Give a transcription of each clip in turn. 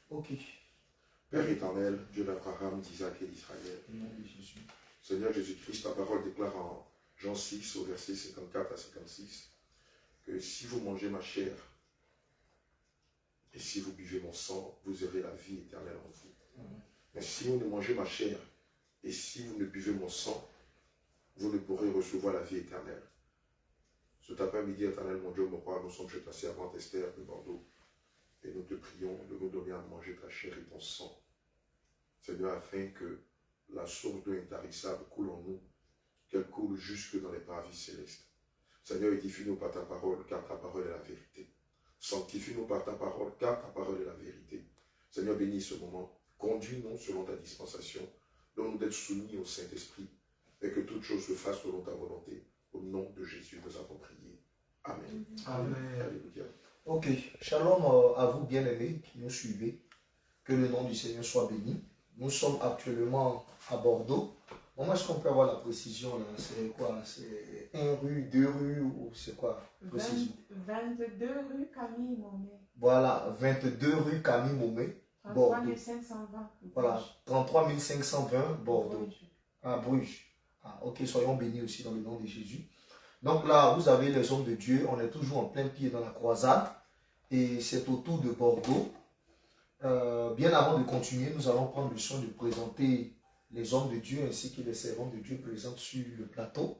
Ok. Père éternel, Dieu d'Abraham, d'Isaac et d'Israël. Seigneur Jésus-Christ, ta parole déclare en Jean 6, au verset 54 à 56, que si vous mangez ma chair et si vous buvez mon sang, vous aurez la vie éternelle en vous. Mais si vous ne mangez ma chair et si vous ne buvez mon sang, vous ne pourrez recevoir la vie éternelle. Cet après-midi, éternel, mon Dieu, mon roi, nous sommes chez ta servante Esther de Bordeaux et nous te prions de nous donner à manger ta chair et ton sang. Seigneur, afin que la source d'eau intarissable coule en nous, qu'elle coule jusque dans les paradis célestes. Seigneur, édifie-nous par ta parole, car ta parole est la vérité. Sanctifie-nous par ta parole, car ta parole est la vérité. Seigneur, bénis ce moment. Conduis-nous selon ta dispensation. Donne-nous d'être soumis au Saint-Esprit et que toute chose se fasse selon ta volonté. Au nom de Jésus, nous avons prié. Amen. Amen. Alléluia. Ok. Shalom à vous, bien-aimés, qui nous suivez. Que le nom du Seigneur soit béni. Nous sommes actuellement à Bordeaux. Bon, moi, est-ce qu'on peut avoir la précision là? C'est quoi? C'est 1 rue, 2 rues ou c'est quoi? Précision. 22 rue Camille Momé. Voilà, 22 rue Camille Momé, Bordeaux. 33 520. Voilà, 33 520 Bordeaux. Bruges. À Bruges. Ah, ok, soyons bénis aussi dans le nom de Jésus. Donc là, vous avez les hommes de Dieu. On est toujours en plein pied dans la croisade. Et c'est autour de Bordeaux. Bien avant de continuer, nous allons prendre le soin de présenter les hommes de Dieu ainsi que les servants de Dieu présents sur le plateau.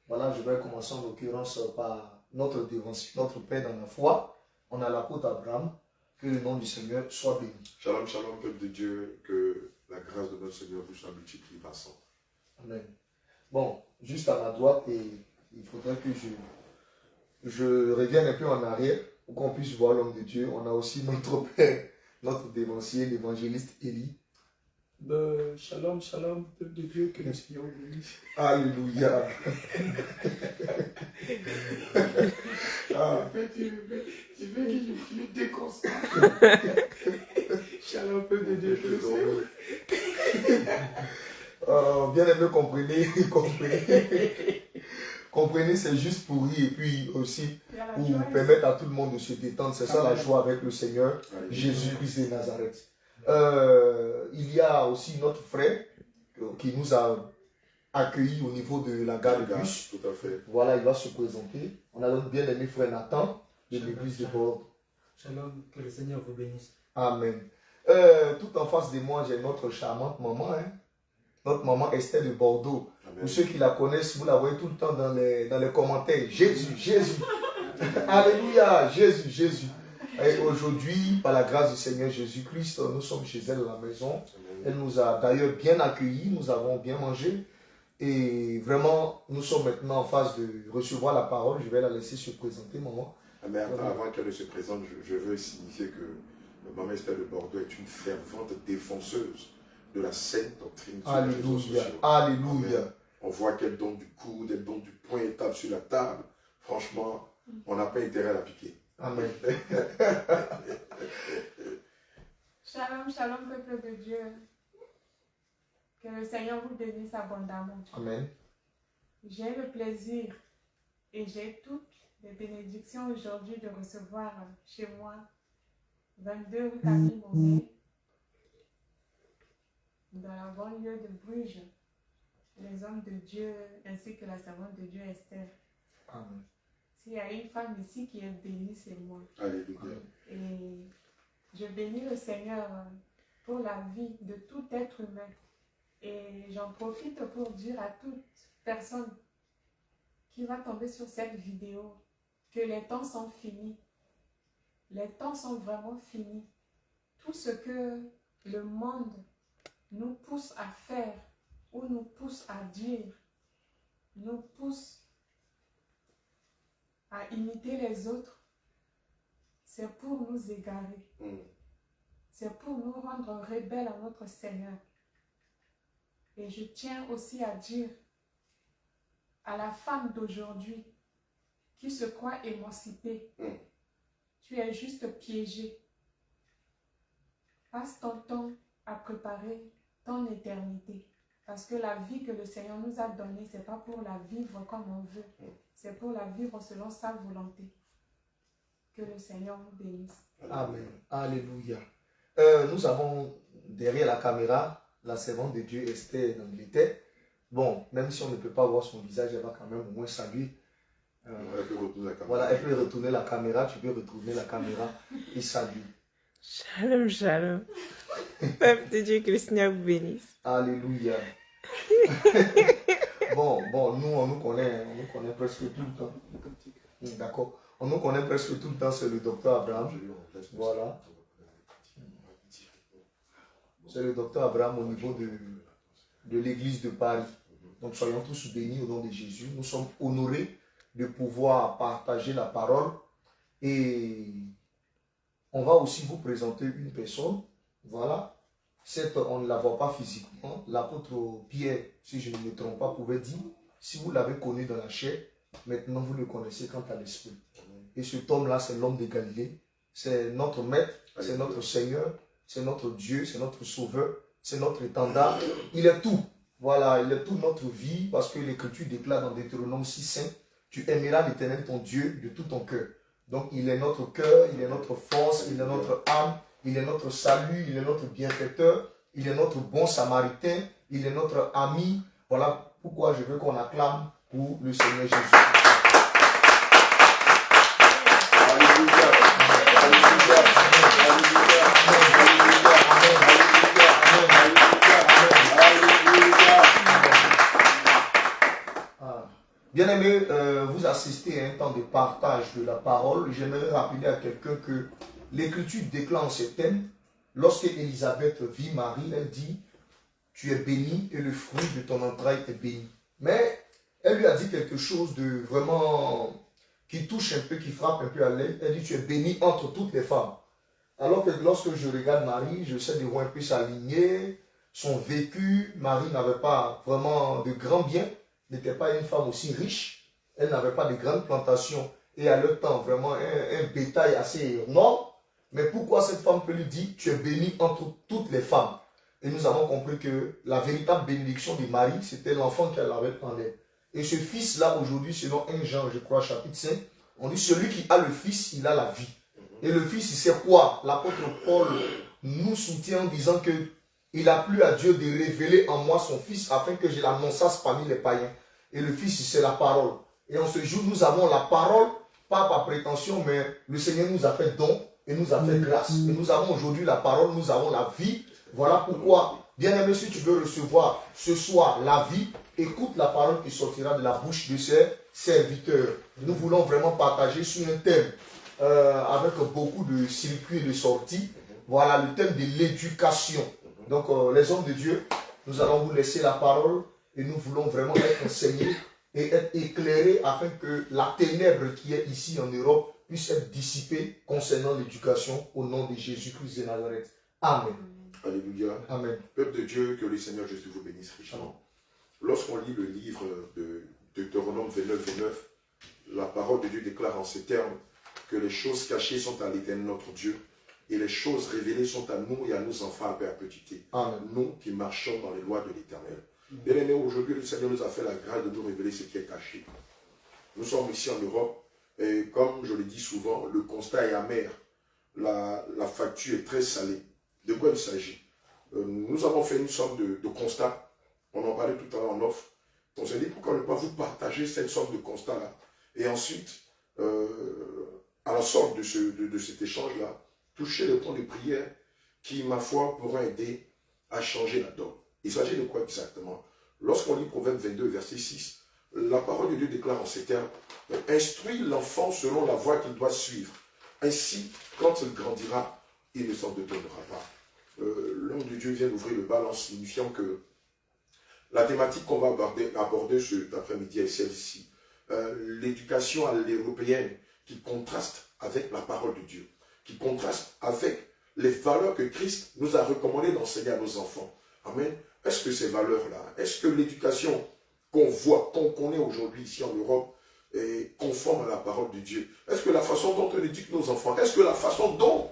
Voilà, je vais commencer en l'occurrence par notre dévancier, notre Père dans la foi. On a l'apôtre Abraham. Que le nom du Seigneur soit béni. Shalom, shalom, peuple de Dieu, que la grâce de notre Seigneur vous soit multipliée par 100. Amen. Bon, juste à ma droite, et il faudrait que je revienne un peu en arrière pour qu'on puisse voir l'homme de Dieu. On a aussi notre Père, notre dévancier, l'évangéliste Élie. Shalom, shalom, peuple de Dieu, que le Seigneur bénisse. Alléluia. Tu veux que je me déconcentre. Shalom, peuple de Dieu, que le Seigneur. Bien aimé, comprenez, c'est juste pour rire et puis aussi pour permettre à tout le monde de se détendre. C'est ça la joie avec le Seigneur, Jésus-Christ de Nazareth. Il y a aussi notre frère qui nous a accueillis au niveau de la gare de bus. Tout à fait. Voilà, il va se présenter. On a notre bien-aimé frère Nathan de l'église de Bordeaux. Shalom, que le Seigneur vous bénisse. Amen. Tout en face de moi, j'ai notre charmante maman, notre maman Esther de Bordeaux. Amen. Pour ceux qui la connaissent, vous la voyez tout le temps dans les commentaires. Jésus, Jésus. Alléluia, Jésus, Jésus. Et aujourd'hui, par la grâce du Seigneur Jésus-Christ, nous sommes chez elle à la maison. Amen. Elle nous a d'ailleurs bien accueillis, nous avons bien mangé. Et vraiment, nous sommes maintenant en phase de recevoir la parole. Je vais la laisser se présenter, maman. Mais avant qu'elle ne se présente, je veux signifier que Maman Esther de Bordeaux est une fervente défenseuse de la saine doctrine sur les réseaux sociaux. Alléluia. Amen. On voit qu'elle donne du coude, elle donne du poing, elle tape sur la table. Franchement, on n'a pas intérêt à la piquer. Amen. Shalom, shalom, peuple de Dieu. Que le Seigneur vous bénisse abondamment. Amen. J'ai le plaisir et j'ai toutes les bénédictions aujourd'hui de recevoir chez moi 22 rue Camille Momé, dans la banlieue de Bruges, les hommes de Dieu ainsi que la servante de Dieu Esther. Amen. S'il y a une femme ici qui est bénie, c'est moi. Alléluia. Et je bénis le Seigneur pour la vie de tout être humain. Et j'en profite pour dire à toute personne qui va tomber sur cette vidéo que les temps sont finis. Les temps sont vraiment finis. Tout ce que le monde nous pousse à faire ou nous pousse à dire, nous pousse à imiter les autres, c'est pour nous égarer. C'est pour nous rendre rebelles à notre Seigneur. Et je tiens aussi à dire à la femme d'aujourd'hui qui se croit émancipée, tu es juste piégée. Passe ton temps à préparer ton éternité. Parce que la vie que le Seigneur nous a donnée, ce n'est pas pour la vivre comme on veut. C'est pour la vivre selon sa volonté. Que le Seigneur vous bénisse. Amen. Alléluia. Nous avons derrière la caméra la servante de Dieu Esther d'Angleterre. Bon, même si on ne peut pas voir son visage, elle va quand même au moins saluer. Elle peut retourner la caméra. Voilà, elle peut retourner la caméra, tu peux retourner la caméra et saluer. Shalom, shalom. Peuple de Dieu, que le Seigneur vous bénisse. Alléluia. Bon, nous, on nous connaît presque tout le temps. D'accord. On nous connaît presque tout le temps, c'est le docteur Abraham. Voilà. C'est le docteur Abraham au niveau de l'église de Paris. Donc soyons tous bénis au nom de Jésus. Nous sommes honorés de pouvoir partager la parole. Et on va aussi vous présenter une personne. Voilà. Certes, on ne la voit pas physiquement. L'apôtre Pierre, si je ne me trompe pas, pouvait dire, si vous l'avez connu dans la chair, maintenant vous le connaissez quant à l'esprit. Et cet homme-là, c'est l'homme de Galilée. C'est notre maître, c'est notre Seigneur, c'est notre Dieu, c'est notre Sauveur, c'est notre étendard. Il est tout. Voilà, il est toute notre vie parce que l'Écriture déclare dans Deutéronome 6:5, tu aimeras l'Éternel ton Dieu de tout ton cœur. Donc il est notre cœur, il est notre force, il est notre âme, il est notre salut, il est notre bienfaiteur, il est notre bon samaritain, il est notre ami. Voilà pourquoi je veux qu'on acclame pour le Seigneur Jésus. Alléluia. Alléluia. Bien-aimés, vous assistez à un temps de partage de la parole. J'aimerais rappeler à quelqu'un que l'Écriture déclare en ces thèmes. Lorsque Élisabeth vit Marie, elle dit, tu es bénie et le fruit de ton entraille est béni. Mais elle lui a dit quelque chose de vraiment qui touche un peu, qui frappe un peu à l'œil. Elle dit, tu es bénie entre toutes les femmes. Alors que lorsque je regarde Marie, je sais de voir un peu sa lignée, son vécu. Marie n'avait pas vraiment de grands biens, n'était pas une femme aussi riche. Elle n'avait pas de grandes plantations et à leur temps vraiment un bétail assez énorme. Mais pourquoi cette femme peut lui dire, tu es bénie entre toutes les femmes? Et nous avons compris que la véritable bénédiction de Marie, c'était l'enfant qu'elle avait en elle. Et ce fils-là, aujourd'hui, selon 1 Jean, je crois, chapitre 5, on dit, celui qui a le fils, il a la vie. Et le fils, il sait quoi? L'apôtre Paul nous soutient en disant que il a plu à Dieu de révéler en moi son fils afin que je l'annonçasse parmi les païens. Et le fils, c'est la parole. Et en ce jour, nous avons la parole, pas par prétention, mais le Seigneur nous a fait don et nous a fait grâce. Et nous avons aujourd'hui la parole, nous avons la vie. Voilà pourquoi, bien aimé, si tu veux recevoir ce soir la vie, écoute la parole qui sortira de la bouche de ses serviteurs. Nous voulons vraiment partager sur un thème avec beaucoup de circuits et de sorties. Voilà le thème de l'éducation. Donc les hommes de Dieu, nous allons vous laisser la parole et nous voulons vraiment être enseignés et être éclairés afin que la ténèbre qui est ici en Europe puisse être dissipée concernant l'éducation au nom de Jésus-Christ de Nazareth. Amen. Alléluia. Amen. Peuple de Dieu, que le Seigneur Jésus vous bénisse richement. Lorsqu'on lit le livre de Deutéronome 29, la parole de Dieu déclare en ces termes que les choses cachées sont à l'Éternel notre Dieu et les choses révélées sont à nous et à nos enfants à perpétuité. Amen. Nous qui marchons dans les lois de l'Éternel. Bien-aimés, aujourd'hui, le Seigneur nous a fait la grâce de nous révéler ce qui est caché. Nous sommes ici en Europe et comme je le dis souvent, le constat est amer. La facture est très salée. De quoi il s'agit? Nous avons fait une sorte de constat. On en parlait tout à l'heure en offre. On s'est dit pourquoi ne pas vous partager cette sorte de constat-là. Et ensuite, à la sorte de cet échange-là, toucher le point de prière qui, ma foi, pourra aider à changer la donne. Il s'agit de quoi exactement? Lorsqu'on lit Proverbe 22, verset 6, la parole de Dieu déclare en ces termes, « Instruis l'enfant selon la voie qu'il doit suivre. Ainsi, quand il grandira, il ne s'en détournera pas. » L'homme de Dieu vient d'ouvrir le bal en signifiant que la thématique qu'on va aborder cet après-midi est celle-ci. L'éducation à l'européenne qui contraste avec la parole de Dieu, qui contraste avec les valeurs que Christ nous a recommandé d'enseigner à nos enfants. Amen. Est-ce que ces valeurs-là, est-ce que l'éducation qu'on voit, qu'on connaît aujourd'hui ici en Europe est conforme à la parole de Dieu? Est-ce que la façon dont on éduque nos enfants, est-ce que la façon dont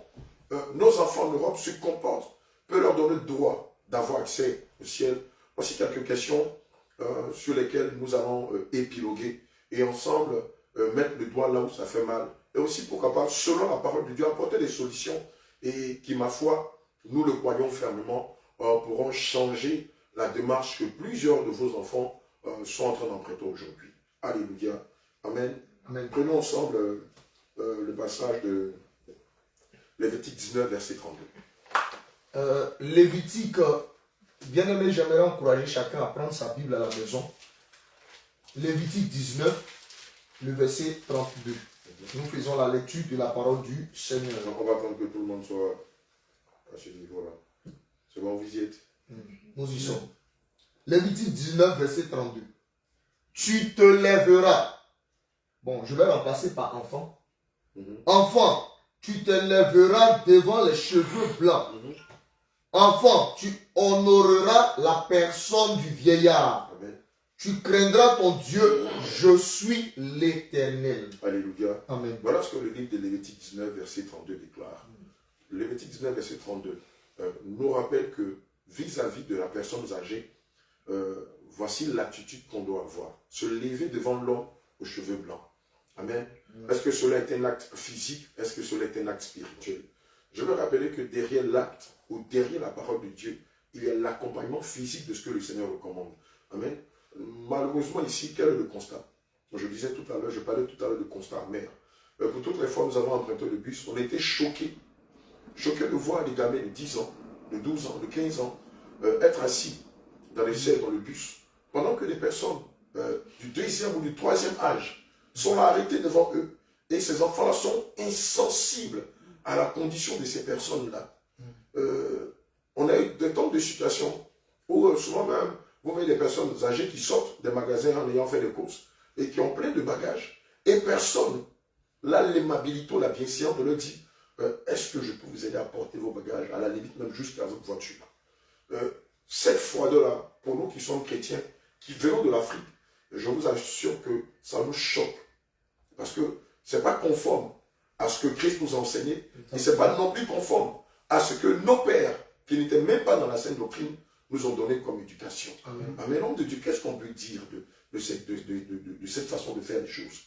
nos enfants en Europe se comportent peut leur donner le droit d'avoir accès au ciel? Voici quelques questions sur lesquelles nous allons épiloguer et ensemble mettre le doigt là où ça fait mal. Et aussi, pourquoi pas, selon la parole de Dieu, apporter des solutions et qui, ma foi, nous le croyons fermement, pourront changer la démarche que plusieurs de vos enfants sont en train d'emprunter aujourd'hui. Alléluia. Amen. Amen. Prenons ensemble le passage de Lévitique 19, verset 32. Lévitique, bien aimé, j'aimerais encourager chacun à prendre sa Bible à la maison. Lévitique 19, le verset 32. Nous faisons la lecture de la parole du Seigneur. Donc on va attendre que tout le monde soit à ce niveau-là. C'est bon, vous y êtes? Nous y sommes. Lévitique 19, verset 32. Tu te lèveras. Bon, je vais remplacer par enfant. Enfant, tu te lèveras devant les cheveux blancs. Enfant, tu honoreras la personne du vieillard. Amen. Tu craindras ton Dieu, je suis l'Éternel. Alléluia. Amen. Voilà ce que le livre de Lévitique 19, verset 32 déclare. Le Lévitique 19, verset 32 nous rappelle que vis-à-vis de la personne âgée, voici l'attitude qu'on doit avoir. Se lever devant l'homme aux cheveux blancs. Amen. Est-ce que cela est un acte physique? Est-ce que cela est un acte spirituel? Je veux rappeler que derrière l'acte ou derrière la parole de Dieu, il y a l'accompagnement physique de ce que le Seigneur recommande. Amen. Malheureusement ici, quel est le constat? Je disais tout à l'heure, je parlais tout à l'heure de constat amer. Pour toutes les fois nous avons emprunté le bus, on était choqués. Choqués de voir des gamins de 10 ans, de 12 ans, de 15 ans, être assis dans les airs, dans le bus, pendant que des personnes du deuxième ou du troisième âge sont là arrêtées devant eux. Et ces enfants-là sont insensibles à la condition de ces personnes-là. On a eu des temps de situations où souvent même, vous voyez des personnes âgées qui sortent des magasins en ayant fait des courses et qui ont plein de bagages. Et personne, là, l'aimabilité, la bienséance leur dit, est-ce que je peux vous aider à porter vos bagages, à la limite même jusqu'à votre voiture? Cette fois-là, pour nous qui sommes chrétiens, qui venons de l'Afrique, je vous assure que ça nous choque. Parce que ce n'est pas conforme à ce que Christ nous a enseigné, et ce n'est pas non plus conforme à ce que nos pères, qui n'étaient même pas dans la sainte doctrine, nous ont donné comme éducation. Amen. Amen. Homme de Dieu, qu'est-ce qu'on peut dire de cette façon de faire les choses?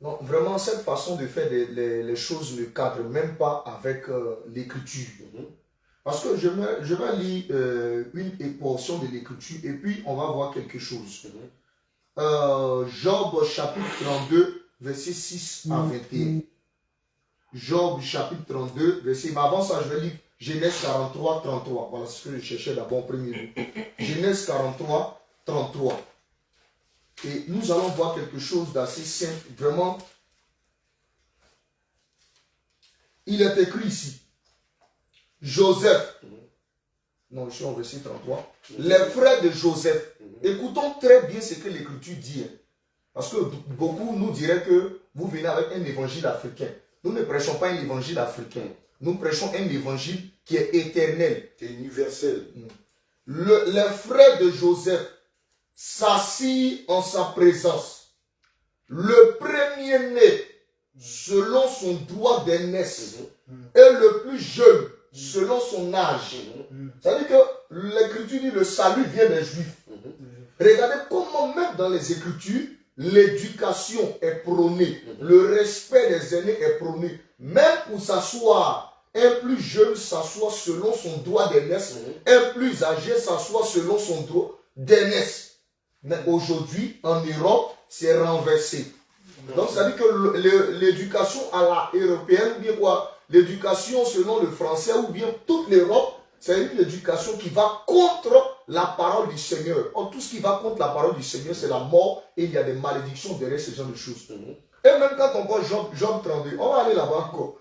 Non, vraiment, cette façon de faire les choses ne cadre même pas avec l'écriture. Parce que je vais lire une portion de l'écriture et puis on va voir quelque chose. Job chapitre 32, verset 6 à 21. Job chapitre 32, verset... Mais avant ça, je vais lire Genèse 43, 33. Voilà ce que je cherchais d'abord en premier lieu. Genèse 43, 33. Et nous allons voir quelque chose d'assez simple. Vraiment, il est écrit ici. Joseph. Non, je suis en verset 33. Les frères de Joseph. Écoutons très bien ce que l'Écriture dit. Parce que beaucoup nous diraient que vous venez avec un évangile africain. Nous ne prêchons pas un évangile africain. Nous prêchons un évangile qui est éternel. Qui est universel. Les frères de Joseph s'assirent en sa présence. Le premier-né, selon son droit d'aînesse, et le plus jeune, selon son âge. C'est-à-dire que l'Écriture dit le salut vient des Juifs. Regardez comment même dans les Écritures, l'éducation est prônée, le respect des aînés est prôné. Même pour s'asseoir, un plus jeune s'assoit selon son droit d'aînesse, un plus âgé s'assoit selon son droit d'aînesse. Mais aujourd'hui, en Europe, c'est renversé. Donc, ça veut dire que l'éducation à la européenne, ou bien quoi, l'éducation selon le français, ou bien toute l'Europe, c'est une éducation qui va contre la parole du Seigneur. Or, tout ce qui va contre la parole du Seigneur, c'est la mort et il y a des malédictions derrière ce genre de choses. Et même quand on voit Job 32, on va aller là-bas encore.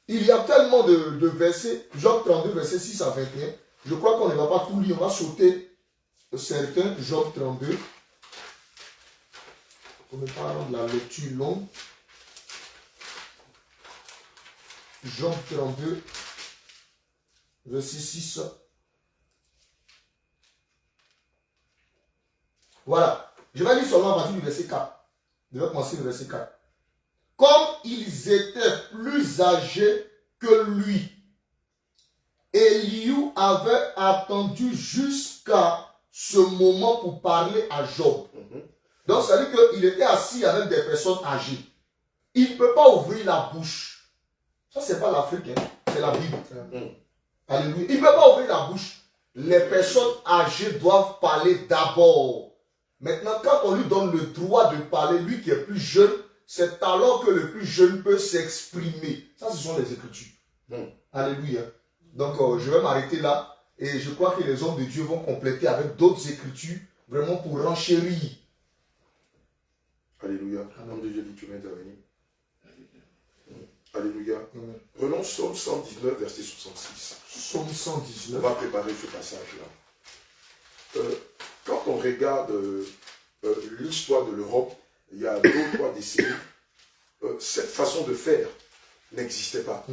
Il y a tellement de versets, Job 32, verset 6 à 21. Je crois qu'on ne va pas tout lire, on va sauter certains, Job 32. On ne pas rendre la lecture longue. Job 32, verset 6. Voilà. Je vais lire seulement à partir du verset 4. Je vais commencer le verset 4. Comme ils étaient plus âgés que lui, Elihu avait attendu jusqu'à ce moment pour parler à Job. Donc, ça veut dire qu'il était assis avec des personnes âgées. Il ne peut pas ouvrir la bouche. Ça, ce n'est pas l'Afrique, hein? C'est la Bible. Alléluia. Il ne peut pas ouvrir la bouche. Les personnes âgées doivent parler d'abord. Maintenant, quand on lui donne le droit de parler, lui qui est plus jeune, c'est alors que le plus jeune peut s'exprimer. Ça, ce sont les Écritures. Alléluia. Donc, je vais m'arrêter là. Et je crois que les hommes de Dieu vont compléter avec d'autres Écritures, vraiment pour renchérir. Alléluia. L'homme de Dieu dit, tu veux intervenir. Alléluia. Prenons Psaume 119, verset 66. Psaume On 119. va préparer ce passage-là. Quand on regarde l'histoire de l'Europe, il y a 2 ou 3 décennies, cette façon de faire n'existait pas.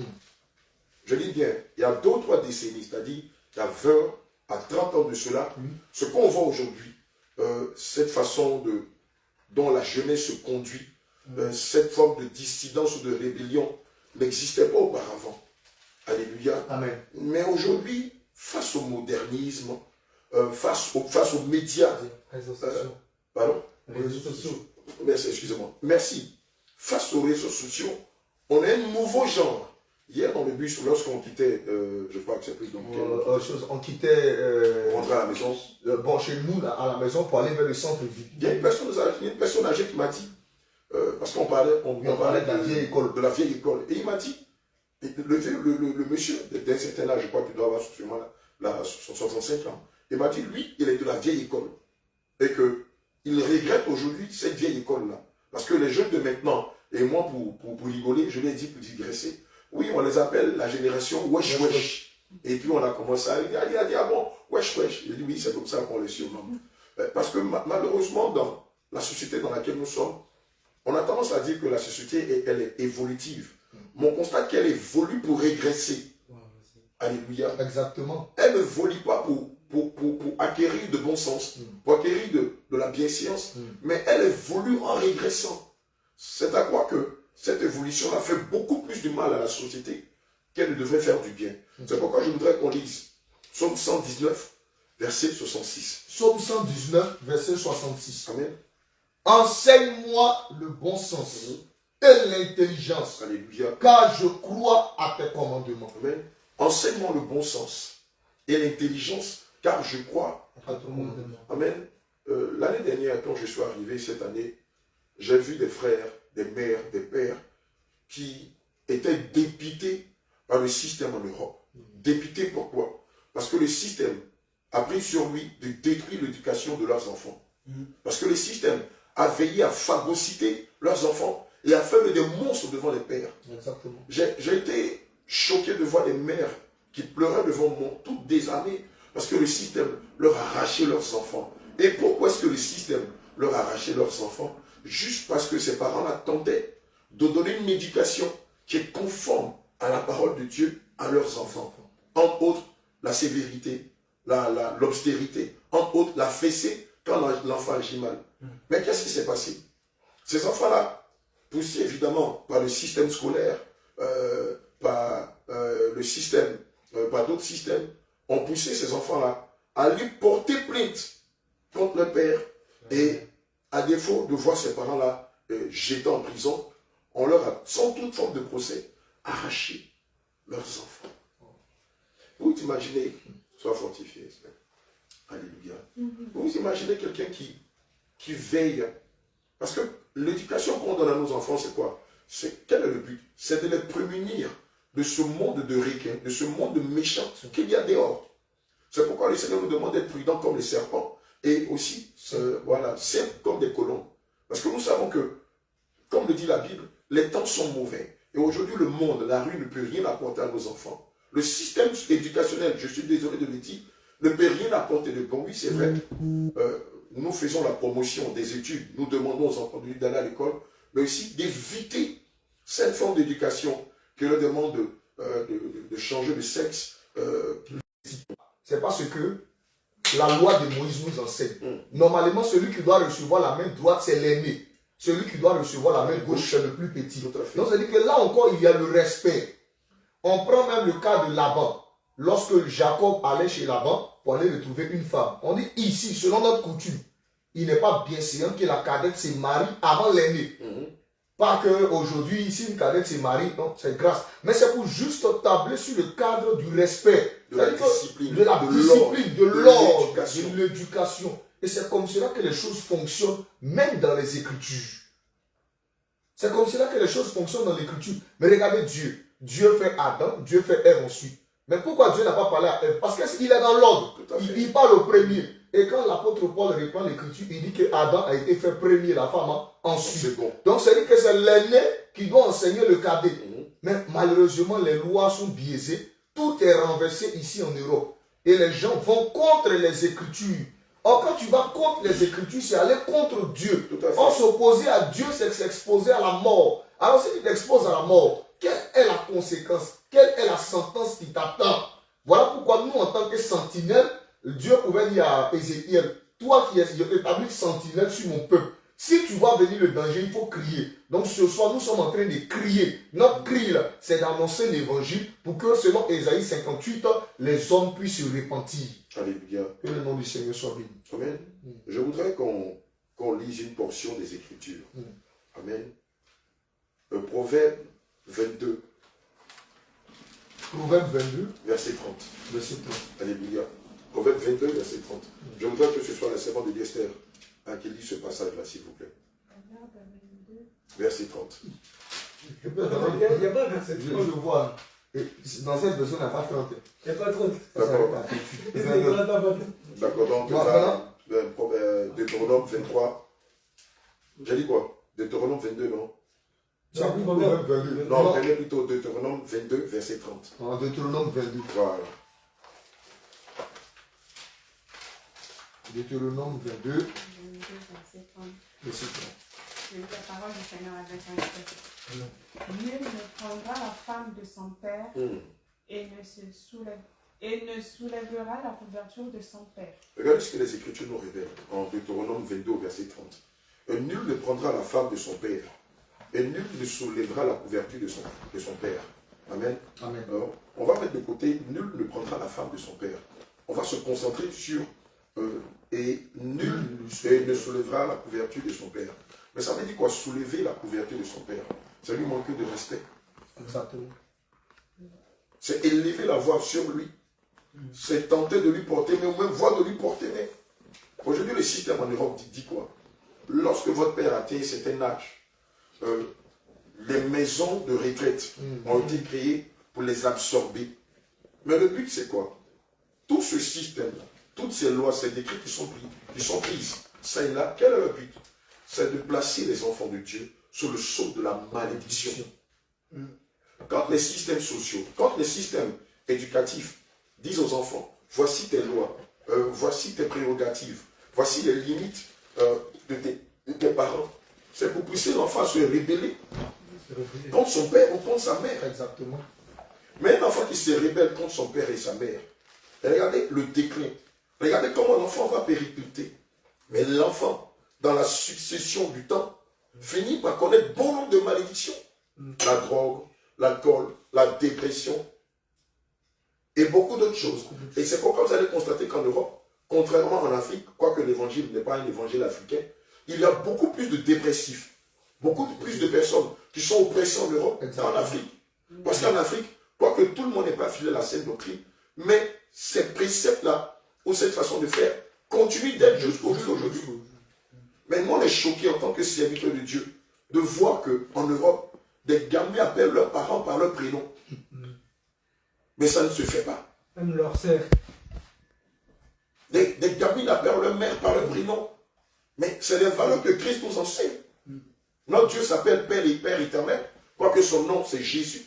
Je dis bien, il y a 2 ou 3 décennies, c'est-à-dire il y a 20 à 30 ans de cela, ce qu'on voit aujourd'hui, cette façon dont la jeunesse se conduit, cette forme de dissidence ou de rébellion n'existait pas auparavant. Alléluia. Amen. Mais aujourd'hui, face au modernisme, face aux médias, Réseaux sociaux. pardon, Réseaux sociaux. merci, excusez-moi, merci. Face aux réseaux sociaux, on a un nouveau genre. Hier dans le bus, lorsqu'on quittait, je crois que c'est plus donc On quittait on rentrait à la maison, bon, chez nous, là, à la maison, pour aller vers le centre-ville. il y a une personne âgée qui m'a dit, parce qu'on parlait, on parlait de la vieille école. de la vieille école, et il m'a dit, le monsieur d'un certain âge, je crois qu'il doit avoir sûrement 65 ans, il m'a dit, lui, il est de la vieille école, et qu'il regrette aujourd'hui cette vieille école-là, parce que les jeunes de maintenant, et moi pour rigoler, je l'ai dit pour digresser, oui, on les appelle la génération wesh wesh. Et puis on a commencé à dire, ah bon, wesh wesh. Il a dit, oui, c'est comme ça qu'on les surnomme. Parce que malheureusement, dans la société dans laquelle nous sommes, on a tendance à dire que la société, elle est évolutive. Mais on constate qu'elle évolue pour régresser. Alléluia. Exactement. Elle ne évolue pas pour acquérir de bon sens, pour acquérir de la bienséance, mais elle évolue en régressant. C'est à quoi que cette évolution a fait beaucoup plus de mal à la société qu'elle ne devrait faire du bien. C'est pourquoi je voudrais qu'on lise Psaume 119, verset 66. Psaume 119, verset 66. Amen. Enseigne-moi le bon sens et l'intelligence, Alléluia. car je crois à tes commandements. Amen. Enseigne-moi le bon sens et l'intelligence, car je crois. À ton commandement. Amen. L'année dernière, quand je suis arrivé cette année, j'ai vu des frères, des mères, des pères qui étaient dépités par le système en Europe. Dépités pourquoi? Parce que le système a pris sur lui de détruire l'éducation de leurs enfants. Parce que le système a veillé à phagocyter leurs enfants et a fait des monstres devant les pères. Exactement. J'ai été choqué de voir les mères qui pleuraient devant moi, toutes désarmées, parce que le système leur arrachait leurs enfants. Et pourquoi est-ce que le système leur arrachait leurs enfants? Juste parce que ces parents-là tentaient de donner une éducation qui est conforme à la parole de Dieu à leurs enfants. Entre autres, la sévérité, l'austérité, entre autres, la fessée quand l'enfant agit mal. Mais qu'est-ce qui s'est passé? Ces enfants-là, poussés évidemment par le système scolaire, par le système, par d'autres systèmes, ont poussé ces enfants-là à lui porter plainte contre le père. Et à défaut de voir ces parents-là jetés en prison, on leur a, sans toute forme de procès, arraché leurs enfants. Vous imaginez, sois fortifié, alléluia. Vous imaginez quelqu'un qui veille, parce que l'éducation qu'on donne à nos enfants, c'est quoi? Quel est le but? C'est de les prémunir de ce monde de requins, de ce monde méchant qu'il y a dehors. C'est pourquoi le Seigneur nous demande d'être prudents comme les serpents et aussi, voilà, simples comme des colombes. Parce que nous savons que, comme le dit la Bible, les temps sont mauvais. Et aujourd'hui, le monde, la rue ne peut rien apporter à nos enfants. Le système éducationnel, je suis désolé de le dire, ne peut rien apporter de bon. Oui, c'est vrai. Nous faisons la promotion des études. Nous demandons aux enfants d'aller à l'école, mais aussi d'éviter cette forme d'éducation qui leur demande de changer de sexe. C'est parce que la loi de Moïse nous enseigne. Normalement, celui qui doit recevoir la main droite, c'est l'aîné. Celui qui doit recevoir la main gauche, c'est le plus petit. Donc, ça veut dire que là encore, il y a le respect. On prend même le cas de Laban. Lorsque Jacob allait chez Laban pour aller retrouver une femme, on dit ici, selon notre coutume, il n'est pas bien séant que la cadette se marie avant l'aîné. Pas qu'aujourd'hui, si une cadette se marie, non, c'est grâce. Mais c'est pour juste tabler sur le cadre du respect. De la C'est-à-dire que discipline, de la discipline, de l'ordre, l'éducation. de l'éducation. Et c'est comme cela que les choses fonctionnent, même dans les Écritures. C'est comme cela que les choses fonctionnent dans l'Écriture. Mais regardez Dieu. Dieu fait Adam, Dieu fait Ève ensuite. Mais pourquoi Dieu n'a pas parlé à Ève? Parce qu'il est dans l'ordre. Tout à fait. Il parle au premier. Et quand l'apôtre Paul reprend l'Écriture, il dit que Adam a été fait premier, la femme ensuite. C'est bon. Donc c'est dire que c'est l'aîné qui doit enseigner le cadet. Mhm. Mais malheureusement, les lois sont biaisées. Tout est renversé ici en Europe. Et les gens vont contre les Écritures. Or, quand tu vas contre les Écritures, c'est aller contre Dieu. Tout à fait. Or, s'opposer à Dieu, c'est s'exposer à la mort. Alors, si tu t'exposes à la mort, quelle est la conséquence? Quelle est la sentence qui t'attend? Voilà pourquoi nous, en tant que sentinelles, Dieu pouvait dire à Ézéchiel, toi qui es établi sentinelle sur mon peuple, si tu vois venir le danger, il faut crier. Donc ce soir, nous sommes en train de crier. Notre cri, là, c'est d'annoncer l'évangile pour que, selon Ésaïe 58, les hommes puissent se repentir. Alléluia. Que le nom du Seigneur soit béni. Amen. Je voudrais qu'on lise une portion des Écritures. Amen. Le Proverbe 22, Proverbe 22, verset 30. verset 30. Alléluia. Proverbe 22, verset 30. Je voudrais que ce soit la servante de Esther qui lit ce passage-là, s'il vous plaît. Verset 30. Il n'y a pas verset Je vois. Et dans cette version, il n'y a pas 30. Il n'y a pas trop. D'accord. D'accord, donc Voilà. Deutéronome 23. J'ai dit quoi? Deutéronome 22, non? Tu as pris Proverbe 22. Non, prenez plutôt Deutéronome 22, verset 30. En Deutéronome 22. Voilà. Deutéronome 22, verset 30. verset 30. Je lis la parole du Seigneur avec respect. Nul ne prendra la femme de son père et ne soulèvera la couverture de son père. Regardez ce que les Écritures nous révèlent en Deutéronome 22, verset 30. Nul ne prendra la femme de son père et nul ne soulèvera la couverture de son père. Amen. Amen. Alors, on va mettre de côté, nul ne prendra la femme de son père. On va se concentrer sur et nul ne soulèvera la couverture de son père. Mais ça veut dire quoi? Soulever la couverture de son père. Ça lui manque de respect. Exactement. C'est élever la voix sur lui. C'est tenter de lui porter, mais ou même voir de lui porter. Mais aujourd'hui, le système en Europe dit quoi? Lorsque votre père a atteint un certain âge, les maisons de retraite ont été créées pour les absorber. Mais le but, c'est quoi? Tout ce système-là, toutes ces lois, ces décrets qui sont prises, ça et là, quel est le but? C'est de placer les enfants de Dieu sous le sceau de la malédiction. Quand les systèmes sociaux, quand les systèmes éducatifs disent aux enfants, voici tes lois, voici tes prérogatives, voici les limites de tes parents, c'est pour pousser l'enfant à se rébeller contre son père ou contre sa mère. Exactement. Mais un enfant qui se rébelle contre son père et sa mère, regardez le déclin. Regardez comment l'enfant va péricliter. Mais l'enfant, dans la succession du temps, finit par connaître bon nombre de malédictions. La drogue, l'alcool, la dépression et beaucoup d'autres choses. Et c'est pourquoi vous allez constater qu'en Europe, contrairement en Afrique, quoique l'évangile n'est pas un évangile africain, il y a beaucoup plus de dépressifs, beaucoup plus de personnes qui sont oppressées en Europe qu'en Afrique. Parce qu'en Afrique, quoique tout le monde n'est pas fidèle à cette doctrine, mais ces préceptes-là, ou cette façon de faire, continuent d'être jusqu'au jour d'aujourd'hui. Mais nous, on est choqués en tant que serviteurs de Dieu de voir qu'en Europe, des gamins appellent leurs parents par leur prénom. Mais ça ne se fait pas. Même leur sœur. Des gamins appellent leur mère par leur prénom. Mais c'est les valeurs que Christ nous enseigne. Notre Dieu s'appelle Père et Père éternel, quoique son nom c'est Jésus.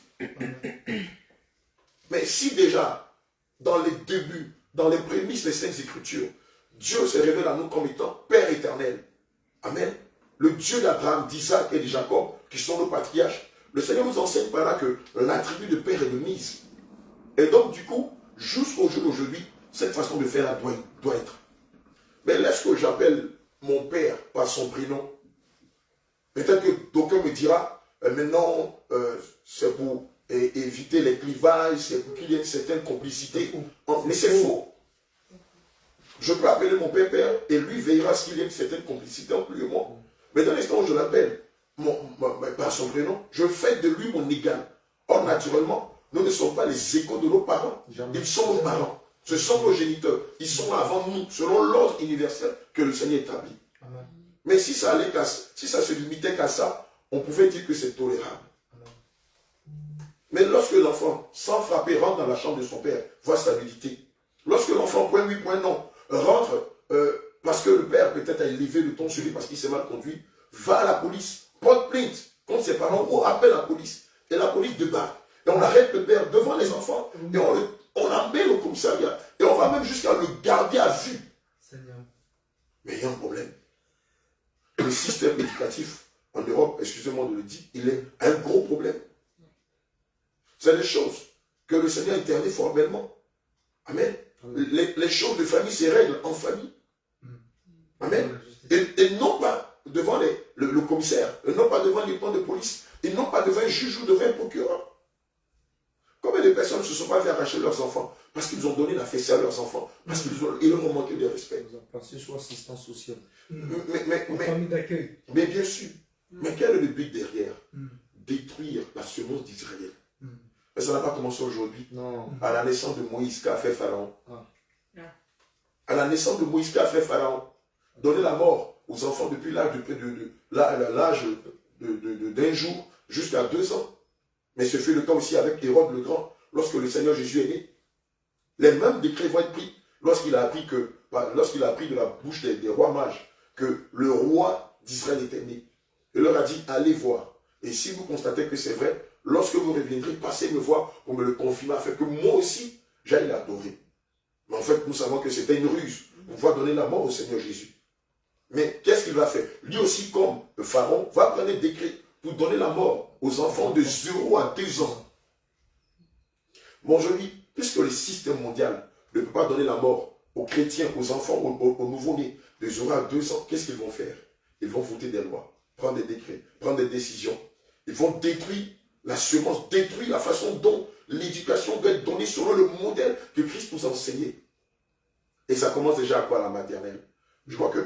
Mais si déjà, dans les débuts, dans les prémices des Saintes Écritures, Dieu se révèle à nous comme étant Père éternel. Amen. Le Dieu d'Abraham, d'Isaac et de Jacob, qui sont nos patriarches. Le Seigneur nous enseigne par là que l'attribut de Père est de mise. Et donc, du coup, jusqu'au jour d'aujourd'hui, cette façon de faire là doit être. Mais lorsque j'appelle mon Père par son prénom, peut-être que d'aucuns me dira, maintenant, c'est pour éviter les clivages, c'est pour qu'il y ait une certaine complicité. Mais c'est faux. Je peux appeler mon Père Père et lui veillera à ce qu'il y ait une certaine complicité entre lui et moi. Mais dans l'instant où je l'appelle par son prénom, je fais de lui mon égal. Or, naturellement, nous ne sommes pas les échos de nos parents. Ils sont nos parents. Ce sont nos géniteurs. Ils sont là avant nous, selon l'ordre universel que le Seigneur établit. Amen. Mais si ça se limitait qu'à ça, on pouvait dire que c'est tolérable. Mais lorsque l'enfant, sans frapper, rentre dans la chambre de son père, voit stabilité. Lorsque l'enfant, point oui, point non, rentre parce que le père peut-être a élevé le ton sur lui parce qu'il s'est mal conduit, va à la police, porte plainte contre ses parents ou appelle la police. Et la police débarque. Et on arrête le père devant les enfants et on l'emmène au commissariat. Et on va même jusqu'à le garder à vue. Seigneur. Mais il y a un problème. Le système éducatif en Europe, excusez-moi de le dire, il est un gros problème. C'est des choses que le Seigneur interdit formellement. Amen. Les choses de famille se règlent en famille. Amen. Et non pas devant le commissaire, et non pas devant les lieutenant de police, et non pas devant un juge ou devant un procureur. Combien de personnes ne se sont pas fait arracher leurs enfants parce qu'ils ont donné la fessée à leurs enfants, parce qu'ils leur ont manqué de respect. Vous en pensez sur assistance sociale. Famille d'accueil. Mais bien sûr, mais quel est le but derrière? Détruire la semence d'Israël. Mais ça n'a pas commencé aujourd'hui. Non. À la naissance de Moïse, qu'a fait Pharaon? Ah. À la naissance de Moïse, qu'a fait Pharaon? Donner la mort aux enfants depuis l'âge d'un jour jusqu'à 2 ans. Mais ce fut le cas aussi avec Hérode le Grand, lorsque le Seigneur Jésus est né. Les mêmes décrets vont être pris lorsqu'il a appris de la bouche des rois mages que le roi d'Israël était né. Il leur a dit, allez voir. Et si vous constatez que c'est vrai, lorsque vous reviendrez, passez me voir pour me le confirmer, afin que moi aussi, j'aille l'adorer. Mais en fait, nous savons que c'était une ruse pour pouvoir donner la mort au Seigneur Jésus. Mais qu'est-ce qu'il va faire? Lui aussi, comme le Pharaon, va prendre des décrets pour donner la mort aux enfants de 0 à 2 ans. Bon, je dis, puisque le système mondial ne peut pas donner la mort aux chrétiens, aux enfants, aux nouveau-nés de 0 à 2 ans, qu'est-ce qu'ils vont faire? Ils vont voter des lois, prendre des décrets, prendre des décisions. Ils vont détruire la semence, détruire la façon dont l'éducation doit être donnée selon le modèle que Christ nous a enseigné. Et ça commence déjà à quoi, la maternelle? Je crois que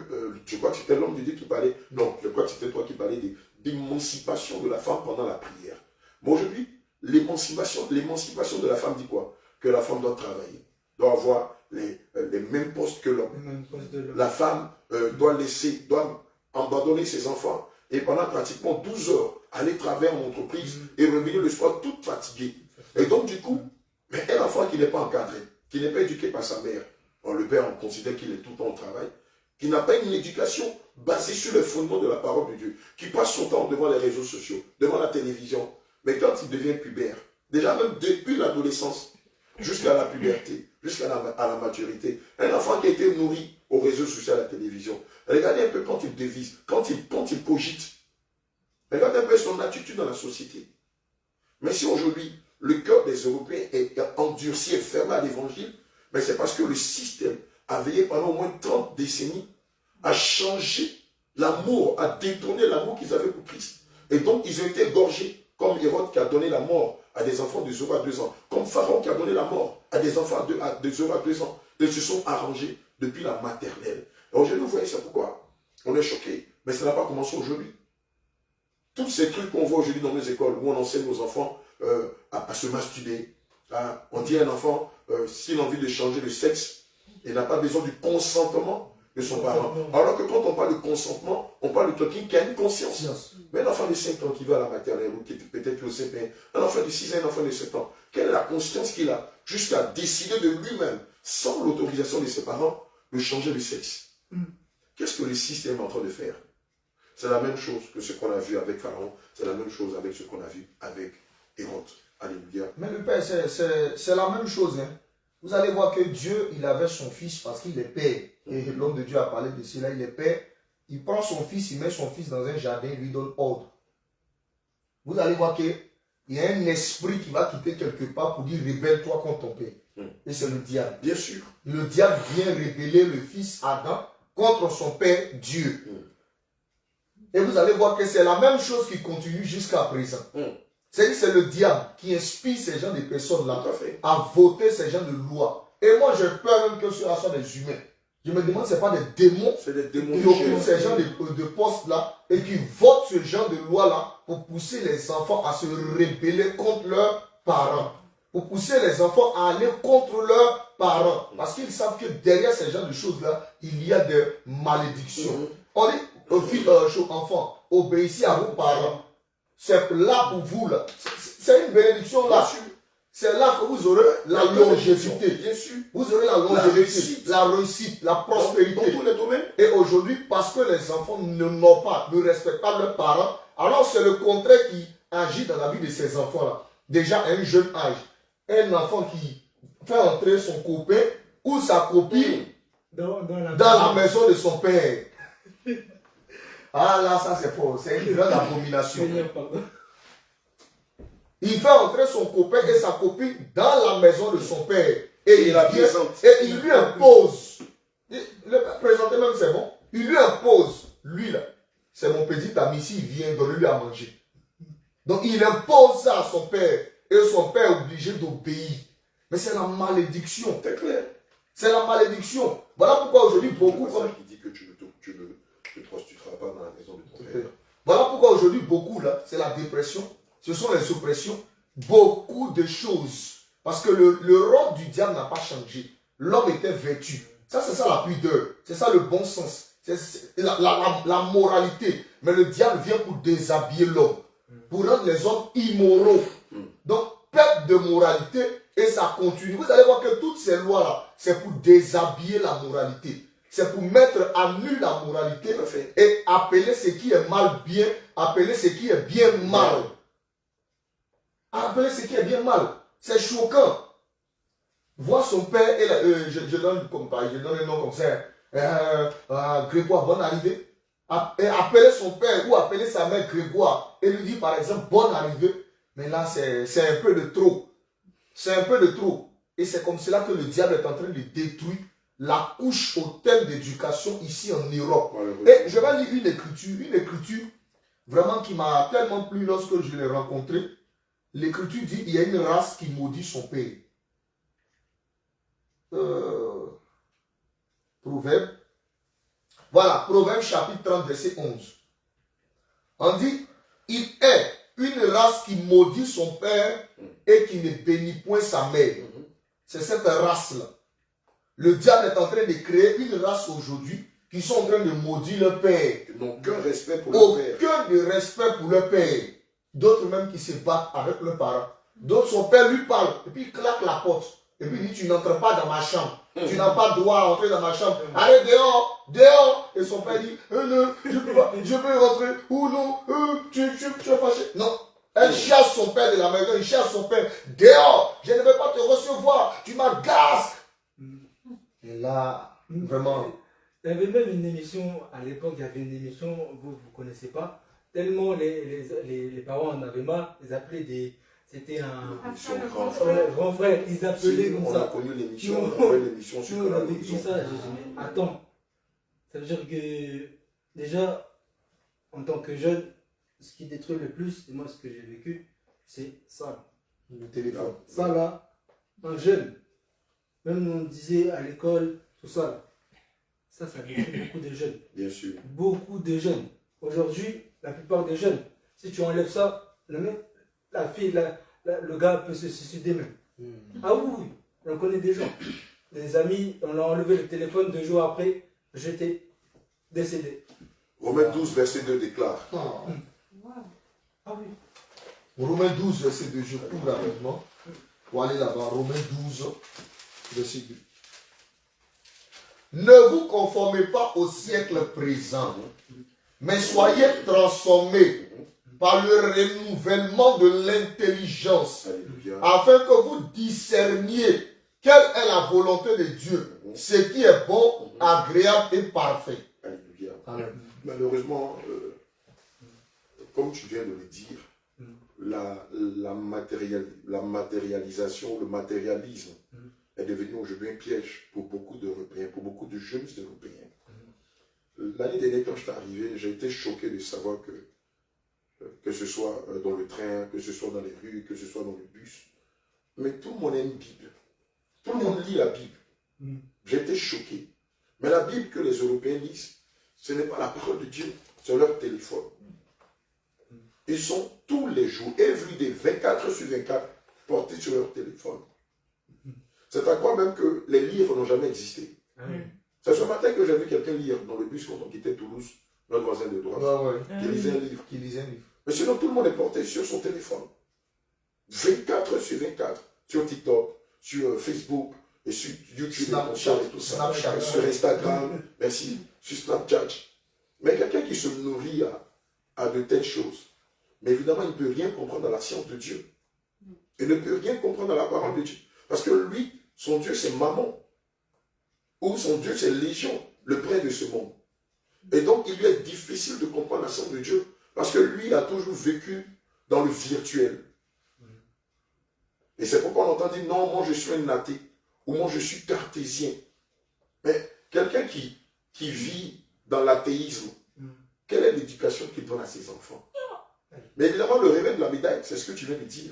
c'était l'homme de Dieu qui parlait, non, je crois que c'était toi qui parlais d'émancipation de la femme pendant la prière. Mais aujourd'hui, l'émancipation de la femme dit quoi? Que la femme doit travailler, doit avoir les mêmes postes que l'homme. La femme doit abandonner ses enfants et pendant pratiquement 12 heures, aller travailler en entreprise et revenir le soir toute fatiguée. Et donc du coup, mais un enfant qui n'est pas encadré, qui n'est pas éduqué par sa mère, le père on considère qu'il est tout le temps au travail, qui n'a pas une éducation basée sur le fondement de la parole de Dieu, qui passe son temps devant les réseaux sociaux, devant la télévision, mais quand il devient pubère, déjà même depuis l'adolescence, jusqu'à la puberté, jusqu'à la maturité, un enfant qui a été nourri aux réseaux sociaux, à la télévision, regardez un peu quand il devise, quand il cogite, regardez un peu son attitude dans la société. Mais si aujourd'hui, le cœur des Européens est endurci et fermé à l'évangile, mais c'est parce que le système a veillé pendant au moins 30 décennies à changer l'amour, à détourner l'amour qu'ils avaient pour Christ. Et donc, ils ont été égorgés, comme Hérode qui a donné la mort à des enfants de 0 à 2 ans, comme Pharaon qui a donné la mort à des enfants de 0 à 2 ans. Ils se sont arrangés depuis la maternelle. Et aujourd'hui, vous voyez, c'est pourquoi on est choqués. Mais ça n'a pas commencé aujourd'hui. Tous ces trucs qu'on voit aujourd'hui dans nos écoles, où on enseigne nos enfants à se masturber. On dit à un enfant, s'il a envie de changer de sexe, il n'a pas besoin du consentement de son parent. Alors que quand on parle de consentement, on parle de quelqu'un qui a une conscience. Mais un enfant de 5 ans qui va à la maternelle, ou qui est peut-être au CP1, un enfant de 6 ans, un enfant de 7 ans, quelle est la conscience qu'il a jusqu'à décider de lui-même, sans l'autorisation de ses parents, de changer de sexe? Qu'est-ce que le système est en train de faire? C'est la même chose que ce qu'on a vu avec Pharaon, c'est la même chose avec ce qu'on a vu avec Hérode. Alléluia. Mais le Père, c'est la même chose. Hein. Vous allez voir que Dieu, il avait son fils parce qu'il est père. Et l'homme de Dieu a parlé de cela, il est père. Il prend son fils, il met son fils dans un jardin, il lui donne ordre. Vous allez voir qu'il y a un esprit qui va quitter quelque part pour dire rébelle-toi contre ton père. Et c'est le diable. Bien sûr. Le diable vient révéler le fils Adam contre son père Dieu. Et vous allez voir que c'est la même chose qui continue jusqu'à présent. C'est le diable qui inspire ces gens de personnes-là à voter ces gens de loi. Et moi, j'ai peur même que ceux-là soient des humains. Je me demande, ce n'est pas des démons C'est des démons qui de occupent chair. ces genres de postes-là et qui votent ce genre de loi-là pour pousser les enfants à se rebeller contre leurs parents. Pour pousser les enfants à aller contre leurs parents. Parce qu'ils savent que derrière ces genres de choses-là, il y a des malédictions. On dit aux filles, aux enfants, obéissez à vos parents. C'est là pour vous, là. C'est une bénédiction là. C'est là que vous aurez la longévité. Bien sûr. Vous aurez la longévité, la réussite, la prospérité. Dans tous les domaines. Et aujourd'hui, parce que les enfants ne respectent pas leurs parents, alors c'est le contraire qui agit dans la vie de ces enfants-là. Déjà à un jeune âge, un enfant qui fait entrer son copain ou sa copine Dans la maison de son père. Ah là, ça c'est faux, c'est une grande abomination. Seigneur, pardon. Il fait entrer son copain et sa copine dans la maison de son père. Et la présente. Et il lui impose. Le père présenté même, c'est bon. Il lui impose. Lui là, c'est mon petit ami, s'il vient, donne-lui à manger. Donc il impose ça à son père. Et son père est obligé d'obéir. Mais c'est la malédiction. C'est clair. C'est la malédiction. Voilà pourquoi aujourd'hui beaucoup... C'est ça qui dit que tu ne te prostitueras pas dans la maison de ton père. Voilà pourquoi aujourd'hui beaucoup là, c'est la dépression. Ce sont les oppressions, beaucoup de choses. Parce que le rôle du diable n'a pas changé. L'homme était vêtu. Ça, c'est ça la pudeur. C'est ça le bon sens. C'est la moralité. Mais le diable vient pour déshabiller l'homme. Pour rendre les hommes immoraux. Donc, perte de moralité et ça continue. Vous allez voir que toutes ces lois-là, c'est pour déshabiller la moralité. C'est pour mettre à nu la moralité et appeler ce qui est mal bien, appeler ce qui est bien mal. Appeler ce qui est bien mal. C'est choquant. Voir son père, et je donne un nom comme ça, Grégoire, bonne arrivée. Et appeler son père ou appeler sa mère Grégoire et lui dire par exemple bonne arrivée. Mais là, c'est un peu de trop. C'est un peu de trop. Et c'est comme cela que le diable est en train de détruire la couche hautaine d'éducation ici en Europe. Et je vais lire une écriture vraiment qui m'a tellement plu lorsque je l'ai rencontré. L'écriture dit, il y a une race qui maudit son père. Proverbe. Voilà, Proverbe chapitre 30, verset 11. On dit, il est une race qui maudit son père et qui ne bénit point sa mère. C'est cette race-là. Le diable est en train de créer une race aujourd'hui qui sont en train de maudire leur père. Ils n'ont aucun respect pour leur père. Aucun de respect pour leur père. D'autres même qui se battent avec leurs parents. D'autres, son père lui parle et puis il claque la porte. Et puis il dit, tu n'entres pas dans ma chambre. Tu n'as pas droit à entrer dans ma chambre. Allez dehors, dehors. Et son père dit, non, je peux rentrer. Ou non, tu es fâché. Non. Elle chasse son père de la maison, il chasse son père. Dehors, je ne vais pas te recevoir. Tu m'agaces. Et là, vraiment. Il y avait même une émission, à l'époque, il y avait une émission, vous ne connaissez pas, tellement les parents en avaient marre, ils appelaient des... C'était un grand frère, ils appelaient comme on ça. a connu l'émission, on a connu l'émission sur Nous, on la a vécu ça, j'ai dit, mais attends, ça veut dire que, déjà, en tant que jeune, ce qui détruit le plus, et moi ce que j'ai vécu, c'est ça. Le téléphone. Ça là, un jeune, même on disait à l'école, tout ça là, ça détruit beaucoup de jeunes. Bien sûr. Beaucoup de jeunes. Aujourd'hui, la plupart des jeunes, si tu enlèves ça, la fille, le gars peut se suicider même. Ah oui, on connaît des gens. Des amis, on a enlevé le téléphone 2 jours après, j'étais décédé. Romains 12, verset 2 déclare. Ah oui. Romains 12, verset 2, je cours rapidement pour aller là-bas. Romains 12, verset 2. Ne vous conformez pas au siècle présent, mais soyez transformés par le renouvellement de l'intelligence, afin que vous discerniez quelle est la volonté de Dieu, ce qui est bon, agréable et parfait. Alléluia. Malheureusement, comme tu viens de le dire, la matérialisation, le matérialisme est devenu aujourd'hui un piège pour beaucoup d'Européens, pour beaucoup de jeunes Européens. L'année dernière, quand je suis arrivé, j'ai été choqué de savoir que ce soit dans le train, que ce soit dans les rues, que ce soit dans le bus, mais tout le monde a une Bible. Tout le monde lit la Bible. J'ai été choqué. Mais la Bible que les Européens lisent, ce n'est pas la parole de Dieu, c'est leur téléphone. Ils sont tous les jours, everyday, 24 sur 24, portés sur leur téléphone. C'est à croire même que les livres n'ont jamais existé. C'est ce matin que j'ai vu quelqu'un lire dans le bus quand on quittait Toulouse, notre voisin de droite, qui lisait un livre. Mais sinon, tout le monde est porté sur son téléphone. 24 sur 24, sur TikTok, sur Facebook, et sur YouTube, Snapchat, et tout ça, sur Instagram, merci, sur Snapchat. Mais quelqu'un qui se nourrit à de telles choses, mais évidemment, il ne peut rien comprendre dans la science de Dieu. Il ne peut rien comprendre dans la parole de Dieu. Parce que lui, son Dieu, c'est Mammon. Ou son Dieu, c'est Légion, le près de ce monde. Et donc, il lui est difficile de comprendre la science de Dieu. Parce que lui a toujours vécu dans le virtuel. Et c'est pourquoi on entend dire, non, moi je suis un athée. Ou moi je suis cartésien. Mais quelqu'un qui vit dans l'athéisme, quelle est l'éducation qu'il donne à ses enfants? Mais évidemment, le réveil de la médaille, c'est ce que tu viens de dire.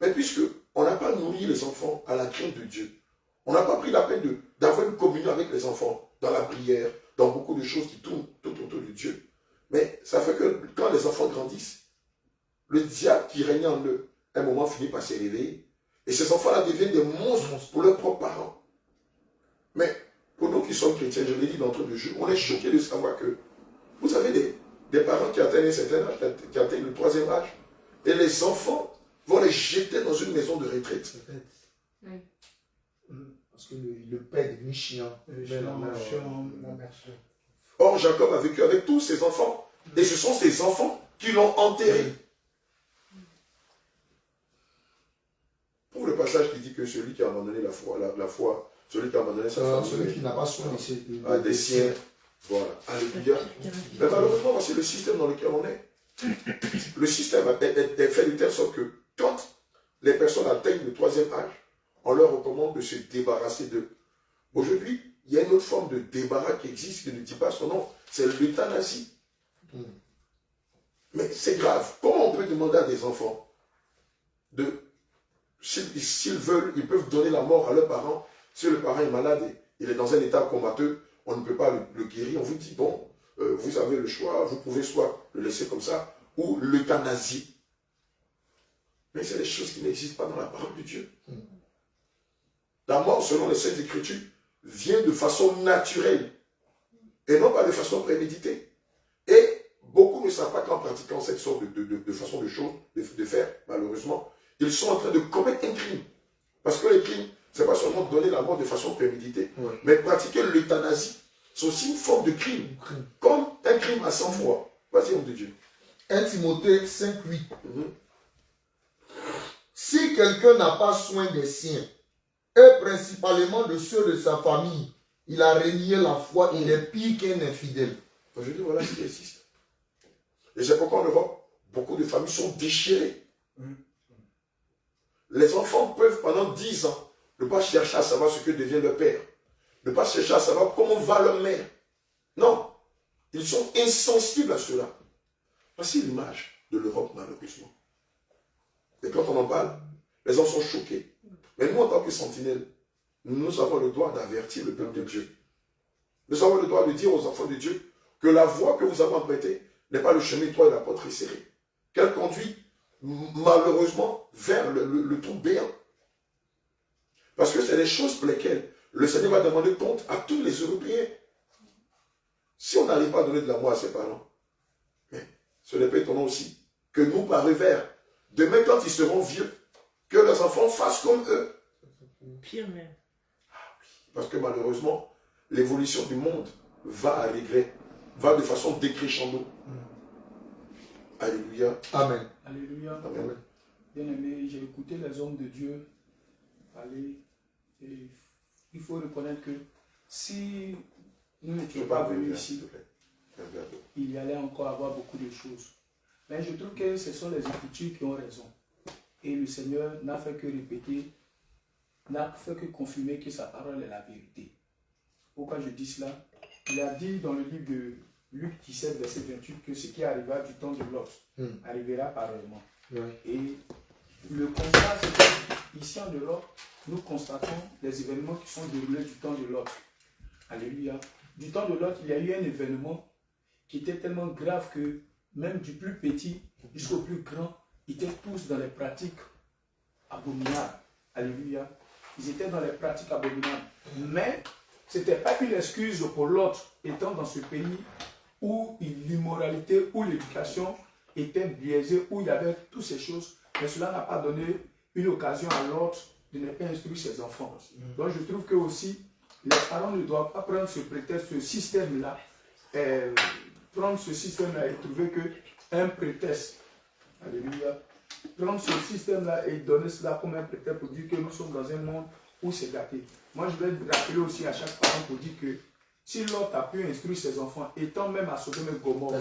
Mais puisque on n'a pas nourri les enfants à la crainte de Dieu, on n'a pas pris la peine d'avoir une communion avec les enfants, dans la prière, dans beaucoup de choses qui tournent tout autour de Dieu. Mais ça fait que quand les enfants grandissent, le diable qui règne en eux, à un moment finit par se réveiller. Et ces enfants-là deviennent des monstres pour leurs propres parents. Mais pour nous qui sommes chrétiens, je l'ai dit d'entre deux jours, on est choqués de savoir que vous avez des parents qui atteignent un certain âge, qui atteignent le 3e âge, et les enfants vont les jeter dans une maison de retraite. Oui. Parce que le père est devenu chiant. Or, Jacob a vécu avec tous ses enfants. Et ce sont ses enfants qui l'ont enterré. Pour le passage qui dit que celui qui a abandonné la foi, celui qui a abandonné sa famille, celui qui n'a pas soin des siens. Voilà. Alléluia. Mais malheureusement, voici le système dans lequel on est. Le système est fait de telle sorte que quand les personnes atteignent le 3e âge, on leur recommande de se débarrasser d'eux. Aujourd'hui, il y a une autre forme de débarras qui existe, qui ne dit pas son nom, c'est l'euthanasie. Mais c'est grave. Comment on peut demander à des enfants s'ils veulent, ils peuvent donner la mort à leurs parents. Si le parent est malade et il est dans un état comateux, on ne peut pas le guérir. On vous dit, bon, vous avez le choix, vous pouvez soit le laisser comme ça, ou l'euthanasier. Mais c'est des choses qui n'existent pas dans la parole de Dieu. La mort, selon les Saintes Écritures, vient de façon naturelle et non pas de façon préméditée. Et beaucoup ne savent pas qu'en pratiquant cette sorte de façon de choses, de faire, malheureusement, ils sont en train de commettre un crime. Parce que les crimes, ce n'est pas seulement donner la mort de façon préméditée, mais pratiquer l'euthanasie, c'est aussi une forme de crime. Comme un crime à 100 fois. Vas-y, homme de Dieu. 1 Timothée 5, 8. Si quelqu'un n'a pas soin des siens, et principalement de ceux de sa famille, il a renié la foi, il est pire qu'un infidèle. Aujourd'hui, voilà ce qui existe. Et c'est pourquoi en Europe, beaucoup de familles sont déchirées. Les enfants peuvent pendant 10 ans ne pas chercher à savoir ce que devient leur père, ne pas chercher à savoir comment va leur mère. Non, ils sont insensibles à cela. Voici l'image de l'Europe, malheureusement. Et quand on en parle, les gens sont choqués. Mais nous, en tant que sentinelles, nous avons le droit d'avertir le peuple de Dieu. Nous avons le droit de dire aux enfants de Dieu que la voie que vous avez empruntée n'est pas le chemin étroit et la porte resserrée. Qu'elle conduit malheureusement vers le trou béant. Parce que c'est des choses pour lesquelles le Seigneur va demander compte à tous les Européens. Si on n'arrive pas à donner de l'amour à ses parents, mais ce n'est pas étonnant aussi que nous, par revers, demain quand ils seront vieux, que leurs enfants fassent comme eux. Pire même. Parce que malheureusement, l'évolution du monde va à regret, va de façon décrescendo. Alléluia. Amen. Alléluia. Amen. Bien-aimé, j'ai écouté les hommes de Dieu parler et il faut reconnaître que si nous n'étions pas venus ici, il y allait encore avoir beaucoup de choses. Mais je trouve que ce sont les Écritures qui ont raison. Et le Seigneur n'a fait que répéter, n'a fait que confirmer que sa parole est la vérité. Pourquoi je dis cela? Il a dit dans le livre de Luc 17, verset 28, que ce qui arriva du temps de Lot arrivera pareillement. Et le constat, c'est qu'ici en Europe, nous constatons les événements qui sont déroulés du temps de Lot. Alléluia. du temps de Lot, il y a eu un événement qui était tellement grave que même du plus petit jusqu'au plus grand, ils étaient tous dans les pratiques abominables. Alléluia. Ils étaient dans les pratiques abominables. Mais ce n'était pas une excuse pour l'autre, étant dans ce pays où l'immoralité, où l'éducation était biaisée, où il y avait toutes ces choses. Mais cela n'a pas donné une occasion à l'autre de ne pas instruire ses enfants. Donc je trouve que aussi, les parents ne doivent pas prendre ce prétexte, ce système-là, prendre ce système-là et trouver qu'un prétexte. Alléluia. Prendre ce système-là et donner cela comme un prétexte pour dire que nous sommes dans un monde où c'est gâté. Moi, je vais rappeler aussi à chaque parent pour dire que si Lot a pu instruire ses enfants, étant même à Sodome et Gomorrhe,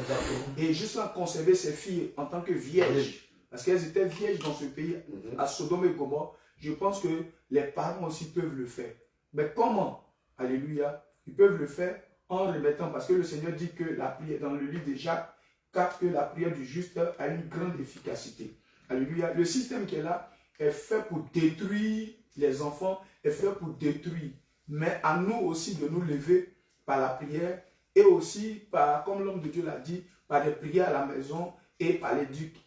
et jusqu'à conserver ses filles en tant que vierges, parce qu'elles étaient vierges dans ce pays, à Sodome et Gomorrhe, je pense que les parents aussi peuvent le faire. Mais comment? Alléluia. Ils peuvent le faire en remettant, parce que le Seigneur dit que la prière, dans le livre de Jacques 4, que la prière du juste a une grande efficacité. Alléluia. Le système qui est là est fait pour détruire les enfants, est fait pour détruire. Mais à nous aussi de nous lever par la prière et aussi par, comme l'homme de Dieu l'a dit, par des prières à la maison et par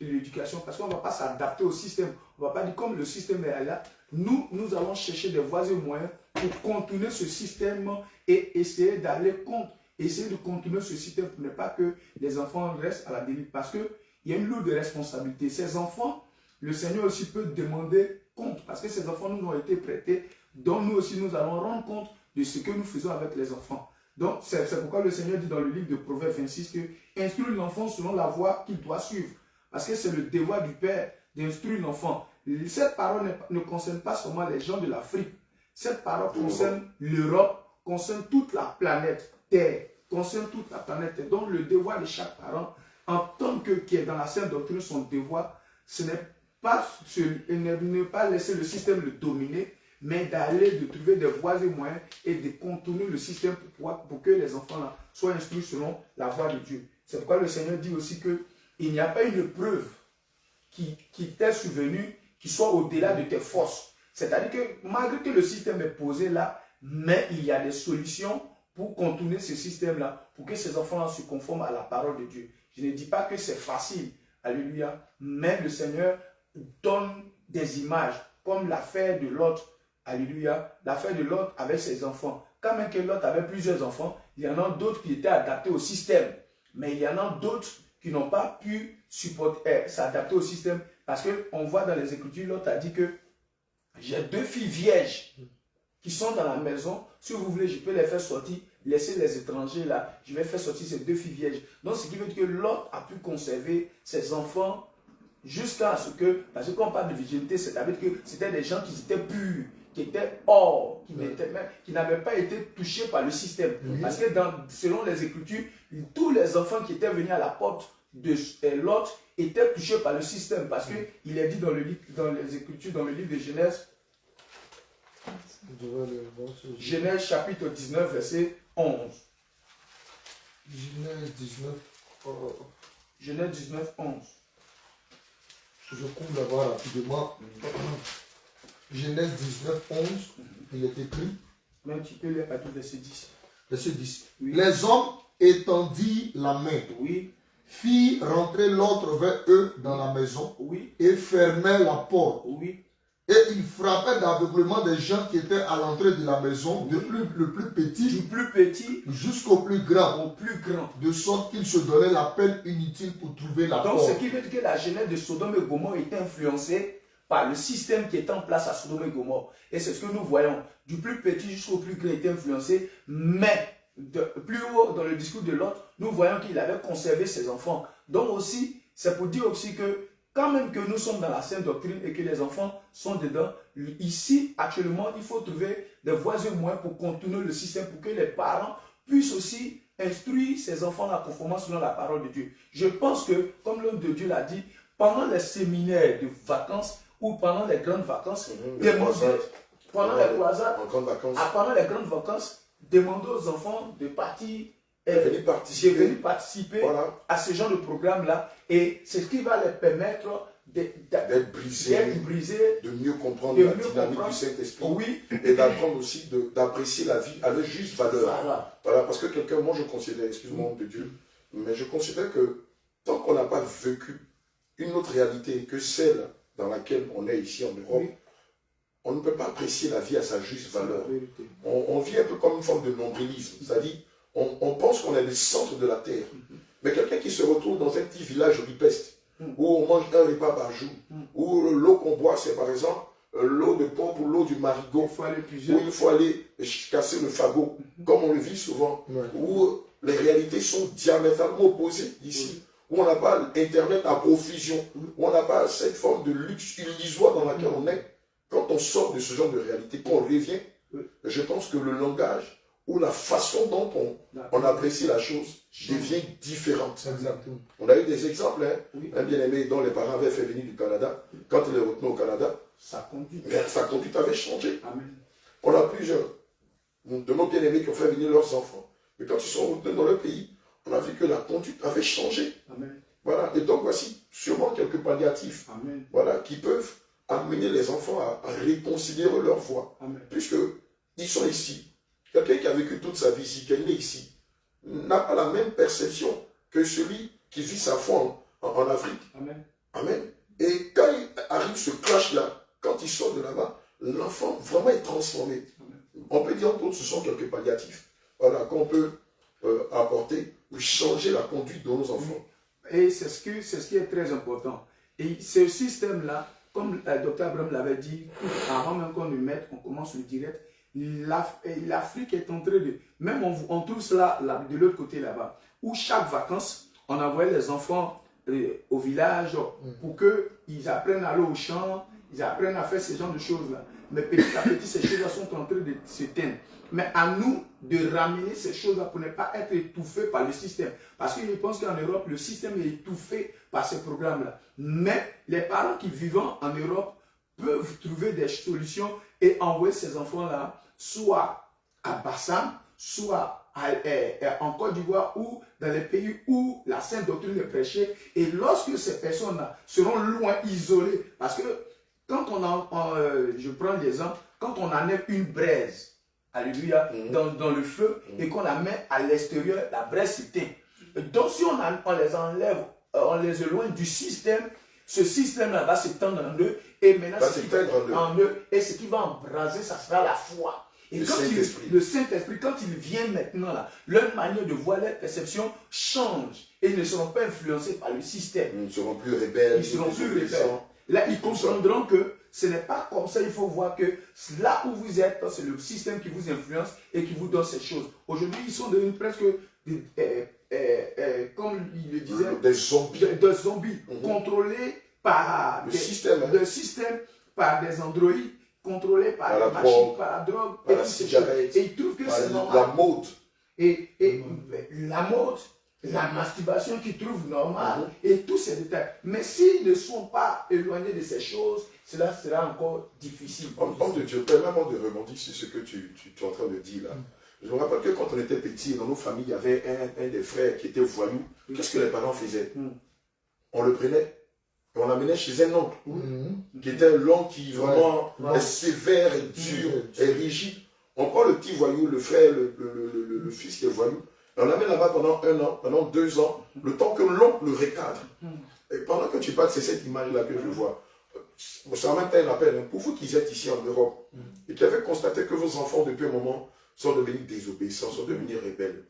l'éducation. Parce qu'on ne va pas s'adapter au système. On ne va pas dire comme le système est là. Nous allons chercher des voies et moyens pour contourner ce système et essayer d'aller contre, essayer de contourner ce système pour ne pas que les enfants restent à la dérive. Parce qu'il y a une lourde responsabilité. Ces enfants, le Seigneur aussi peut demander compte. Parce que ces enfants nous ont été prêtés, dont nous aussi nous allons rendre compte de ce que nous faisons avec les enfants. Donc c'est pourquoi le Seigneur dit dans le livre de Proverbes 26 que instruire l'enfant selon la voie qu'il doit suivre. Parce que c'est le devoir du Père d'instruire l'enfant. Cette parole ne concerne pas seulement les gens de l'Afrique. Cette parole concerne l'Europe, concerne toute la planète Terre, concerne toute la planète Terre. Donc le devoir de chaque parent, en tant que qui est dans la sainte doctrine, son devoir, ce n'est pas ne pas laisser le système le dominer, mais d'aller, de trouver des voies et moyens et de contourner le système pour que les enfants là soient instruits selon la voie de Dieu. C'est pourquoi le Seigneur dit aussi qu'il n'y a pas une preuve qui t'est survenue qui soit au-delà de tes forces. C'est-à-dire que malgré que le système est posé là, mais il y a des solutions pour contourner ce système-là, pour que ces enfants-là se conforment à la parole de Dieu. Je ne dis pas que c'est facile, alléluia, mais le Seigneur donne des images, comme l'affaire de Lot, alléluia, l'affaire de Lot avec ses enfants. Quand même que Lot avait plusieurs enfants, il y en a d'autres qui étaient adaptés au système, mais il y en a d'autres qui n'ont pas pu s'adapter au système, parce qu'on voit dans les Écritures, Lot a dit que j'ai 2 filles vierges qui sont dans la maison, si vous voulez, je peux les faire sortir, laisser les étrangers là, je vais faire sortir ces 2 filles vierges. Donc ce qui veut dire que Lot a pu conserver ses enfants jusqu'à ce que, parce que quand on parle de virginité, c'est-à-dire que c'était des gens qui étaient purs, qui étaient hors, qui n'avaient pas été touchés par le système. Parce que selon les Écritures, tous les enfants qui étaient venus à la porte de Lot étaient touchés par le système. Parce qu'il est dit dans les Écritures, dans le livre de Genèse, Genèse chapitre 19, verset 11. Genèse 19. Genèse 19, 11. Je couvre d'abord rapidement. Genèse 19, 11. Il est écrit. Même tu peux lire à tout verset 10. Verset 10. Oui. Les hommes étendit la main. Oui. Fit rentrer l'autre vers eux dans la maison. Oui. Et fermait la porte. Oui. Et il frappait d'aveuglement des gens qui étaient à l'entrée de la maison, le plus petit, du plus petit jusqu'au plus grand, au plus grand. de sorte qu'ils se donnaient la peine inutile pour trouver la porte. Donc ce qui veut dire que la jeunesse de Sodome et Gomorrhe était influencée par le système qui était en place à Sodome et Gomorrhe. Et c'est ce que nous voyons. Du plus petit jusqu'au plus grand était influencé, mais plus haut dans le discours de l'autre, nous voyons qu'il avait conservé ses enfants. Donc aussi, c'est pour dire aussi que quand même que nous sommes dans la sainte doctrine et que les enfants sont dedans, ici, actuellement, il faut trouver des voies et moyens pour contourner le système, pour que les parents puissent aussi instruire ces enfants-là conformément selon la parole de Dieu. Je pense que, comme l'homme de Dieu l'a dit, pendant les séminaires de vacances ou pendant les grandes vacances, pendant les croisades, pendant les grandes vacances, demandez aux enfants de partir venir participer voilà. à ce genre de programme-là. Et c'est ce qui va les permettre d'être brisé, de mieux comprendre la dynamique du Saint-Esprit, oui, et d'apprendre aussi d'apprécier la vie à leur juste valeur. Voilà, parce que quelqu'un, moi je considère, excuse-moi de Dieu, mais je considère que tant qu'on n'a pas vécu une autre réalité que celle dans laquelle on est ici en Europe, on ne peut pas apprécier la vie à sa juste valeur. On vit un peu comme une forme de nombrilisme, c'est-à-dire on pense qu'on est le centre de la terre. Mais quelqu'un qui se retrouve dans un petit village ripeste, où on mange un repas par jour, où l'eau qu'on boit, c'est par exemple l'eau de pompe ou l'eau du marigot, où il faut aller casser le fagot, comme on le vit souvent, où les réalités sont diamétralement opposées d'ici, où on n'a pas Internet à profusion, où on n'a pas cette forme de luxe illusoire dans laquelle on est. Quand on sort de ce genre de réalité, qu'on revient, je pense que le langage ou la façon dont on apprécie la chose devient différente. Exactement. On a eu des exemples, un bien-aimé dont les parents avaient fait venir du Canada, quand il est retourné au Canada, sa conduite avait changé. Amen. On a plusieurs de nos bien-aimés qui ont fait venir leurs enfants. Mais quand ils sont revenus dans leur pays, on a vu que la conduite avait changé. Amen. Voilà. Et donc voici sûrement quelques palliatifs, voilà, qui peuvent amener les enfants à reconsidérer leur foi. Puisqu'ils sont ici. Quelqu'un qui a vécu toute sa vie ici, qui est né ici, n'a pas la même perception que celui qui vit sa foi en Afrique. Amen. Amen. Et quand il arrive ce clash-là, quand il sort de là-bas, l'enfant vraiment est transformé. Amen. On peut dire que ce sont quelques palliatifs, voilà, qu'on peut apporter ou changer la conduite de nos enfants. Et c'est ce qui est très important. Et ce système-là, comme le docteur Abraham l'avait dit, avant même qu'on le mette, on commence le direct, l'Afrique est en train de... Même on trouve cela de l'autre côté là-bas, où chaque vacances, on envoyait les enfants au village pour qu'ils apprennent à aller au champ, ils apprennent à faire ce genre de choses-là. Mais petit à petit, ces choses-là sont en train de s'éteindre. Mais à nous de ramener ces choses-là pour ne pas être étouffés par le système. Parce que je pense qu'en Europe, le système est étouffé par ces programmes-là. Mais les parents qui vivent en Europe peuvent trouver des solutions et envoyer ces enfants-là soit à Bassam, soit en Côte d'Ivoire ou dans les pays où la sainte doctrine est prêchée. Et lorsque ces personnes-là seront loin, isolées, parce que quand je prends l'exemple, quand on enlève une braise, alléluia, dans le feu et qu'on la met à l'extérieur, la braise s'éteint. Donc si on les enlève, on les éloigne du système, ce système-là va s'étendre en eux et maintenant et ce qui va embraser, ça sera la foi. Et le Saint-Esprit, quand il vient maintenant, là, leur manière de voir, leur perception change. Et ils ne seront pas influencés par le système. Ils ne seront plus rebelles. Ils seront plus rebelles. Là, ils comprendront que ce n'est pas comme ça. Il faut voir que là où vous êtes, c'est le système qui vous influence et qui vous donne ces choses. Aujourd'hui, ils sont devenus presque, comme il le disait, des zombies, contrôlés par le système, par des androïdes, contrôlés par la machine, par la drogue, par la cigarette, et ils trouvent que c'est normal. La mode. Et la mode, la masturbation qu'ils trouvent normale, et tous ces détails. Mais s'ils ne sont pas éloignés de ces choses, cela sera encore difficile. Homme de Dieu, permets-moi de rebondir sur ce que tu es en train de dire là. Je me rappelle que quand on était petit, dans nos familles, il y avait un des frères qui était voyou. Qu'est-ce que les parents faisaient? On le prenait. Et on l'amenait chez un oncle, qui était l'oncle qui vraiment est sévère et dur et rigide. On prend le petit voyou, le frère, le fils qui est voyou, et on l'amène là-bas pendant 1 an, pendant 2 ans, le temps que l'oncle le recadre. Et pendant que tu parles, c'est cette image-là que je vois. Ça m'a été un appel, pour vous qui êtes ici en Europe, et qui avez constaté que vos enfants, depuis un moment, sont devenus désobéissants, sont devenus rebelles.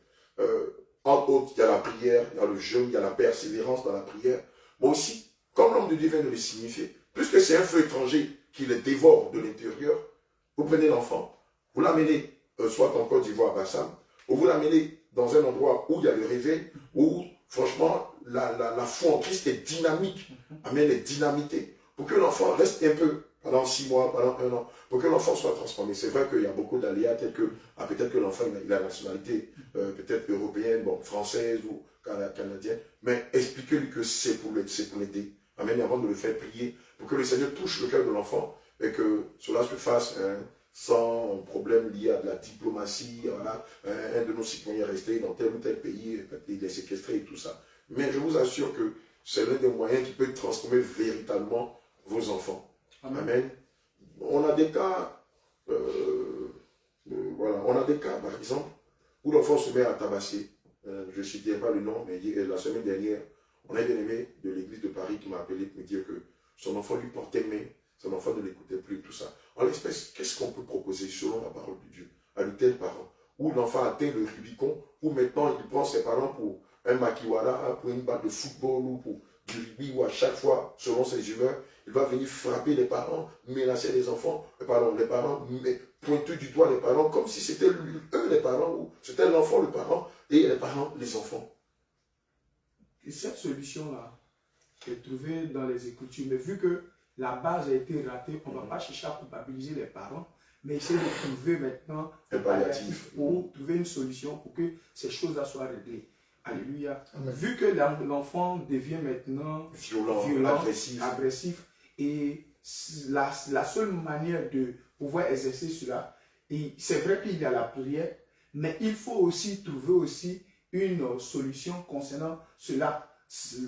En autres, il y a la prière, il y a le jeûne, il y a la persévérance dans la prière, mais aussi, comme l'homme de Dieu vient de le signifier, puisque c'est un feu étranger qui les dévore de l'intérieur, vous prenez l'enfant, vous l'amenez soit en Côte d'Ivoire à Bassam, ou vous l'amenez dans un endroit où il y a le réveil, où franchement la foi en Christ est dynamique, amen, est dynamitée, pour que l'enfant reste un peu pendant 6 mois, pendant 1 an, pour que l'enfant soit transformé. C'est vrai qu'il y a beaucoup d'aléas, tels que peut-être que l'enfant il a la nationalité peut-être européenne, bon, française ou canadienne, mais expliquez-lui que c'est pour l'aider. Amen, avant de le faire prier, pour que le Seigneur touche le cœur de l'enfant et que cela se fasse sans problème lié à de la diplomatie. Voilà, un de nos citoyens restés dans tel ou tel pays, il est séquestré et tout ça. Mais je vous assure que c'est l'un des moyens qui peut transformer véritablement vos enfants. Amen. On a des cas, voilà, on a des cas, par exemple, où l'enfant se met à tabasser. Je ne citerai pas le nom, mais la semaine dernière, on a un bien-aimé de l'église de Paris qui m'a appelé pour me dire que son enfant lui portait main, son enfant ne l'écoutait plus, tout ça. En l'espèce, qu'est-ce qu'on peut proposer selon la parole de Dieu à de tels parents, où l'enfant atteint le Rubicon, où maintenant il prend ses parents pour un makiwara, pour une balle de football ou pour du rugby, où à chaque fois, selon ses humeurs, il va venir frapper les parents, menacer les enfants, les parents, pointer du doigt les parents, comme si c'était eux les parents, ou c'était l'enfant le parent, et les parents les enfants. Et cette solution-là est trouvée dans les Écritures, mais vu que la base a été ratée, on ne va pas chercher à culpabiliser les parents, mais essayer de trouver maintenant un palliatif pour trouver une solution pour que ces choses-là soient réglées. Alléluia. Amen. Vu que l'enfant devient maintenant violent, agressif, et la seule manière de pouvoir exercer cela, c'est vrai qu'il y a la prière, mais il faut aussi trouver aussi une solution concernant cela.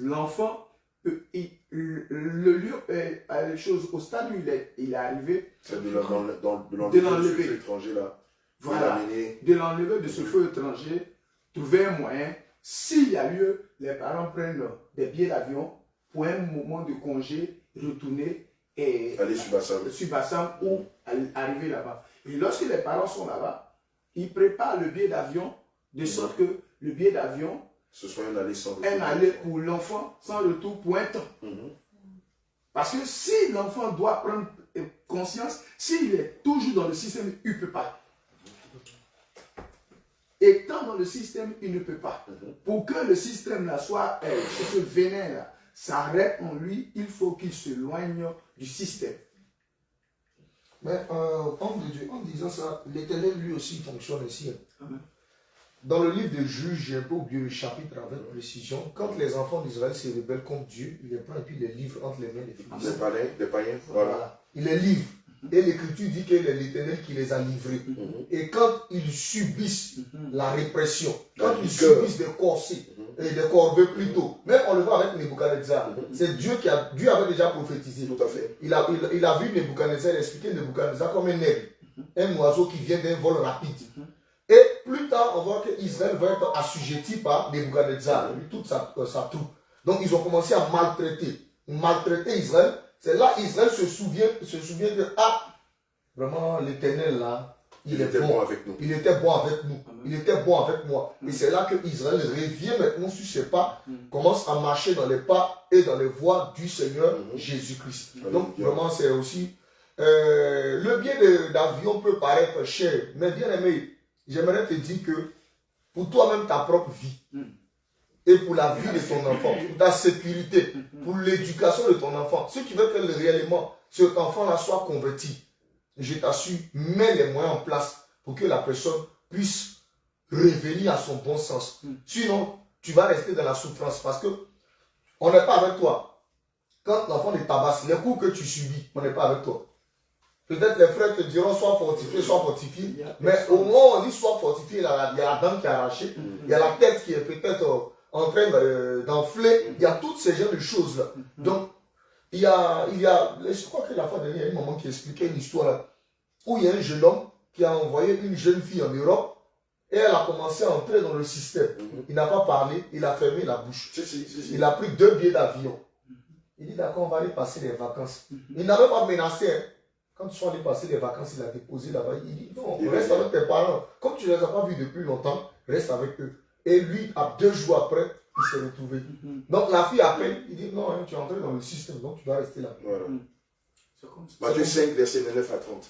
L'enfant, le lieu, les choses, au stade où il est arrivé, c'est de l'enlever de étranger là. Voilà, de l'enlever de ce feu étranger, trouver un moyen. S'il y a lieu, les parents prennent des billets d'avion pour un moment de congé, retourner et aller sur Bassam ou arriver là-bas. Et lorsque les parents sont là-bas, ils préparent le billet d'avion de sorte que le billet d'avion ce soit un aller sans retour. Un aller pour l'enfant sans retour pour un temps. Parce que si l'enfant doit prendre conscience, s'il est toujours dans le système, il ne peut pas. Étant dans le système, il ne peut pas. Pour que le système là soit, ce vénin là, s'arrête en lui, il faut qu'il s'éloigne du système. Mais homme de Dieu, en disant ça, l'Éternel lui aussi fonctionne ainsi. Amen. Dans le livre de Juges, j'ai un peu oublié le chapitre avec précision. Quand les enfants d'Israël se rebellent contre Dieu, il les prend et puis il les livre entre les mains des Philistins. Des païens, voilà. Il les livre. Et l'Écriture dit que c'est l'Éternel qui les a livrés. Et quand ils subissent la répression, quand ils subissent des corsets, et des corvées plutôt, même on le voit avec Nebuchadnezzar, c'est Dieu avait déjà prophétisé. Tout à fait. Il a vu Nebuchadnezzar expliquer Nebuchadnezzar comme un aigle, un oiseau qui vient d'un vol rapide. Et plus tard, on voit qu'Israël va être assujetti par Nebuchadnezzar, toute sa troupe. Donc ils ont commencé à maltraiter Israël. C'est là Israël se souvient que, vraiment l'Éternel là, il était bon avec nous. Il était bon avec nous. Amen. Il était bon avec moi. Et c'est là que Israël revient maintenant sur ses pas, commence à marcher dans les pas et dans les voies du Seigneur Jésus-Christ. Donc vraiment c'est aussi, le billet d'avion peut paraître cher, mais bien aimé, j'aimerais te dire que pour toi-même ta propre vie, et pour la vie de ton enfant, pour ta sécurité, pour l'éducation de ton enfant, si tu veux que réellement cet enfant-là soit converti, je t'assure, mets les moyens en place pour que la personne puisse revenir à son bon sens. Sinon, tu vas rester dans la souffrance parce que on n'est pas avec toi. Quand l'enfant te tabasse, les coups que tu subis, on n'est pas avec toi. Peut-être les frères te diront sois fortifié, mais au moment où on dit sois fortifié, il y a la dent qui est arrachée, il y a la tête qui est peut-être en train d'enfler, il y a toutes ces genres de choses-là. Donc, il y a, je crois que la fois dernière, il y a une maman qui expliquait une histoire là, où il y a un jeune homme qui a envoyé une jeune fille en Europe et elle a commencé à entrer dans le système. Il n'a pas parlé, il a fermé la bouche. Il a pris 2 billets d'avion. Il dit d'accord, on va aller passer les vacances. Il n'avait pas menacé. Hein. Quand ils sont allés passer les vacances, il a déposé là-bas. Il dit non, reste avec tes parents. Comme tu ne les as pas vus depuis longtemps, reste avec eux. Et lui, 2 jours après, il s'est retrouvé. Donc la fille appelle, il dit non, hein, tu es entré dans le système, donc tu dois rester là. Voilà. Matthieu 5, verset 9 à 30.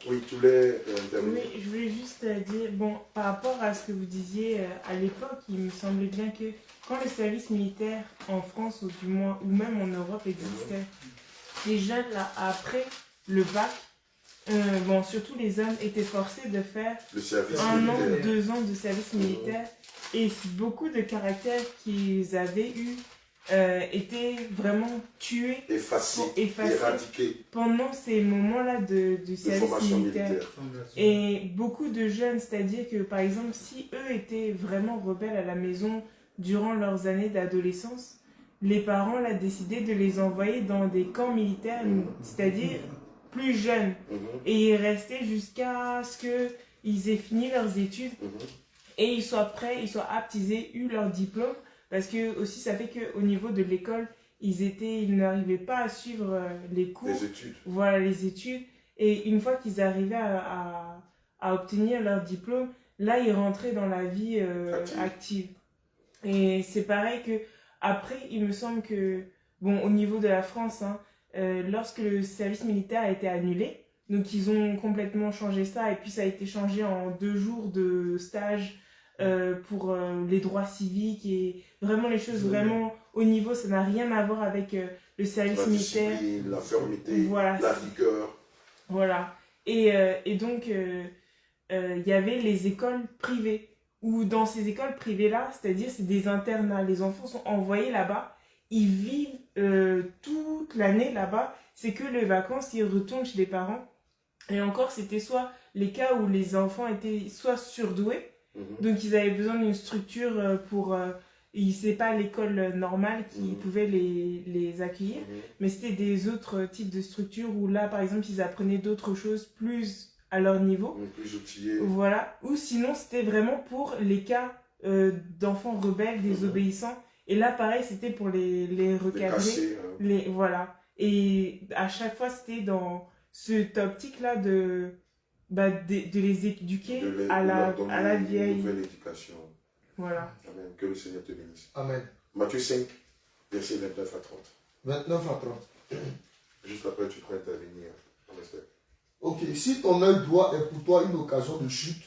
Oui, tu voulais intervenir. Oui, je voulais juste dire, bon, par rapport à ce que vous disiez, à l'époque, il me semblait bien que quand le service militaire en France, ou du moins, ou même en Europe existait, les jeunes, là, après le bac, bon, surtout les hommes, étaient forcés de faire le service 1 an ou 2 ans de service militaire. Et beaucoup de caractères qu'ils avaient eu étaient vraiment tués, effacés, éradiqués pendant ces moments-là du service militaire. Et beaucoup de jeunes, c'est-à-dire que par exemple, si eux étaient vraiment rebelles à la maison durant leurs années d'adolescence, les parents là, décidaient de les envoyer dans des camps militaires, c'est-à-dire plus jeunes. Et ils restaient jusqu'à ce qu'ils aient fini leurs études et ils soient prêts, ils soient aptes, ils aient eu leur diplôme. Parce que aussi, ça fait qu'au niveau de l'école, ils n'arrivaient pas à suivre les cours. Les études. Voilà, les études. Et une fois qu'ils arrivaient à obtenir leur diplôme, là, ils rentraient dans la vie active. Et c'est pareil que après, il me semble que, bon, au niveau de la France, hein, lorsque le service militaire a été annulé, donc ils ont complètement changé ça, et puis ça a été changé en 2 jours de stage pour les droits civiques, et vraiment les choses vraiment au niveau, ça n'a rien à voir avec le service militaire. La fermeté, voilà, la rigueur. Voilà. Et donc, il y avait les écoles privées, où dans ces écoles privées-là, c'est-à-dire c'est des internats, les enfants sont envoyés là-bas, ils vivent toute l'année là-bas, c'est que les vacances, ils retournent chez les parents. Et encore, c'était soit les cas où les enfants étaient soit surdoués, donc ils avaient besoin d'une structure pour... c'est pas l'école normale qui pouvait les accueillir, mais c'était des autres types de structures où là, par exemple, ils apprenaient d'autres choses plus à leur niveau. Plus outillés. Voilà. Ou sinon, c'était vraiment pour les cas d'enfants rebelles, désobéissants. Et là, pareil, c'était pour les recadrer. Casser, voilà. Et à chaque fois, c'était dans cette optique-là de les éduquer à la vieille. Une nouvelle éducation. Voilà. Amen. Que le Seigneur te bénisse. Amen. Matthieu 5, versets 29 à 30. 29 à 30. Juste après, tu pourrais intervenir. Ok, si ton œil droit est pour toi une occasion de chute,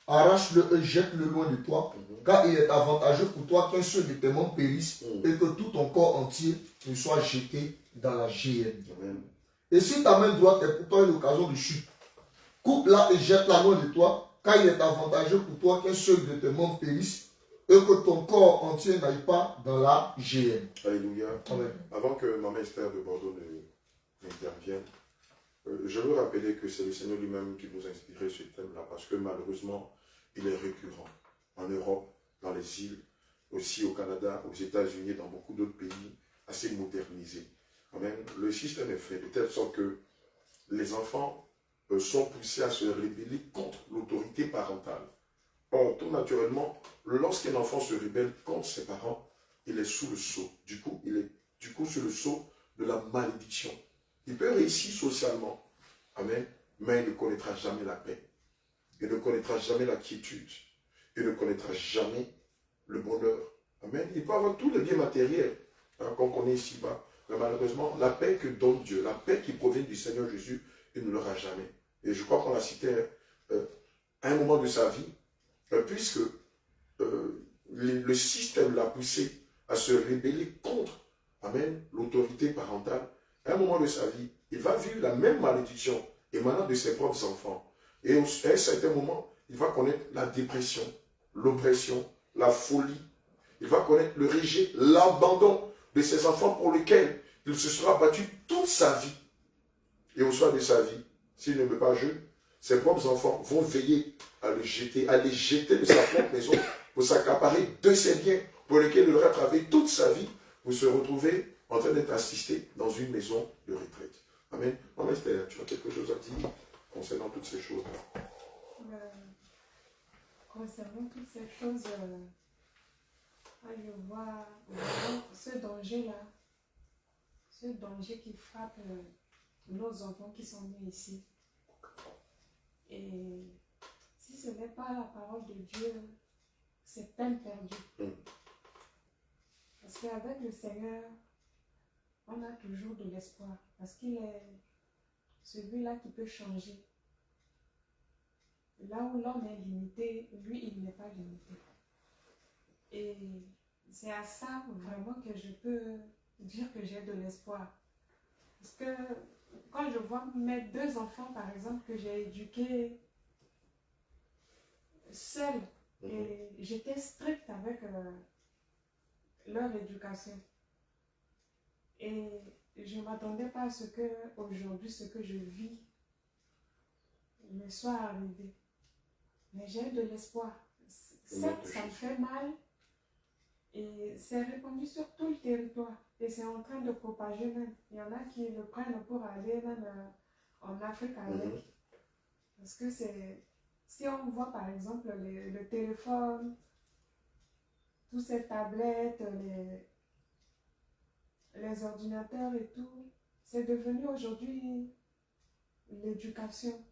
arrache-le et jette-le loin de toi, car il est avantageux pour toi qu'un seul de tes membres périsse et que tout ton corps entier ne soit jeté dans la géhenne. Et si ta main droite est pour toi une occasion de chute, coupe-la et jette-la loin de toi, car il est avantageux pour toi qu'un seul de tes membres périsse et que ton corps entier n'aille pas dans la géhenne. Alléluia. Amen. Avant que Maman Esther de Bordeaux n'intervienne, je veux rappeler que c'est le Seigneur lui-même qui nous a inspiré ce thème-là, parce que malheureusement, il est récurrent en Europe, dans les îles, aussi au Canada, aux États-Unis, dans beaucoup d'autres pays assez modernisés. Amen. Le système est fait de telle sorte que les enfants sont poussés à se rébeller contre l'autorité parentale. Or, tout naturellement, lorsqu'un enfant se rébelle contre ses parents, il est sous le sceau. Du coup, il est sous le sceau de la malédiction. Il peut réussir socialement, amen, mais il ne connaîtra jamais la paix. Il ne connaîtra jamais la quiétude. Il ne connaîtra jamais le bonheur. Amen. Il peut avoir tous les biens matériels qu'on connaît ici-bas. Mais malheureusement, la paix que donne Dieu, la paix qui provient du Seigneur Jésus, il ne l'aura jamais. Et je crois qu'on l'a cité à un moment de sa vie, puisque le système l'a poussé à se rébeller contre, amen, l'autorité parentale. À un moment de sa vie, il va vivre la même malédiction émanant de ses propres enfants. Et à un certain moment, il va connaître la dépression, l'oppression, la folie. Il va connaître le rejet, l'abandon de ses enfants pour lesquels il se sera battu toute sa vie. Et au soir de sa vie, s'il ne veut pas jouer, ses propres enfants vont veiller à les jeter de sa propre maison pour s'accaparer de ses biens pour lesquels il aura travaillé toute sa vie pour se retrouver en train d'être assisté dans une maison de retraite. Amen. Maman Esther, tu as quelque chose à dire concernant toutes ces choses-là? Concernant toutes ces choses, je vois ce danger-là, ce danger qui frappe nos enfants qui sont nés ici. Et si ce n'est pas la parole de Dieu, c'est peine perdue. Parce qu'avec le Seigneur, on a toujours de l'espoir. Parce qu'il est celui-là qui peut changer. Là où l'homme est limité, lui, il n'est pas limité. Et c'est à ça vraiment que je peux dire que j'ai de l'espoir. Parce que quand je vois mes 2 enfants, par exemple, que j'ai éduqués seuls, et j'étais stricte avec leur éducation. Et je ne m'attendais pas à ce que aujourd'hui, ce que je vis me soit arrivé. Mais j'ai de l'espoir. Certes, ça me fait mal, Et c'est répandu sur tout le territoire. Et c'est en train de propager même. Il y en a qui le prennent pour aller même en Afrique avec. Parce que c'est... Si on voit par exemple le téléphone, toutes ces tablettes, les ordinateurs et tout, c'est devenu aujourd'hui l'éducation.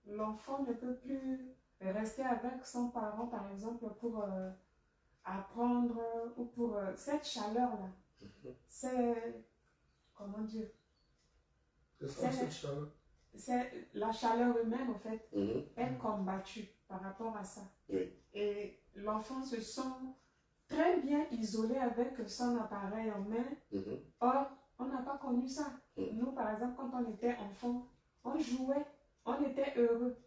L'enfant ne peut plus rester avec son parent, par exemple, pour apprendre ou pour cette chaleur-là. C'est, comment dire, c'est la chaleur humaine, en fait, est combattue par rapport à ça. Oui. Et l'enfant se sent très bien isolé avec son appareil en main. Or, on n'a pas connu ça. Nous, par exemple, quand on était enfant, on jouait, on était heureux.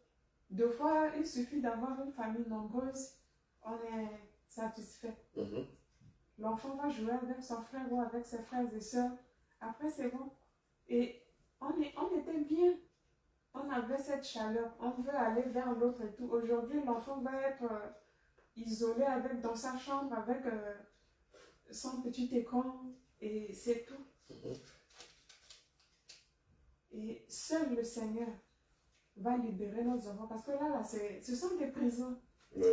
Deux fois, il suffit d'avoir une famille nombreuse, on est satisfait. L'enfant va jouer avec son frère ou avec ses frères et sœurs. Après, c'est bon. Et on était bien. On avait cette chaleur. On veut aller vers l'autre et tout. Aujourd'hui, l'enfant va être isolé dans sa chambre avec son petit écran et c'est tout. Et seul le Seigneur va libérer nos enfants. Parce que là ce sont des prisons. Oui.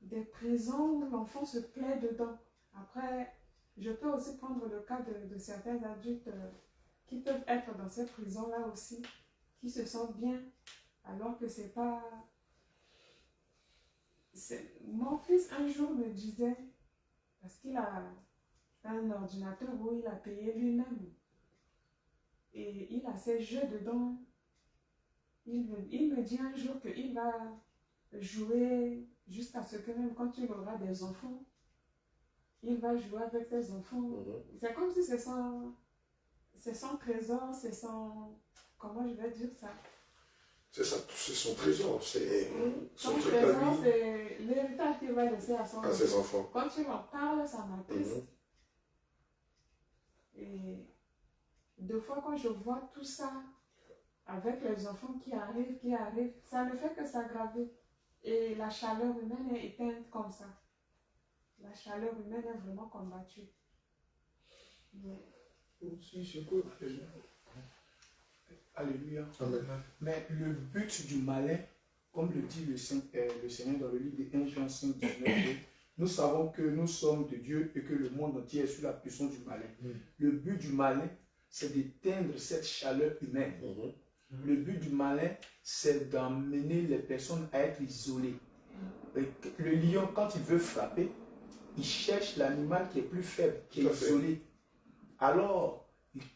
Des prisons où l'enfant se plaît dedans. Après, je peux aussi prendre le cas de certains adultes qui peuvent être dans ces prisons-là aussi, qui se sentent bien, alors que c'est pas... Mon fils, un jour, me disait, parce qu'il a un ordinateur où il a payé lui-même, et il a ses jeux dedans. Il me dit un jour qu'il va jouer jusqu'à ce que même quand il aura des enfants, il va jouer avec ses enfants. C'est comme si c'est son trésor, c'est son... Comment je vais dire ça? C'est son trésor, c'est son trésor, c'est l'héritage qu'il va laisser à ses enfants. Quand il en parle, ça m'attriste. Et deux fois, quand je vois tout ça, avec les enfants qui arrivent, ça ne fait que s'aggraver. Et la chaleur humaine est éteinte comme ça. La chaleur humaine est vraiment combattue. Aussi, je crois que... Alléluia. Amen. Mais le but du malin, comme le dit le Seigneur dans le livre de 1 Jean 5, 19, nous savons que nous sommes de Dieu et que le monde entier est sous la puissance du malin. Le but du malin, c'est d'éteindre cette chaleur humaine. Le but du malin, c'est d'emmener les personnes à être isolées. Le lion, quand il veut frapper, il cherche l'animal qui est plus faible, qui est isolé. Alors,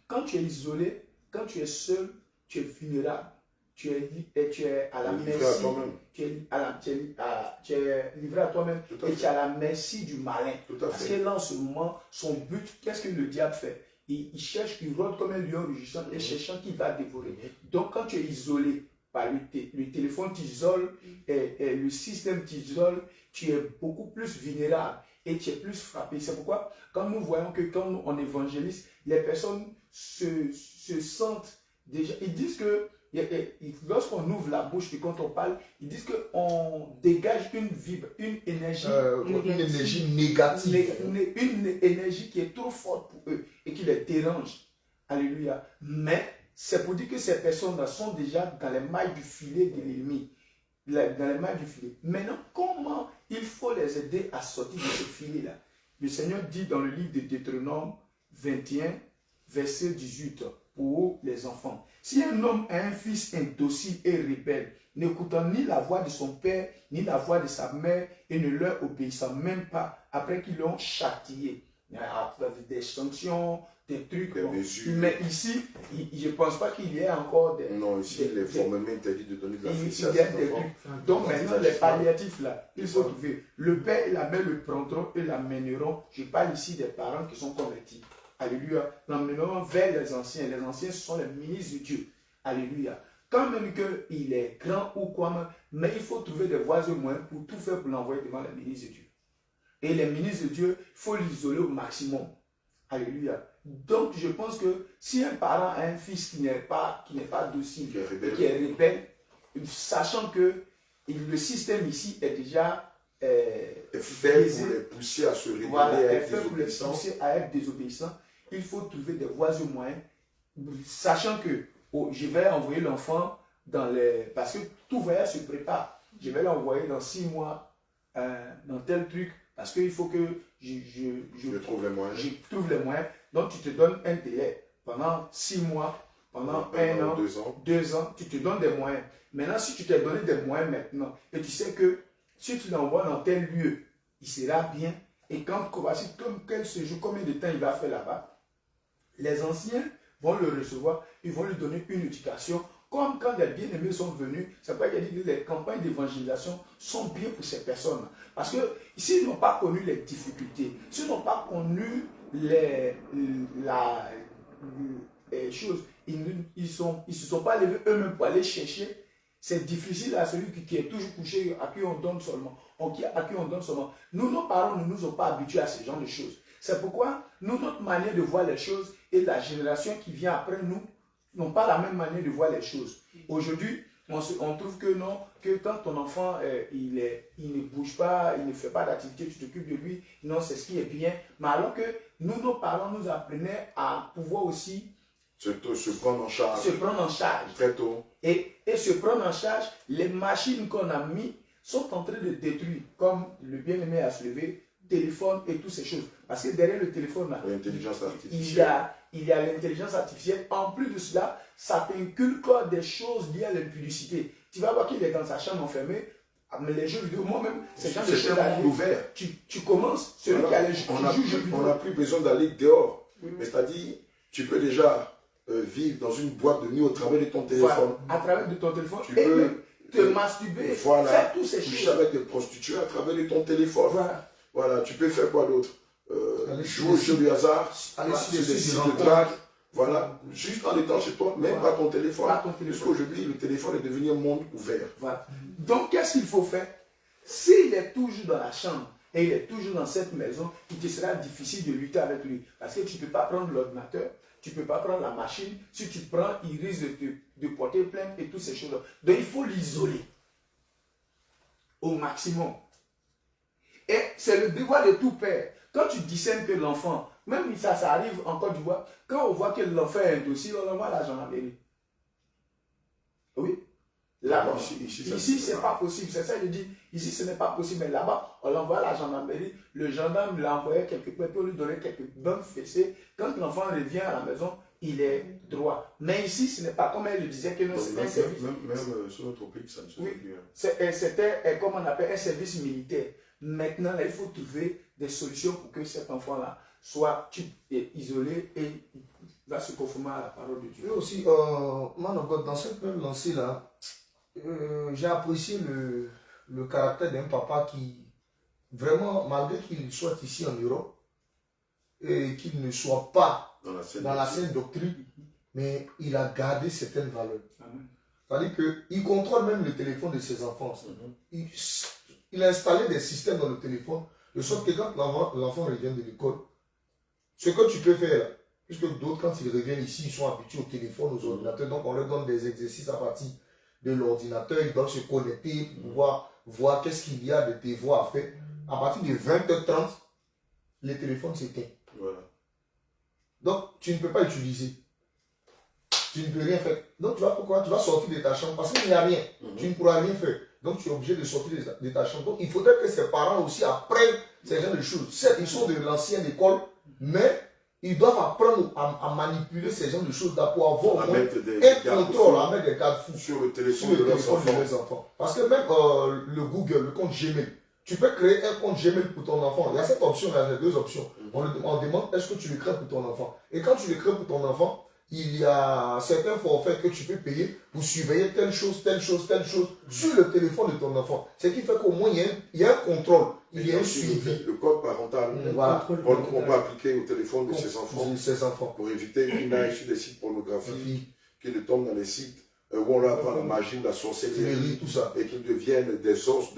quand tu es isolé, quand tu es seul, tu es vulnérable, tu es à la merci, tu es livré à toi-même et tu es à la merci du malin. Parce que là, en ce moment, son but, qu'est-ce que le diable fait? Il cherche, il rôde comme un lion rugissant et cherchant qui va dévorer. Donc, quand tu es isolé par le téléphone t'isole et le système t'isole, tu es beaucoup plus vulnérable et tu es plus frappé. C'est pourquoi, quand nous voyons que quand on évangélise, les personnes se sentent déjà, ils disent que lorsqu'on ouvre la bouche et quand on parle, ils disent qu'on dégage une énergie, négative. Une énergie qui est trop forte pour eux et qui les dérange. Alléluia. Mais c'est pour dire que ces personnes-là sont déjà dans les mailles du filet de l'ennemi. Dans les mailles du filet. Maintenant, comment il faut les aider à sortir de ce filet-là? Le Seigneur dit dans le livre de Deutéronome 21, verset 18, pour les enfants. Si un homme a un fils indocile et rebelle, n'écoutant ni la voix de son père, ni la voix de sa mère, et ne leur obéissant même pas, après qu'ils l'ont châtié, des sanctions, des trucs. Mais ici, je ne pense pas qu'il y ait encore des... Non, ici, il est formellement interdit de donner de la fessée à ses enfants. Donc maintenant, les palliatifs là, ils sont trouvés. Le père et la mère le prendront et l'amèneront. Je parle ici des parents qui sont convertis. Alléluia. L'emmèneront vers les anciens. Les anciens, ce sont les ministres de Dieu. Alléluia. Quand même qu'il est grand ou quoi même, mais il faut trouver des voies et moyens pour tout faire pour l'envoyer devant les ministres de Dieu. Et les ministres de Dieu, il faut l'isoler au maximum. Alléluia. Donc, je pense que si un parent a un fils qui n'est pas docile, qui est rebelle, sachant que le système ici est déjà est fait pour les pousser à se révéler, voilà, à est être fait pour les désobéissants. pousser à être désobéissants. Il faut trouver des voies et moyens, sachant que je vais envoyer l'enfant dans les... Parce que tout voyage se prépare. Je vais l'envoyer dans 6 mois dans tel truc, parce qu'il faut que je trouve les moyens. Je trouve les moyens. Donc, tu te donnes un délai pendant 6 mois, pendant 1 an, 2 ans, tu te donnes des moyens. Maintenant, si tu t'es donné des moyens maintenant, et tu sais que si tu l'envoies dans tel lieu, il sera bien. Et quand voici quel séjour, combien de temps il va faire là-bas, les anciens vont le recevoir, ils vont lui donner une éducation. Comme quand les bien-aimés sont venus, c'est pourquoi il a dit que les campagnes d'évangélisation sont bien pour ces personnes. Parce que s'ils n'ont pas connu les difficultés, s'ils n'ont pas connu les choses, ils ne se sont pas levés eux-mêmes pour aller chercher. C'est difficile à celui qui est toujours couché, à qui on donne seulement. À qui on donne seulement. Nous, nos parents ne nous ont pas habitués à ce genre de choses. C'est pourquoi nous, notre manière de voir les choses et la génération qui vient après nous n'ont pas la même manière de voir les choses. Aujourd'hui, on trouve que non, que quand ton enfant il ne bouge pas, il ne fait pas d'activité, tu t'occupes de lui, non, c'est ce qui est bien. Mais alors que nous, nos parents nous apprenaient à pouvoir aussi se prendre en charge. Se prendre en charge. Très tôt. Et se prendre en charge, les machines qu'on a mis sont en train de détruire, comme le bien-aimé a soulevé, téléphone et toutes ces choses. Parce que derrière le téléphone, là, il y a l'intelligence artificielle. En plus de cela, ça t'inculque des choses liées à l'impudicité. Tu vas voir qu'il est dans sa chambre enfermée, mais les jeux vidéo, moi-même, c'est quand un monde ouvert. Tu commences, celui qui a les jeux vidéo. On n'a plus besoin d'aller dehors. Mais c'est-à-dire, tu peux déjà vivre dans une boîte de nuit au travers de ton téléphone. Voilà, à travers de ton téléphone. Tu peux te masturber, faire toutes ces choses. Avec des prostituées à travers de ton téléphone. Voilà, tu peux faire quoi d'autre? Jouer au jeu du hasard, aller sur des sites de drague. Voilà, juste en étant chez toi, même pas ton téléphone. Parce qu'aujourd'hui, le téléphone est devenu un monde ouvert. Voilà. Donc, qu'est-ce qu'il faut faire? S'il est toujours dans la chambre et il est toujours dans cette maison, il te sera difficile de lutter avec lui. Parce que tu ne peux pas prendre l'ordinateur, tu ne peux pas prendre la machine. Si tu prends, il risque de porter plainte et toutes ces choses-là. Donc, il faut l'isoler au maximum. Et c'est le devoir de tout père. Quand tu discernes que l'enfant, même ça arrive en Côte d'Ivoire, quand on voit que l'enfant est un dossier, on envoie l'argent à la mairie. Oui. Là-bas, ici ce n'est pas possible. C'est ça que je dis. Ici, ce n'est pas possible. Mais là-bas, on l'envoie à la gendarmerie. Le gendarme l'envoie quelque part pour lui donner quelques bonnes fessées. Quand l'enfant revient à la maison, il est droit. Mais ici, ce n'est pas comme elle le disait que c'est un service. Même sur notre pays, ça ne se fait plus. C'était, comme on appelle, un service militaire. Maintenant, là, il faut trouver des solutions pour que cet enfant-là soit isolé et va se conformer à la parole de Dieu. Et aussi, man of God, dans cette même lancée-là, j'ai apprécié le caractère d'un papa qui, vraiment, malgré qu'il soit ici en Europe, et qu'il ne soit pas dans la saine doctrine, mais il a gardé certaines valeurs. C'est-à-dire qu'il contrôle même le téléphone de ses enfants. Il a installé des systèmes dans le téléphone, de sorte que quand l'enfant revient de l'école, ce que tu peux faire là, puisque d'autres, quand ils reviennent ici, ils sont habitués au téléphone, aux ordinateurs, donc on leur donne des exercices à partir de l'ordinateur, ils doivent se connecter pour pouvoir voir qu'est-ce qu'il y a de devoirs à faire. À partir de 20h30, les téléphones s'éteignent. Voilà. Donc, tu ne peux pas utiliser. Tu ne peux rien faire. Donc, tu vas pourquoi? Tu vas sortir de ta chambre parce qu'il n'y a rien. Tu ne pourras rien faire. Donc, tu es obligé de sortir de ta chambre. Donc, il faudrait que ses parents aussi apprennent ces genres de choses. Certes, ils sont de l'ancienne école, mais ils doivent apprendre à manipuler ces genres de choses là pour avoir un contrôle, à mettre des garde-fous sur le téléphone de leurs enfants. Parce que même le Google, le compte Gmail, tu peux créer un compte Gmail pour ton enfant. Il y a cette option-là, il y a deux options. On demande est-ce que tu le crées pour ton enfant. Et quand tu le crées pour ton enfant, il y a certains forfaits que tu peux payer pour surveiller telle chose sur le téléphone de ton enfant. Ce qui fait qu'au moins il y a un contrôle, il y a un suivi. Le code parental, voilà. On va appliquer au téléphone de ses enfants pour éviter qu'il aille sur des sites pornographiques, qu'il tombe dans les sites où on leur apprend la magie, la sorcellerie, tout ça. Et qu'ils deviennent des os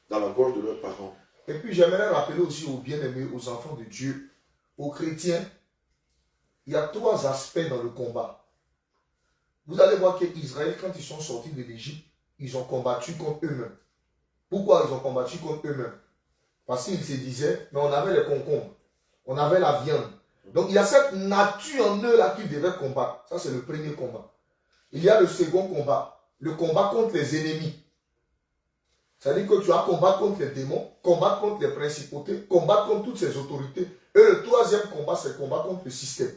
dans la gorge de leurs parents. Et puis j'aimerais rappeler aussi aux bien-aimés, aux enfants de Dieu, aux chrétiens, il y a trois aspects dans le combat. Vous allez voir qu'Israël, quand ils sont sortis de l'Égypte, ils ont combattu contre eux-mêmes. Pourquoi ils ont combattu contre eux-mêmes? Parce qu'ils se disaient, mais on avait les concombres, on avait la viande. Donc il y a cette nature en eux là qu'ils devaient combattre. Ça c'est le premier combat. Il y a le second combat, le combat contre les ennemis. C'est-à-dire que tu as combattre contre les démons, combattre contre les principautés, combattre contre toutes ces autorités. Et le troisième combat, c'est le combat contre le système.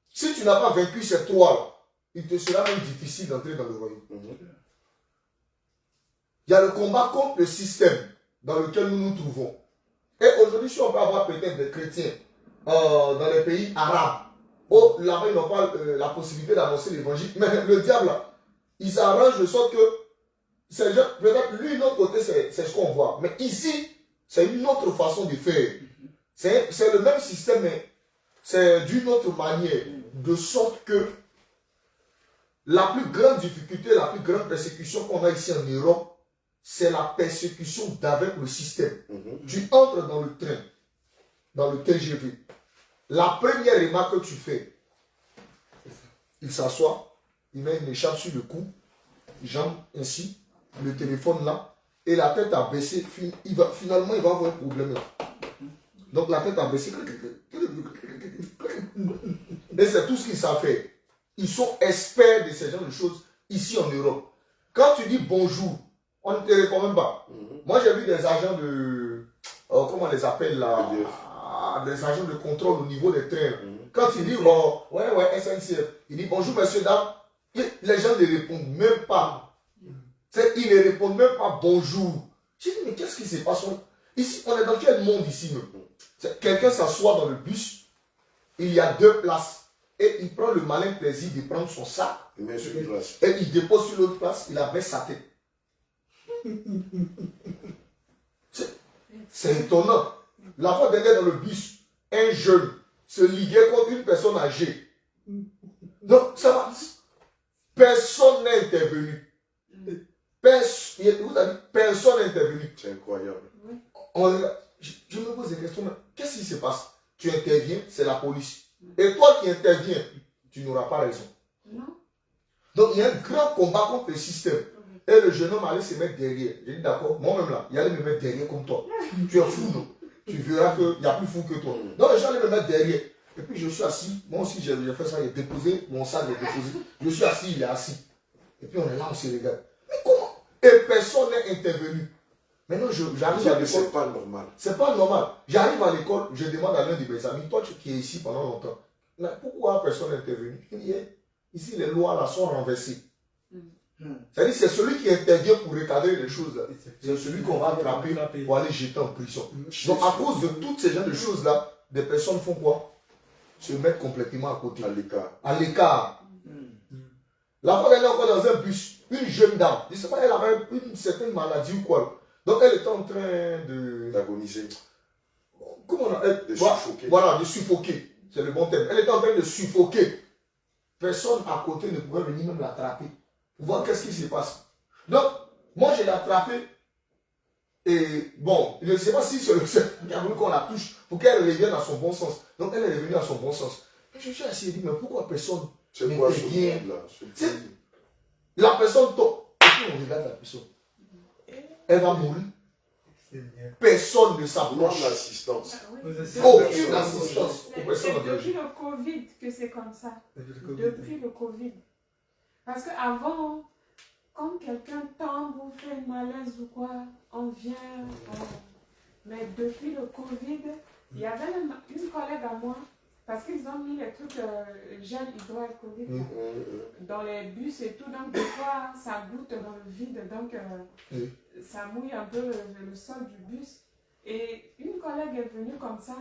Si tu n'as pas vaincu ces trois-là, il te sera même difficile d'entrer dans le royaume. Il y a le combat contre le système dans lequel nous nous trouvons. Et aujourd'hui, si on peut avoir peut-être des chrétiens dans les pays arabes, là-bas, ils n'ont pas la possibilité d'annoncer l'évangile, mais le diable, là, il s'arrange de sorte que peut-être lui, de notre côté, c'est ce qu'on voit. Mais ici, c'est une autre façon de faire. C'est le même système, mais c'est d'une autre manière. De sorte que la plus grande difficulté, la plus grande persécution qu'on a ici en Europe, c'est la persécution d'avec le système. Tu entres dans le train, dans le TGV. La première remarque que tu fais, il s'assoit, il met une écharpe sur le cou, jambe ainsi, le téléphone là, et la tête a baissé. Finalement, il va avoir un problème là. Donc la tête a baissé. Et c'est tout ce qu'ils savent faire. Ils sont experts de ce genre de choses ici en Europe. Quand tu dis bonjour, on ne te répond même pas. Moi, j'ai vu des agents de... comment on les appelle là? Des agents de contrôle au niveau des trains. Quand tu dis, ouais, SNCF, il dit bonjour, monsieur, dame. Les gens ne répondent même pas. Ils ne répondent même pas bonjour. Je dis, mais qu'est-ce qui se passe? Ici, on est dans quel monde ici? Quelqu'un s'assoit dans le bus, il y a 2 places. Et il prend le malin plaisir de prendre son sac. Il met sur une place. Et il dépose sur l'autre place, il abaisse sa tête. C'est étonnant. La fois dernière dans le bus, un jeune se liguait contre une personne âgée. Donc, ça va. Personne n'est intervenu. Vous avez dit, personne n'est intervenu. C'est incroyable. Je me pose des questions. Qu'est-ce qui se passe? Tu interviens, c'est la police. Et toi qui interviens, tu n'auras pas raison. Non. Donc il y a un grand combat contre le système. Et le jeune homme allait se mettre derrière. J'ai dit d'accord, moi-même là, il allait me mettre derrière comme toi. Tu es fou, non? Tu verras qu'il y a plus fou que toi. Donc les gens allaient me mettre derrière. Et puis je suis assis. Moi aussi j'ai fait ça, j'ai déposé mon sac, j'ai déposé. Je suis assis, il est assis. Et puis on est là, on se regarde. Mais comment? Et personne n'est intervenu. Maintenant, j'arrive à l'école. C'est pas normal. C'est pas normal. J'arrive à l'école, je demande à l'un de mes amis, toi qui es ici pendant longtemps, mais pourquoi personne n'est intervenu? Il dit, ici les lois là sont renversées. C'est-à-dire c'est celui qui intervient pour recadrer les choses là. C'est celui qu'on va attraper pour aller jeter en prison. Donc à cause de toutes ces genres de choses là, des personnes font quoi? Se mettre complètement à côté. À l'écart. À l'écart. La fois dernière, encore dans un bus, une jeune dame, je ne sais pas, elle avait une certaine maladie ou quoi. Donc elle était en train d'agoniser. Comment on a... De suffoquer. Voilà, de suffoquer. C'est le bon terme. Elle était en train de suffoquer. Personne à côté ne pouvait venir même l'attraper. Pour voir qu'est-ce qui se passe. Donc, moi je l'ai attrapée. Et bon, je ne sais pas si c'est le seul qui a voulu qu'on la touche pour qu'elle revienne à son bon sens. Donc elle est revenue à son bon sens. Et je suis assis et dit, mais pourquoi personne c'est quoi ce monde là? La personne tombe. Et puis on regarde la personne. Elle va mourir. Personne ne s'approche. L'assistance. Aucune assistance. C'est depuis le Covid que c'est comme ça. Depuis le Covid. Parce qu'avant, quand quelqu'un tombe ou fait une malaise ou quoi, on vient. Mais depuis le Covid, il y avait une collègue à moi, parce qu'ils ont mis les trucs gel hydroalcoolique dans les bus et tout, donc des fois ça goûte dans le vide, donc ça mouille un peu le sol du bus. Et une collègue est venue comme ça,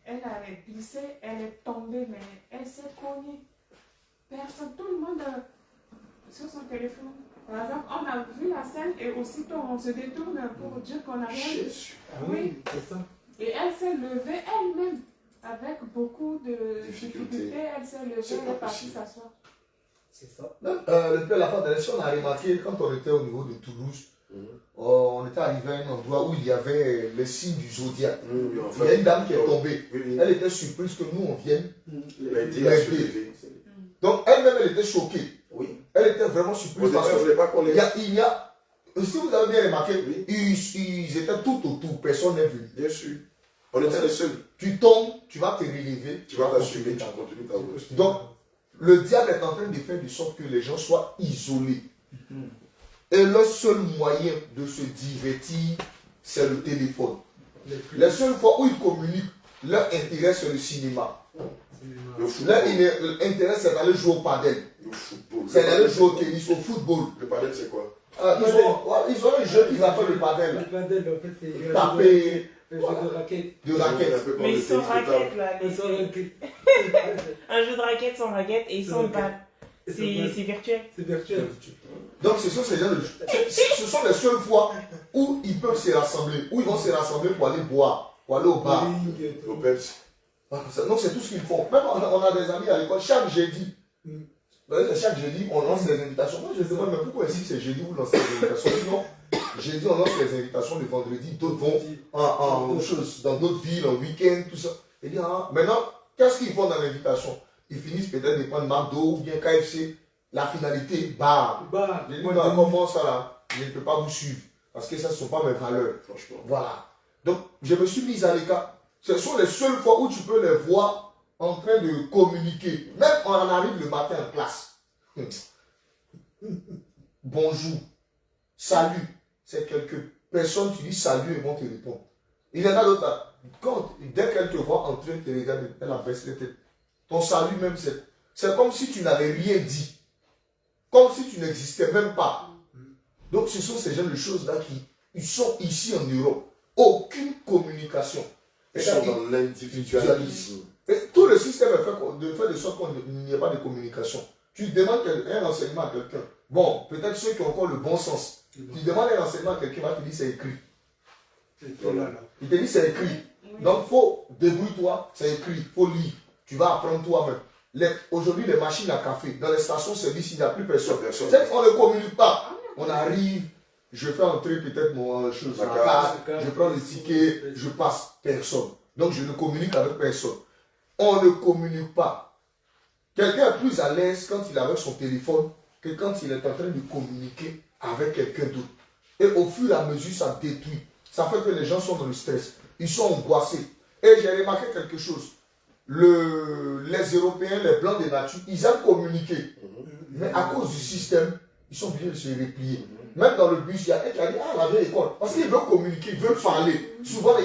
elle a glissé, elle est tombée, mais elle s'est cognée. Personne, tout le monde sur son téléphone. Par exemple, on a vu la scène et aussitôt on se détourne pour dire qu'on a rien vu. Oui, c'est ça. Et elle s'est levée elle-même. Avec beaucoup de difficultés, elle s'est levée, elle est partie s'asseoir. C'est ça. Depuis la fin de l'élection, on a remarqué, quand on était au niveau de Toulouse, on était arrivé à un endroit où il y avait les signes du zodiaque. Il y a une dame qui est tombée. Elle était surprise que nous, on vienne l'aider. Donc elle-même, elle était choquée. Oui. Elle était vraiment surprise. Parce qu'il ne voulait pas qu'on les... Si vous avez bien remarqué, Oui. ils étaient tout autour, personne n'est venu. Bien sûr. On était les seuls. Tu tombes, tu vas te relever, Tu vas continuer t'assumer, tu ta route. continues ta route. Donc, le diable est en train de faire de sorte que les gens soient isolés. Et le seul moyen de se divertir, c'est le téléphone. Les seules fois où ils communiquent, leur intérêt, c'est le cinéma. Le Leur football. intérêt, c'est d'aller jouer au padel. Le football. C'est d'aller jouer au tennis, au football. Le padel, c'est quoi? Ils ont un jeu qu'ils appellent le padel. Le padel, en fait, c'est Taper un jeu de raquette. de raquettes. Un peu comme Mais le ils sont tennis de table. raquettes là. Un jeu de raquette. Un jeu de raquettes sans raquettes et sans raquettes. balle. C'est virtuel. C'est virtuel. Donc ce sont ces gens de... Ce sont les seules fois où ils peuvent se rassembler, où ils vont se rassembler pour aller boire, pour aller au bar. Au Pepsi. Donc c'est tout ce qu'ils font. Même on a des amis à l'école, chaque jeudi. Chaque jeudi, on lance les invitations. Moi je me demande, mais pourquoi ici c'est jeudi où on lance les invitations? Sinon, jeudi on lance les invitations, le vendredi, d'autres vont dans d'autres villes, en week-end, tout ça. Et dire, maintenant, qu'est-ce qu'ils font dans l'invitation? Ils finissent peut-être de prendre McDo ou bien KFC. La finalité, bar. Je dis, comment ça là? Je ne peux pas vous suivre. Parce que ça ne sont pas mes valeurs. Franchement. Voilà. Donc, je me suis mis à l'écart. Ce sont les seules fois où tu peux les voir en train de communiquer. Même quand on arrive le matin en classe. Bonjour. Salut. C'est quelques personnes, tu dis salut, ils vont te répondre. Il y en a d'autres là. Dès qu'elle te voit en train de te regarder, elle abaisse la tête. Ton salut même, c'est comme si tu n'avais rien dit. Comme si tu n'existais même pas. Donc ce sont ces genres de choses-là qui sont ici en Europe. Aucune communication. Ils sont dans l'individualisme. Et tout le système est fait de sorte qu'il n'y ait pas de communication. Tu demandes un renseignement à quelqu'un. Bon, peut-être ceux qui ont encore le bon sens. Tu demandes un renseignement à quelqu'un, il va te dire c'est écrit. Il te dit c'est écrit. Donc faut débrouille-toi, c'est écrit, faut lire. Tu vas apprendre toi-même. Aujourd'hui, les machines à café, dans les stations-service, il n'y a plus personne. On ne communique pas. On arrive, je fais entrer peut-être ma carte, je prends le ticket, je passe. Personne. Donc je ne communique avec personne. On ne communique pas. Quelqu'un est plus à l'aise quand il est avec son téléphone que quand il est en train de communiquer avec quelqu'un d'autre. Et au fur et à mesure, ça détruit. Ça fait que les gens sont dans le stress. Ils sont angoissés. Et j'ai remarqué quelque chose. Les Européens, les Blancs de nature, ils aiment communiquer. Mais à cause du système, ils sont obligés de se replier. Même dans le bus, il y a un qui a dit, la vieille école. Parce qu'ils veulent communiquer, ils veulent parler. Souvent,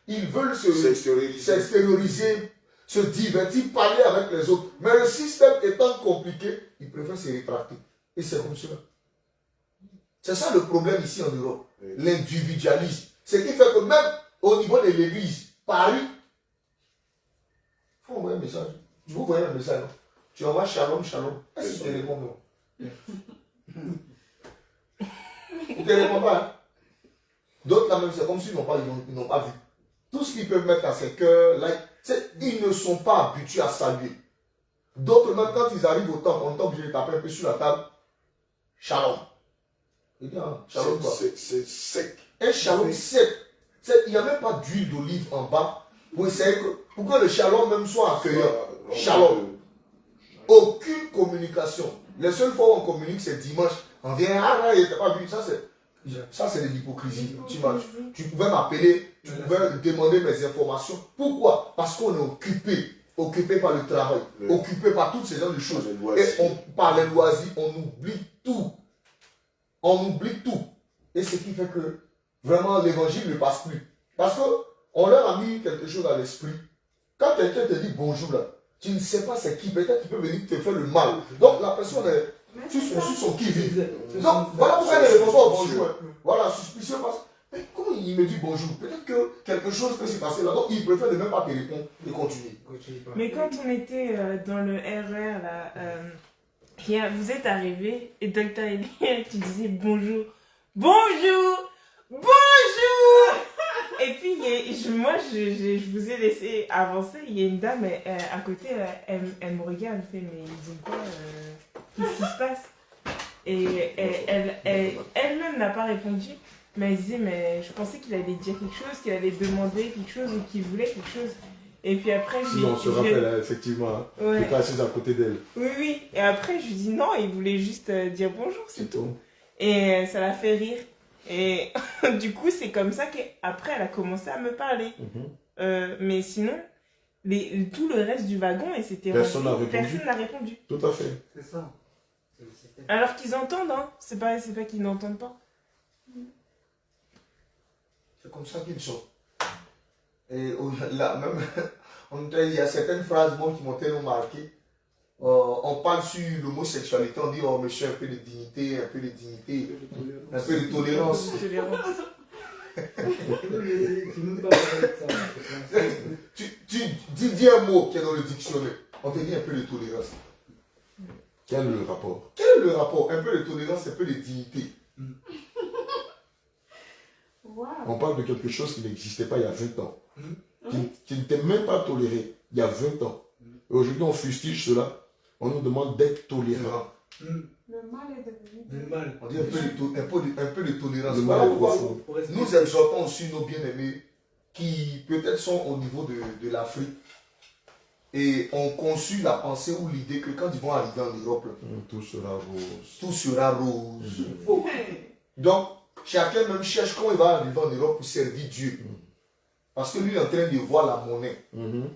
ils veulent s'extérioriser, se divertir, parler avec les autres. Mais le système étant compliqué, ils préfèrent se rétracter. Et c'est comme cela. C'est ça le problème ici en Europe. L'individualisme. Ce qui fait que même au niveau de l'église, Paris, il faut envoyer un message. Je vous voyez un message, non? Tu envoies shalom, shalom. Est-ce que tu te réponds, non? Tu ne te réponds pas, hein? D'autres, là même, c'est comme s'ils n'ont pas vu. Tout ce qu'ils peuvent mettre à ses cœurs, ils ne sont pas habitués à saluer. D'autres, même quand ils arrivent au temple, on est obligé de taper un peu sur la table. Shalom. Il dit, shalom quoi? C'est sec. Un shalom sec. Il n'y a même pas d'huile d'olive en bas pour que le shalom même soit accueillant. Shalom. Aucune communication. Les seules fois où on communique, c'est dimanche. On vient, il n'était pas vu. Ça, c'est de l'hypocrisie. Tu pouvais m'appeler, tu pouvais demander mes informations. Pourquoi? Parce qu'on est occupé par le travail, occupé par toutes ces genres de choses. Et par les loisirs, on oublie tout. On oublie tout. Et ce qui fait que vraiment l'évangile ne passe plus. Parce qu'on leur a mis quelque chose à l'esprit. Quand quelqu'un te dit bonjour là, tu ne sais pas c'est qui, peut-être qu'il peut venir te faire le mal. Donc la personne est sur son qui-vive. Donc voilà pourquoi elle ne répond pas au bonjour. Voilà, suspicieux parce que comment il me dit bonjour? Peut-être que quelque chose peut se passer là. Donc il préfère ne même pas te répondre et continuer. Mais quand on était dans le RER là, vous êtes arrivé et Dr. Elie, tu disais bonjour. Bonjour! Bonjour! Et puis, moi, je vous ai laissé avancer. Il y a une dame à côté, elle me regarde, elle fait, mais ils ont quoi? Qu'est-ce qui se passe? Et elle-même n'a pas répondu. Mais elle disait, mais je pensais qu'il allait dire quelque chose, qu'il allait demander quelque chose ou qu'il voulait quelque chose. Et puis après, on se rappelle, effectivement, tu étais assise à côté d'elle. Oui. Et après, je lui dis non, il voulait juste dire bonjour, c'est tout. Et ça l'a fait rire. Et du coup, c'est comme ça qu'après, elle a commencé à me parler. Mais sinon, tout le reste du wagon, et c'était Personne n'a répondu. Tout à fait. C'est ça. Alors qu'ils entendent, hein. C'est pas qu'ils n'entendent pas. C'est comme ça qu'ils sont. Et là, même, il y a certaines phrases bon, qui m'ont tellement marqué. On parle sur l'homosexualité, on dit oh monsieur, un peu de dignité, un peu de tolérance. Tu dis un mot qui est dans le dictionnaire, on te dit un peu de tolérance. Quel est le rapport? Quel est le rapport? Un peu de tolérance, un peu de dignité. Wow. On parle de quelque chose qui n'existait pas il y a 20 ans. Qui n'était même pas toléré il y a 20 ans. Et aujourd'hui, on fustige cela. On nous demande d'être tolérant. Le mal est devenu. Le mal. On dit un peu de tolérance. Le Voilà mal est pourquoi profond. nous exhortons aussi nos bien-aimés qui peut-être sont au niveau de l'Afrique et ont conçu la pensée ou l'idée que quand ils vont arriver en Europe, Tout sera rose. tout sera rose. Donc, chacun même cherche comment il va arriver en Europe pour servir Dieu. Parce que lui est en train de voir la monnaie.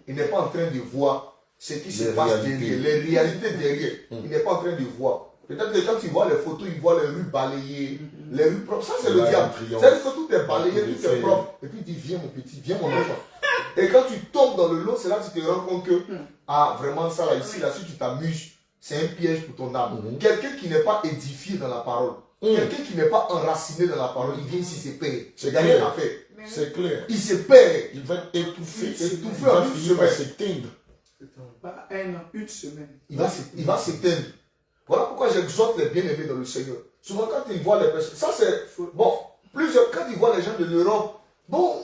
Il n'est pas en train de voir ce qui se passe derrière, les réalités derrière. Il n'est pas en train de voir. Peut-être que quand il voit les photos, il voit les rues balayées, les rues propres. Ça, c'est le diable. C'est-à-dire que tout est balayé, tout est propre. Et puis il dit, viens mon petit, viens mon enfant. Et quand tu tombes dans le lot, c'est là que tu te rends compte que, ah, vraiment, ça là, ici, là, si tu t'amuses, c'est un piège pour ton âme. Quelqu'un qui n'est pas édifié dans la parole, quelqu'un qui n'est pas enraciné dans la parole, il vient ici, c'est payé. Il n'y a rien à faire. C'est clair. Il se perd. Il va être étouffé. Étouffé Il va en une finir par semaine. s'éteindre. Pas un an, une semaine. Il va s'éteindre. Voilà pourquoi j'exhorte les bien-aimés dans le Seigneur. Souvent, quand ils voient les personnes, ça c'est. Bon, quand ils voient les gens de l'Europe, bon,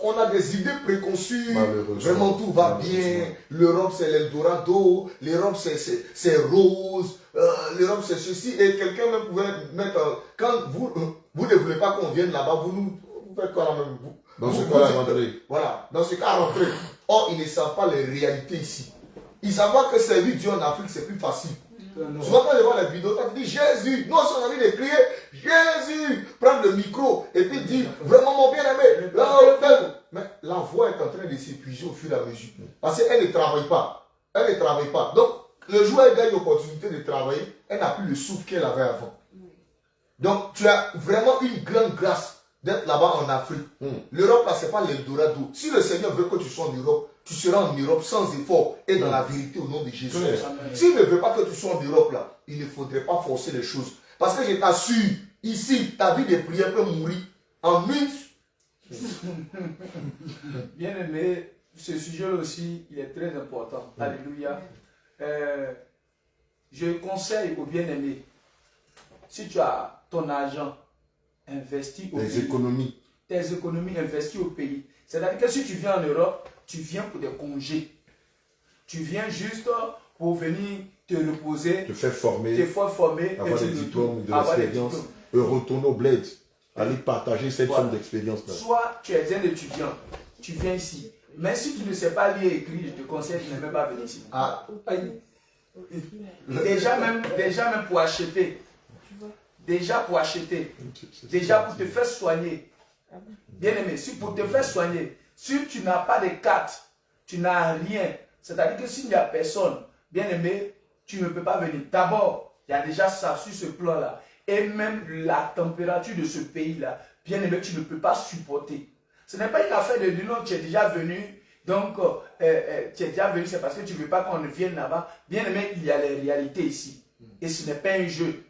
on a des idées préconçues. Vraiment, tout va bien. L'Europe, c'est l'Eldorado. L'Europe, c'est rose. L'Europe, c'est ceci. Et quelqu'un même pouvait mettre. Quand vous ne voulez pas qu'on vienne là-bas, vous faites quoi là même vous? Dans ce cas, rentrer. Voilà, dans ce cas, rentrer. Or, ils ne savent pas les réalités ici. Ils savent que servir Dieu en Afrique, c'est plus facile. Souvent, quand je vois les vidéos, quand tu dis Jésus, nous, on a envie de crier Jésus, prendre le micro et puis dire vraiment mon bien-aimé. Mais la voix est en train de s'épuiser au fur et à mesure. Parce qu'elle ne travaille pas. Elle ne travaille pas. Donc, le jour où elle gagne l'opportunité de travailler, elle n'a plus le souffle qu'elle avait avant. Donc, tu as vraiment une grande grâce d'être là-bas en Afrique. L'Europe, là, ce n'est pas l'Eldorado. Si le Seigneur veut que tu sois en Europe, tu seras en Europe sans effort et dans la vérité au nom de Jésus. S'il ne veut pas que tu sois en Europe, là, il ne faudrait pas forcer les choses. Parce que je t'assure, ici, ta vie de prière peut mourir en minutes. Bien aimé, ce sujet-là aussi, il est très important. Alléluia. Je conseille aux bien-aimés, si tu as ton argent investi au pays, tes économies investies au pays, c'est-à-dire que si tu viens en Europe, tu viens pour des congés. Tu viens juste pour venir te reposer, te faire former, avoir des diplômes, de l'expérience, et retourner au bled, aller partager cette forme d'expérience-là. Soit tu es un étudiant, tu viens ici. Mais si tu ne sais pas lire et écrire, je te conseille de ne même pas venir ici. Déjà même pour acheter. Déjà pour te faire soigner. Bien aimé, si pour te faire soigner, si tu n'as pas de carte, tu n'as rien, c'est-à-dire que s'il n'y a personne, bien aimé, tu ne peux pas venir. D'abord, il y a déjà ça sur ce plan-là. Et même la température de ce pays-là, bien aimé, tu ne peux pas supporter. Ce n'est pas une affaire de dire non, tu es déjà venu, donc tu es déjà venu, c'est parce que tu ne veux pas qu'on vienne là-bas. Bien aimé, il y a les réalités ici. Et ce n'est pas un jeu.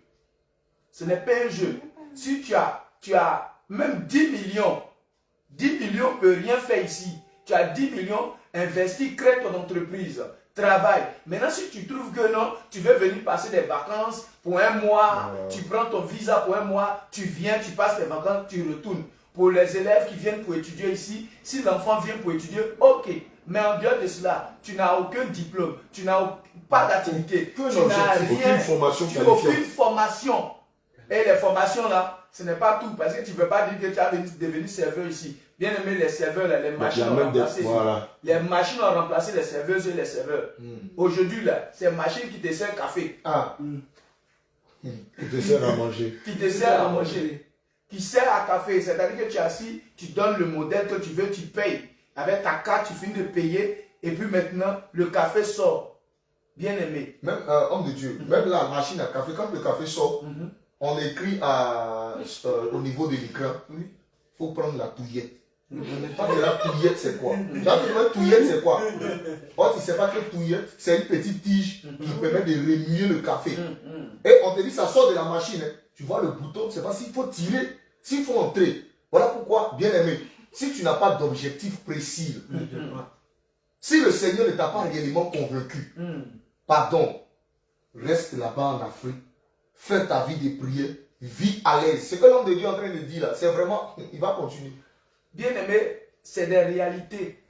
Ce n'est pas un jeu. Si tu as même 10 millions, 10 millions ne peut rien faire ici. Tu as 10 millions, investis, crée ton entreprise, travaille. Maintenant, si tu trouves que non, tu veux venir passer des vacances pour un mois, tu prends ton visa pour un mois, tu viens, tu passes tes vacances, tu retournes. Pour les élèves qui viennent pour étudier ici, si l'enfant vient pour étudier, ok. Mais en dehors de cela, tu n'as aucun diplôme, tu n'as pas d'activité, tu n'as rien, aucune formation. Et les formations là, ce n'est pas tout, parce que tu ne veux pas dire que tu as devenu serveur ici. Bien aimé, les serveurs, là, les machines ont remplacé. Les machines ont remplacé les serveuses et les serveurs. Aujourd'hui, là, c'est machines qui te servent café. Qui te sert à manger. Qui te sert à manger. Qui sert à café. C'est-à-dire que tu es assis, tu donnes le modèle que tu veux, tu payes. Avec ta carte, tu finis de payer. Et puis maintenant, le café sort. Bien aimé. Même, homme de Dieu, même la machine à café, quand le café sort, on écrit au niveau de l'écran, il faut prendre la touillette. Quand la touillette, c'est quoi? La touillette, c'est quoi? Oh, tu ne sais pas que touillette, c'est une petite tige qui permet de remuer le café. Et on te dit, ça sort de la machine. Hein. Tu vois le bouton, c'est pas s'il faut tirer, s'il faut entrer. Voilà pourquoi, bien aimé, si tu n'as pas d'objectif précis, si le Seigneur ne t'a pas réellement convaincu, pardon, reste là-bas en Afrique, fais ta vie de prière, vis à l'aise. Ce que l'homme de Dieu est en train de dire là, c'est vraiment, il va continuer. Bien aimé, c'est des réalités.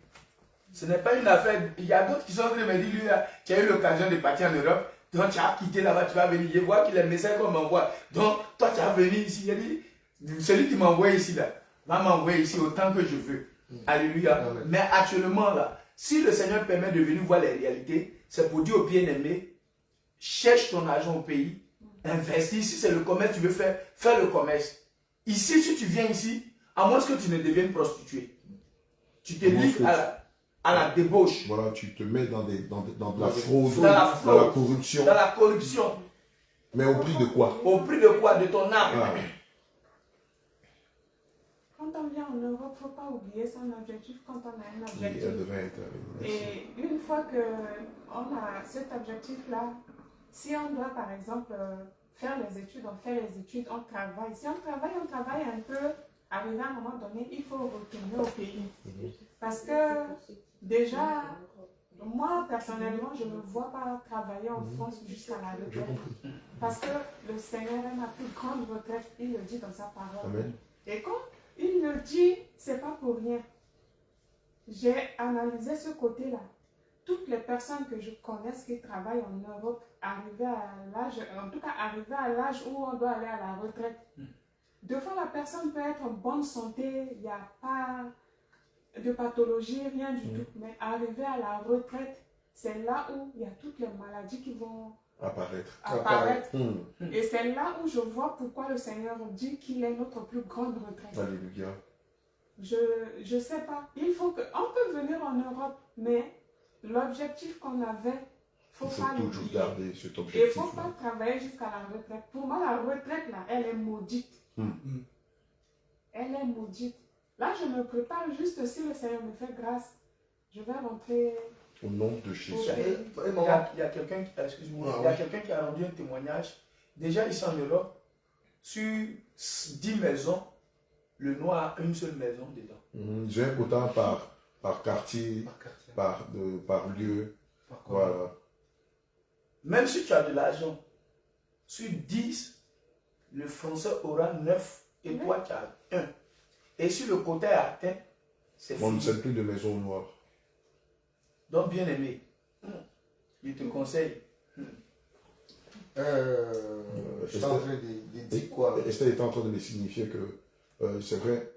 Ce n'est pas une affaire. Il y a d'autres qui sont en train de me dire, lui, là, tu as eu l'occasion de partir en Europe, donc tu as quitté là-bas, tu vas venir. Je vois qu'il est message qu'on m'envoie. Donc, toi, tu vas venir ici. Il dit, celui qui m'envoie ici, là, va m'envoyer ici autant que je veux. Alléluia. Amen. Mais actuellement, là, si le Seigneur permet de venir voir les réalités, c'est pour dire aux bien-aimés, cherche ton argent au pays, investis. Si c'est le commerce que tu veux faire, fais le commerce. Ici, si tu viens ici, à moins que tu ne deviennes prostituée, tu te livres à la débauche. Voilà, tu te mets dans la fraude, dans la corruption. Dans la corruption. Mais au prix de quoi? Au prix de quoi? De ton âme. Quand on vient en Europe, il ne faut pas oublier son objectif quand on a un objectif. Et une fois qu'on a cet objectif-là, si on doit par exemple faire les études, on fait les études, on travaille. Si on travaille un peu. Arrivé à un moment donné, il faut retourner au pays. Parce que déjà, moi personnellement, je ne me vois pas travailler en France jusqu'à la retraite. Parce que le Seigneur est ma plus grande retraite, il le dit dans sa parole. Amen. Et quand il le dit, c'est pas pour rien. J'ai analysé ce côté-là. Toutes les personnes que je connais qui travaillent en Europe, arrivées à l'âge, en tout cas arrivées à l'âge où on doit aller à la retraite, deux fois, la personne peut être en bonne santé, il n'y a pas de pathologie, rien du tout. Mais arriver à la retraite, c'est là où il y a toutes les maladies qui vont apparaître. Et c'est là où je vois pourquoi le Seigneur dit qu'il est notre plus grande retraite. Alléluia. Je ne sais pas. On peut venir en Europe, mais l'objectif qu'on avait, il faut pas toujours garder cet objectif. Et il ne faut pas travailler jusqu'à la retraite. Pour moi, la retraite, là, elle est maudite. Elle est maudite. Là, je me prépare juste si le Seigneur me fait grâce. Je vais rentrer. Au nom de Jésus. Il y a quelqu'un qui a rendu un témoignage. Déjà ici en Europe, sur 10 maisons, le noir a une seule maison dedans. J'ai un quota par quartier, par lieu. Voilà. Même si tu as de l'argent, sur 10, le français aura 9 et toi tu as 1. Et si le quota est atteint, c'est fini. On ne sait plus de maison noire. Donc, bien aimé, je te conseille. Je suis en train de dire quoi? Esther est en train de me signifier que c'est vrai,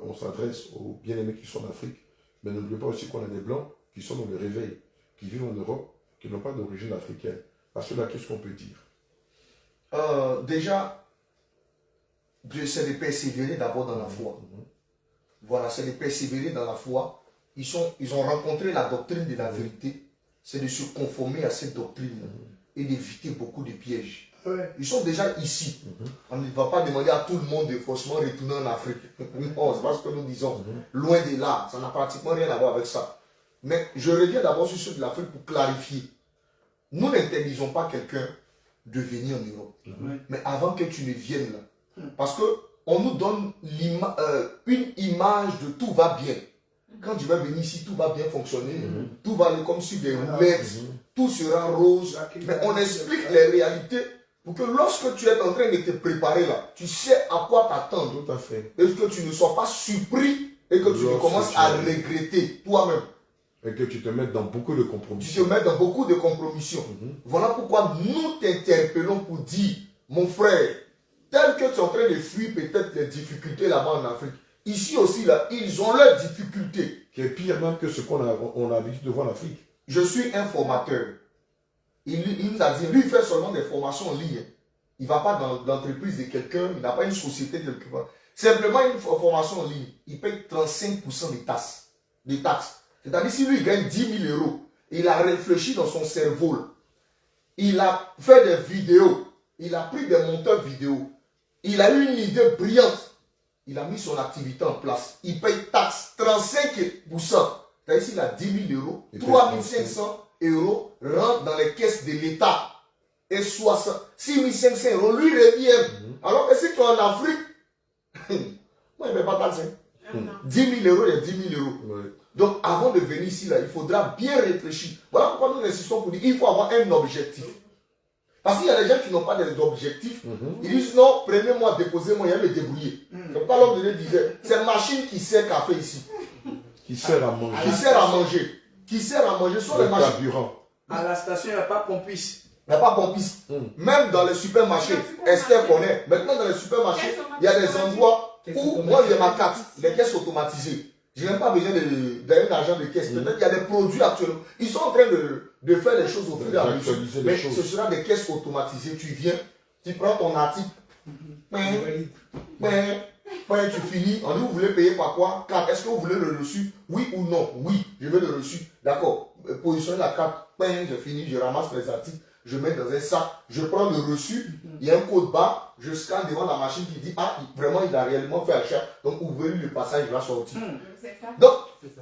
on s'adresse aux bien-aimés qui sont en Afrique, mais n'oubliez pas aussi qu'on a des Blancs qui sont dans le réveil, qui vivent en Europe, qui n'ont pas d'origine africaine. Parce que là, qu'est-ce qu'on peut dire? Déjà, c'est de persévérer d'abord dans la foi. Voilà, c'est de persévérer dans la foi. Ils ont rencontré la doctrine de la vérité. C'est de se conformer à cette doctrine et d'éviter beaucoup de pièges. Ils sont déjà ici. On ne va pas demander à tout le monde de forcément retourner en Afrique. Non, c'est pas ce que nous disons. Loin de là, ça n'a pratiquement rien à voir avec ça. Mais je reviens d'abord sur ceux de l'Afrique pour clarifier. Nous n'interdisons pas quelqu'un de venir en Europe. Mais avant que tu ne viennes là, parce qu'on nous donne une image de tout va bien. Quand tu vas venir ici, tout va bien fonctionner, tout va aller comme sur des roulettes, tout sera rose. Mais on explique les réalités pour que lorsque tu es en train de te préparer là, tu sais à quoi t'attendre. Tout à fait. Et que tu ne sois pas surpris et que tu ne commences à regretter toi-même. Et que tu te mettes dans beaucoup de compromissions. Tu te mets dans beaucoup de compromissions. Voilà pourquoi nous t'interpellons pour dire, mon frère, tel que tu es en train de fuir peut-être les difficultés là-bas en Afrique, ici aussi, là, ils ont leurs difficultés. Qui est pire même que ce qu'on a l'habitude de voir en Afrique. Je suis un formateur. Il nous a dit, lui, il fait seulement des formations en ligne. Il ne va pas dans l'entreprise de quelqu'un, il n'a pas une société quelque part. Simplement une formation en ligne, il paye 35% des taxes. C'est-à-dire si lui il gagne 10 000 euros, il a réfléchi dans son cerveau, là. Il a fait des vidéos, il a pris des monteurs vidéo, il a eu une idée brillante, il a mis son activité en place, il paye taxe 35%. C'est-à-dire s'il a 10 000 euros, 3 500 euros rentrent dans les caisses de l'État. Et 6 500 euros lui reviennent. Alors que si tu es en Afrique, moi je ne vais pas taxer. 10 000 euros, il y a 10 000 euros. Ouais. Donc avant de venir ici, là, il faudra bien réfléchir. Voilà pourquoi nous insistons pour dire qu'il faut avoir un objectif. Parce qu'il y a des gens qui n'ont pas d'objectifs. Ils disent non, prenez-moi, déposez-moi, il y a me débrouiller. C'est pas l'homme de Dieu disait, c'est une machine qui sert café ici. Qui sert à manger. Qui sert à manger. Qui sert à manger sur les machines. Carburant. À la station, il n'y a pas pompiste. Il n'y a pas pompiste. Même dans les supermarchés, Esther connaît. Maintenant, dans les supermarchés, il y a des endroits où, moi j'ai ma carte, les caisses automatisées. Je n'ai même pas besoin d'un argent de caisse. Peut-être qu'il y a des produits actuellement. Ils sont en train de faire les choses au fur et à mesure. Mais ce sera des caisses automatisées. Tu viens, tu prends ton article. Tu finis. On dit, vous voulez payer par quoi? Carte. Est-ce que vous voulez le reçu? Oui ou non? Oui, je veux le reçu. D'accord. Positionnez la carte. Je finis, je ramasse les articles. Je mets dans un sac, je prends le reçu, il y a un code barre, je scanne devant la machine qui dit, ah, vraiment, il a réellement fait achat, donc ouvrez le passage, il va sortir. Donc,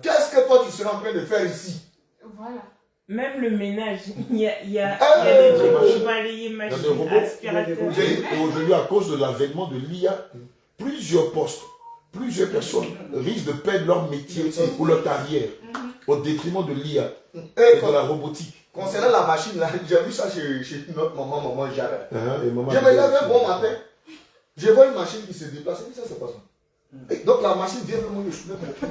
qu'est-ce que toi, tu seras en train de faire ici? Voilà. Même le ménage, il y a des trucs pour balayer, machine, aspirateur. Et aujourd'hui, à cause de l'avènement de l'IA, plusieurs postes, plusieurs personnes risquent de perdre leur métier ou leur carrière au détriment de l'IA et de la robotique. Concernant la machine, là, j'ai vu ça chez notre maman Jacques. Je me lève lève un bon matin, je vois une machine qui se déplace, et ça c'est pas ça. Et donc la machine vient vraiment me soulever mon pied.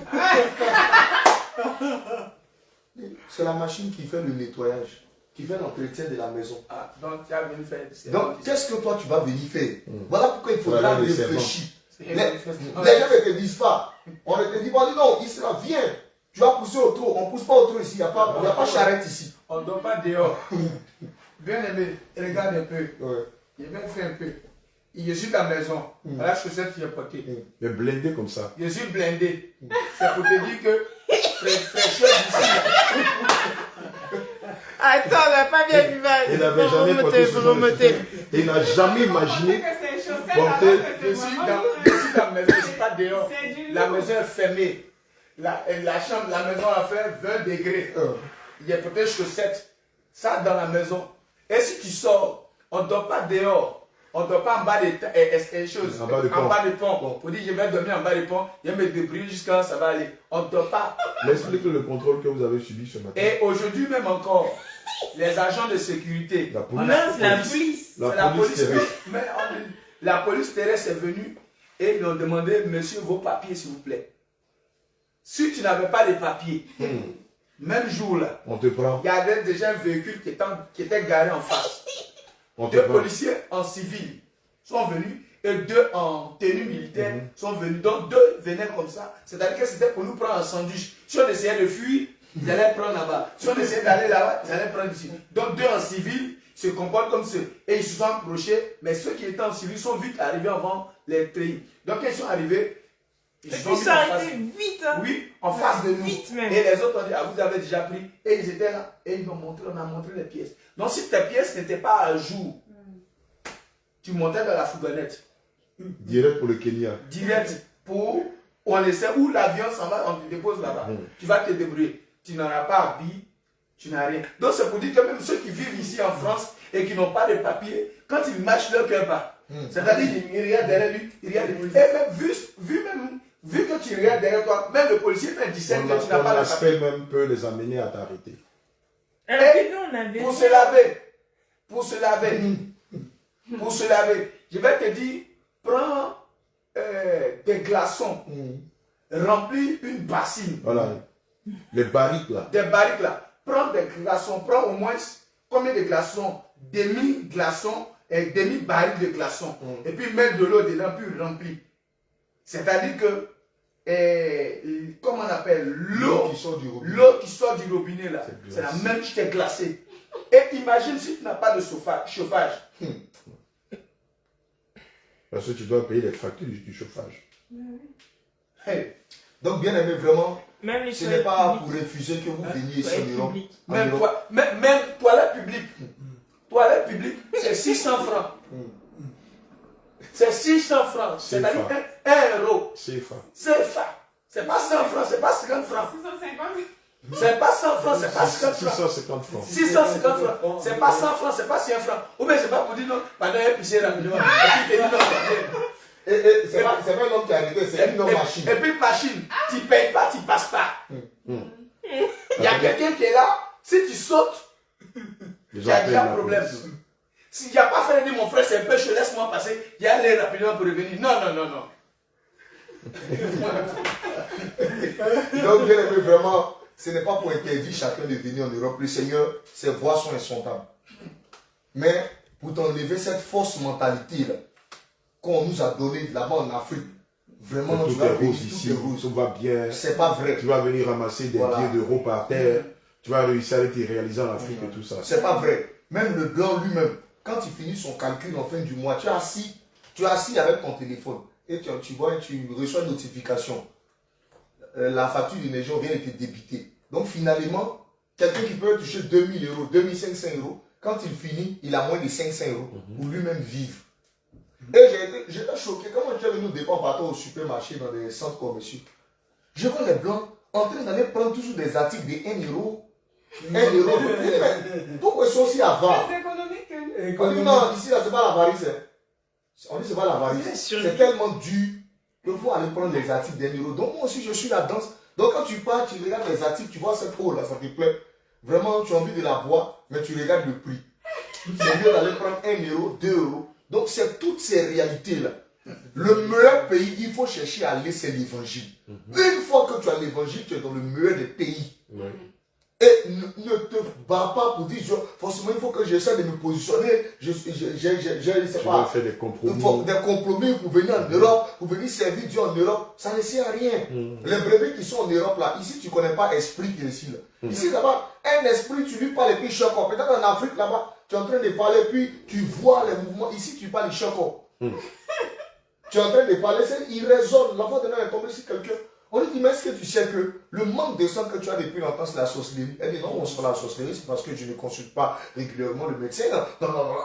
C'est la machine qui fait le nettoyage, qui fait l'entretien de la maison. Ah, donc tu as venu faire. Donc qu'est-ce que toi tu vas venir faire? Voilà pourquoi il faudra réfléchir. Les gens ne te disent pas. On ne te dit pas, non, il sera, viens. Tu vas pousser au trou. On ne pousse pas au trou ici. Il n'y a pas charrette ici. On ne dort pas dehors. Bien aimé, regarde un peu. Ouais. Je vais faire un peu. Je suis dans la maison. Voilà la chaussette que j'ai portée. Mais blindé comme ça. Je suis blindé. C'est pour te dire que fraîcheur d'ici. Attends, on n'a pas bien vu. Il n'avait jamais porté ce genre de chaussette. Il n'a jamais imaginé porter. Je suis dans la maison. Je ne suis pas dehors. La maison est fermée. La chambre, la maison a fait 20 degrés. Il y a peut-être chaussettes. Ça dans la maison. Et si tu sors, on ne dort pas dehors. On ne dort pas en bas des choses. En bas de pont. Pour dire je vais dormir en bas de pont, je vais me débrouiller jusqu'à ça va aller. On ne dort pas. Explique le contrôle que vous avez subi ce matin. Et aujourd'hui même encore, les agents de sécurité. La police. Non, c'est la police. La police terrestre. Mais la police terrestre est venue et ils ont demandé, monsieur, vos papiers s'il vous plaît. Si tu n'avais pas de papiers, même jour là, on te prend. Il y avait déjà un véhicule qui était garé en face. Deux policiers en civil sont venus et deux en tenue militaire sont venus. Donc deux venaient comme ça. C'est-à-dire que c'était pour nous prendre un sandwich. Si on essayait de fuir, ils allaient prendre là-bas. Si on essayait d'aller là-bas, ils allaient prendre ici. Donc deux en civil se comportent comme ceux. Et ils se sont approchés. Mais ceux qui étaient en civil sont vite arrivés avant les treillis. Donc quand ils sont arrivés, ils sont arrivés vite. Hein. Oui, en face de nous. Vite même. Et les autres ont dit, ah, vous avez déjà pris. Et ils étaient là. Et ils ont montré, on a montré les pièces. Donc si tes pièces n'étaient pas à jour, tu montais dans la fourgonnette. Direct pour le Kenya. Direct pour, on essaie où l'avion s'en va, on te dépose là-bas. Tu vas te débrouiller. Tu n'auras pas habillé, tu n'as rien. Donc c'est pour dire que même ceux qui vivent ici en France et qui n'ont pas de papier, quand ils marchent leur cœur pas. C'est-à-dire qu'ils regardent derrière lui, ils regardent. Et même vu que tu regardes derrière toi, même le policier fait 17 que tu n'as pas de papier. L'aspect même peut les amener à t'arrêter. Et pour se laver, je vais te dire, prends des glaçons, remplis une bassine. Voilà, les barriques là. Des barriques là. Prends des glaçons, prends au moins combien de glaçons? Demi-glaçons et demi-barriques de glaçons. Et puis mettre de l'eau dedans, puis remplir. C'est-à-dire que, comment on appelle, l'eau qui sort du robinet là, c'est la même qui est glacée. Et imagine si tu n'as pas de chauffage. Parce que tu dois payer les factures du chauffage. Hey. Donc, bien aimé, vraiment, Même les ce n'est pas pour publiques. refuser que vous veniez ici Toilettes en Europe. publiques. Même toilette publique. Toilette publique, c'est 600 francs. C'est 600 francs. C'est-à-dire 1 euro. CFA. CFA. C'est pas 100 francs, c'est pas 50 francs. 650. C'est pas 100 francs, c'est pas 50 francs. 650 francs. 650 francs. C'est pas 100 francs, c'est pas 100 francs. Ou bien c'est pas pour dire non, pendant un pisser rapidement. Et puis tu dis non, C'est pas un homme qui a arrêté, c'est une homme machine. et puis machine, tu payes pas, tu passes pas. Il y a quelqu'un qui est là, si tu sautes, il y a déjà un problème. S'il n'y a pas fait dire mon frère, c'est un peu chaud, laisse-moi passer, il y a l'air rapidement pour revenir. Non, non, non, non. Donc, bien aimé, vraiment, ce n'est pas pour interdire chacun de venir en Europe. Le Seigneur, ses voies sont insondables. Mais pour t'enlever cette fausse mentalité-là, qu'on nous a donnée là-bas en Afrique, vraiment, tout tu vas est venir, rose ici, tout va bien. C'est pas vrai. Tu vas venir ramasser des Voilà. billets d'euros par terre. Tu vas réussir à te réaliser en Afrique et tout ça. C'est pas vrai. Même le blanc lui-même, quand il finit son calcul en fin du mois, tu es assis avec ton téléphone et tu vois, tu reçois une notification. La facture d'énergie vient de te débiter. Donc finalement, quelqu'un qui peut toucher 2000 euros, 2500 euros, quand il finit, il a moins de 500 euros pour lui-même vivre. Et j'étais choqué. Comment tu es venu au départ partout au supermarché, dans des centres commerciaux? Je vois les blancs en train d'aller prendre toujours des articles de 1 euro. 1 euro. Pourquoi ils sont aussi avares? C'est économique. On dit non, ici, là, c'est pas l'avarice. On dit c'est pas l'avarice. C'est tellement dur qu'il faut aller prendre les articles d'1 euro. Donc, moi aussi, je suis là-dedans. Donc, quand tu pars, tu regardes les articles, tu vois cette eau-là, ça te plaît. Vraiment, tu as envie de la boire, mais tu regardes le prix. C'est mieux d'aller prendre 1 euro, 2 euros. Donc, c'est toutes ces réalités-là. Le meilleur pays, il faut chercher à aller, c'est l'évangile. Une fois que tu as l'évangile, tu es dans le meilleur des pays. Ouais. Et ne te bats pas pour dire, forcément, il faut que j'essaie de me positionner. Je sais Tu pas. vas faire des compromis. Des compromis pour venir en Europe, pour venir servir Dieu en Europe, ça ne sert à rien. Les brebis qui sont en Europe là, ici tu ne connais pas esprit qui est ici là. Ici là-bas, un esprit, tu lui parles et puis choc. Peut-être en Afrique là-bas, tu es en train de parler puis tu vois les mouvements. Ici tu parles choc. Tu es en train de parler, il résonne. La voix de l'un est tombée sur quelqu'un. On lui dit, mais est-ce que tu sais que le manque de sang que tu as depuis longtemps, c'est la sorcellerie? Elle dit, non, on se fait la sorcellerie, c'est parce que je ne consulte pas régulièrement le médecin. Non, non, non.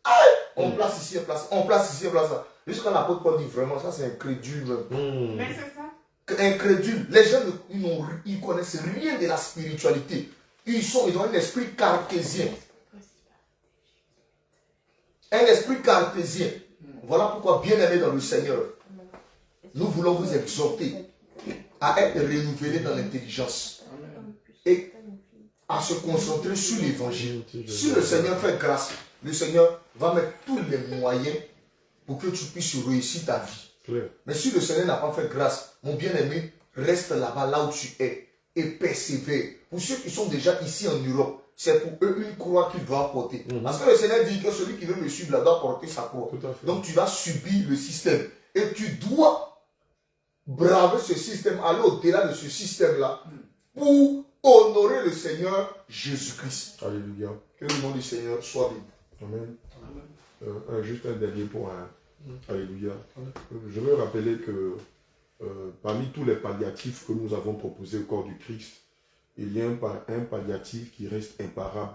Aïe! On place ici, on place, on place ici, on place ça. Jusqu'à l'apôtre Paul dit vraiment, ça c'est incrédule. Mais c'est ça. Incrédule. Les gens, ils connaissent rien de la spiritualité. Ils ont un esprit cartésien. Un esprit cartésien. Voilà pourquoi, bien aimé dans le Seigneur, nous voulons vous exhorter à être renouvelés dans l'intelligence et à se concentrer sur l'évangile. Si le Seigneur fait grâce, le Seigneur va mettre tous les moyens pour que tu puisses réussir ta vie. Mais si le Seigneur n'a pas fait grâce, mon bien-aimé, reste là-bas, là où tu es, et persévère. Pour ceux qui sont déjà ici en Europe, c'est pour eux une croix qu'ils doivent porter. Parce que le Seigneur dit que celui qui veut me suivre là doit porter sa croix. Donc tu vas subir le système. Et tu dois braver ce système, aller au-delà de ce système-là pour honorer le Seigneur Jésus-Christ. Alléluia. Que le nom du Seigneur soit béni. Amen. Juste un dernier point. Alléluia. Je veux rappeler que parmi tous les palliatifs que nous avons proposés au corps du Christ, il y a un palliatif qui reste imparable,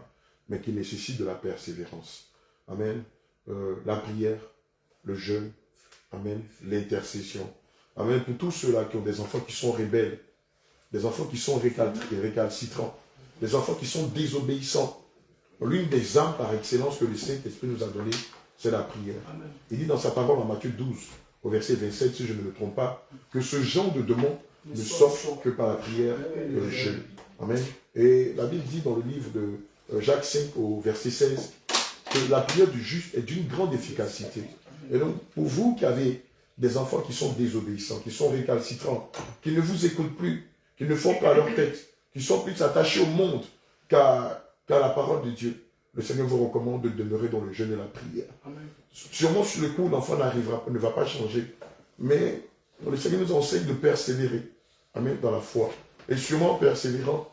mais qui nécessite de la persévérance. Amen. La prière, le jeûne, amen, l'intercession. Amen. Pour tous ceux-là qui ont des enfants qui sont rebelles, des enfants qui sont récalcitrants, des enfants qui sont désobéissants. L'une des armes par excellence que le Saint-Esprit nous a données, c'est la prière. Amen. Il dit dans sa parole en Matthieu 12, au verset 27, si je ne me trompe pas, que ce genre de démons ne sortent que par la prière et le jeûne. Amen. Et la Bible dit dans le livre de Jacques 5 au verset 16 que la prière du juste est d'une grande efficacité. Et donc, pour vous qui avez des enfants qui sont désobéissants, qui sont récalcitrants, qui ne vous écoutent plus, qui ne font pas leur tête, qui sont plus attachés au monde qu'à la parole de Dieu, le Seigneur vous recommande de demeurer dans le jeûne et la prière. Amen. Sûrement sur le coup, l'enfant ne va pas changer, mais le Seigneur nous enseigne de persévérer. Amen, dans la foi. Et sûrement persévérant,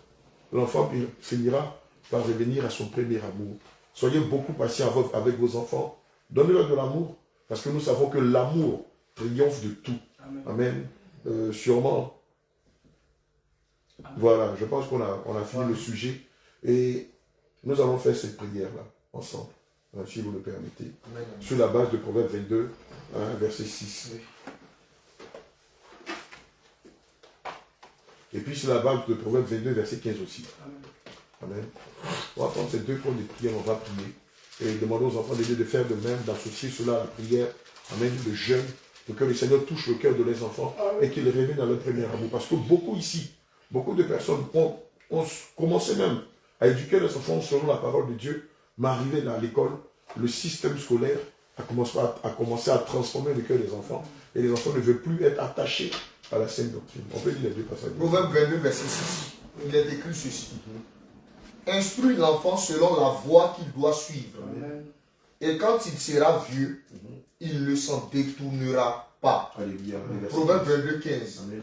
l'enfant finira par revenir à son premier amour. Soyez beaucoup patients avec vos enfants. Donnez-leur de l'amour. Parce que nous savons que l'amour triomphe de tout. Amen. Amen. Sûrement. Voilà, je pense qu'on a fini le sujet. Et nous allons faire cette prière-là, ensemble, si vous le permettez. Amen. Sur la base de Proverbe 22, verset 6. Oui. Et puis sur la base de Proverbe 22, verset 15 aussi. Amen. Amen. On va prendre ces deux points de prière, on va prier. Et demander aux enfants de Dieu de faire de même, d'associer cela à la prière. Amen. De jeûne, pour que le Seigneur touche le cœur de les enfants et qu'ils reviennent à leur premier amour. Parce que beaucoup ici, beaucoup de personnes ont commencé même à éduquer les enfants selon la parole de Dieu, mais arrivé à l'école, le système scolaire a commencé à transformer le cœur des enfants. Et les enfants ne veulent plus être attachés à la saine doctrine. On peut lire les deux passages. Proverbe 22, verset 6. Il est écrit ceci. Instruis l'enfant selon la voie qu'il doit suivre. Amen. Et quand il sera vieux, il ne s'en détournera pas. Alléluia. Proverbe 22, 15. Amen.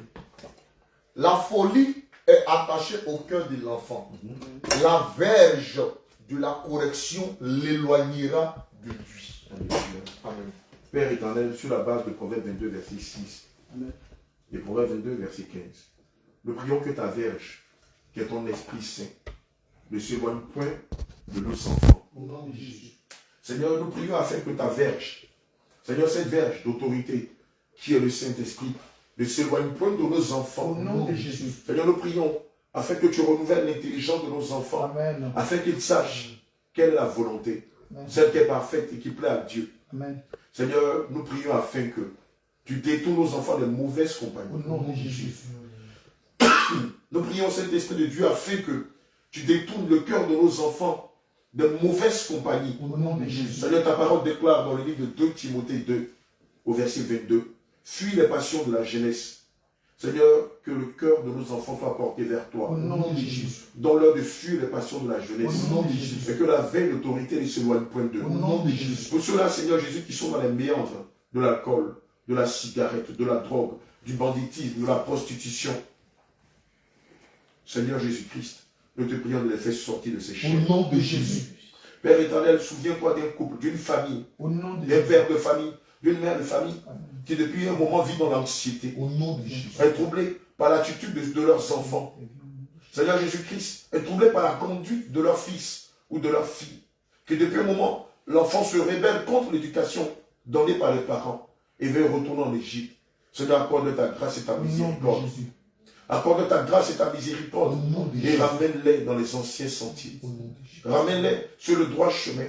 La folie est attachée au cœur de l'enfant. La verge de la correction l'éloignera de lui. Alléluia. Amen. Père éternel, sur la base de Proverbe 22, verset 6 Amen. et Proverbe 22, verset 15, nous prions que ta verge, qui est ton Esprit Saint, ne s'éloigne point de nos enfants. Au nom de Jésus. Seigneur, nous prions afin que ta verge, Seigneur, cette verge d'autorité qui est le Saint-Esprit, ne s'éloigne point de nos enfants. Au nom de Jésus. Seigneur, nous prions afin que tu renouvelles l'intelligence de nos enfants, Amen. afin qu'ils sachent quelle est la volonté, celle qui est parfaite et qui plaît à Dieu. Amen. Seigneur, nous prions afin que tu détournes nos enfants de mauvaises compagnies. Au nom de Jésus. Nous prions, Saint-Esprit de Dieu, afin que tu détournes le cœur de nos enfants de mauvaises compagnies. Au nom de Jésus. Seigneur, ta parole déclare dans le livre de 2 Timothée 2, au verset 22, fuis les passions de la jeunesse. Seigneur, que le cœur de nos enfants soit porté vers toi. Au nom de Jésus. Dans l'heure de fuir les passions de la jeunesse. Au nom de Jésus. Et que la veille d'autorité ne s'éloigne point d'eux. Au nom de Jésus. Pour ceux-là, Seigneur Jésus, qui sont dans les méandres de l'alcool, de la cigarette, de la drogue, du banditisme, de la prostitution. Seigneur Jésus-Christ, nous te prions de les faire sortir de ces chaînes. Au nom de Jésus. Père éternel, souviens-toi d'un couple, d'une famille, Au nom de d'un Jésus. père de famille, d'une mère de famille, qui depuis un moment vit dans l'anxiété, Au nom de Jésus. est troublée par l'attitude de leurs enfants. Seigneur Jésus-Christ, est troublé par la conduite de leur fils ou de leur fille, que depuis un moment, l'enfant se rébelle contre l'éducation donnée par les parents et veut retourner en Égypte. Seigneur, accorde ta grâce et ta Au nom de miséricorde. Jésus. Accorde ta grâce et ta Au miséricorde nom de et Jésus. ramène-les dans les anciens sentiers. Au nom de Jésus. Ramène-les sur le droit chemin.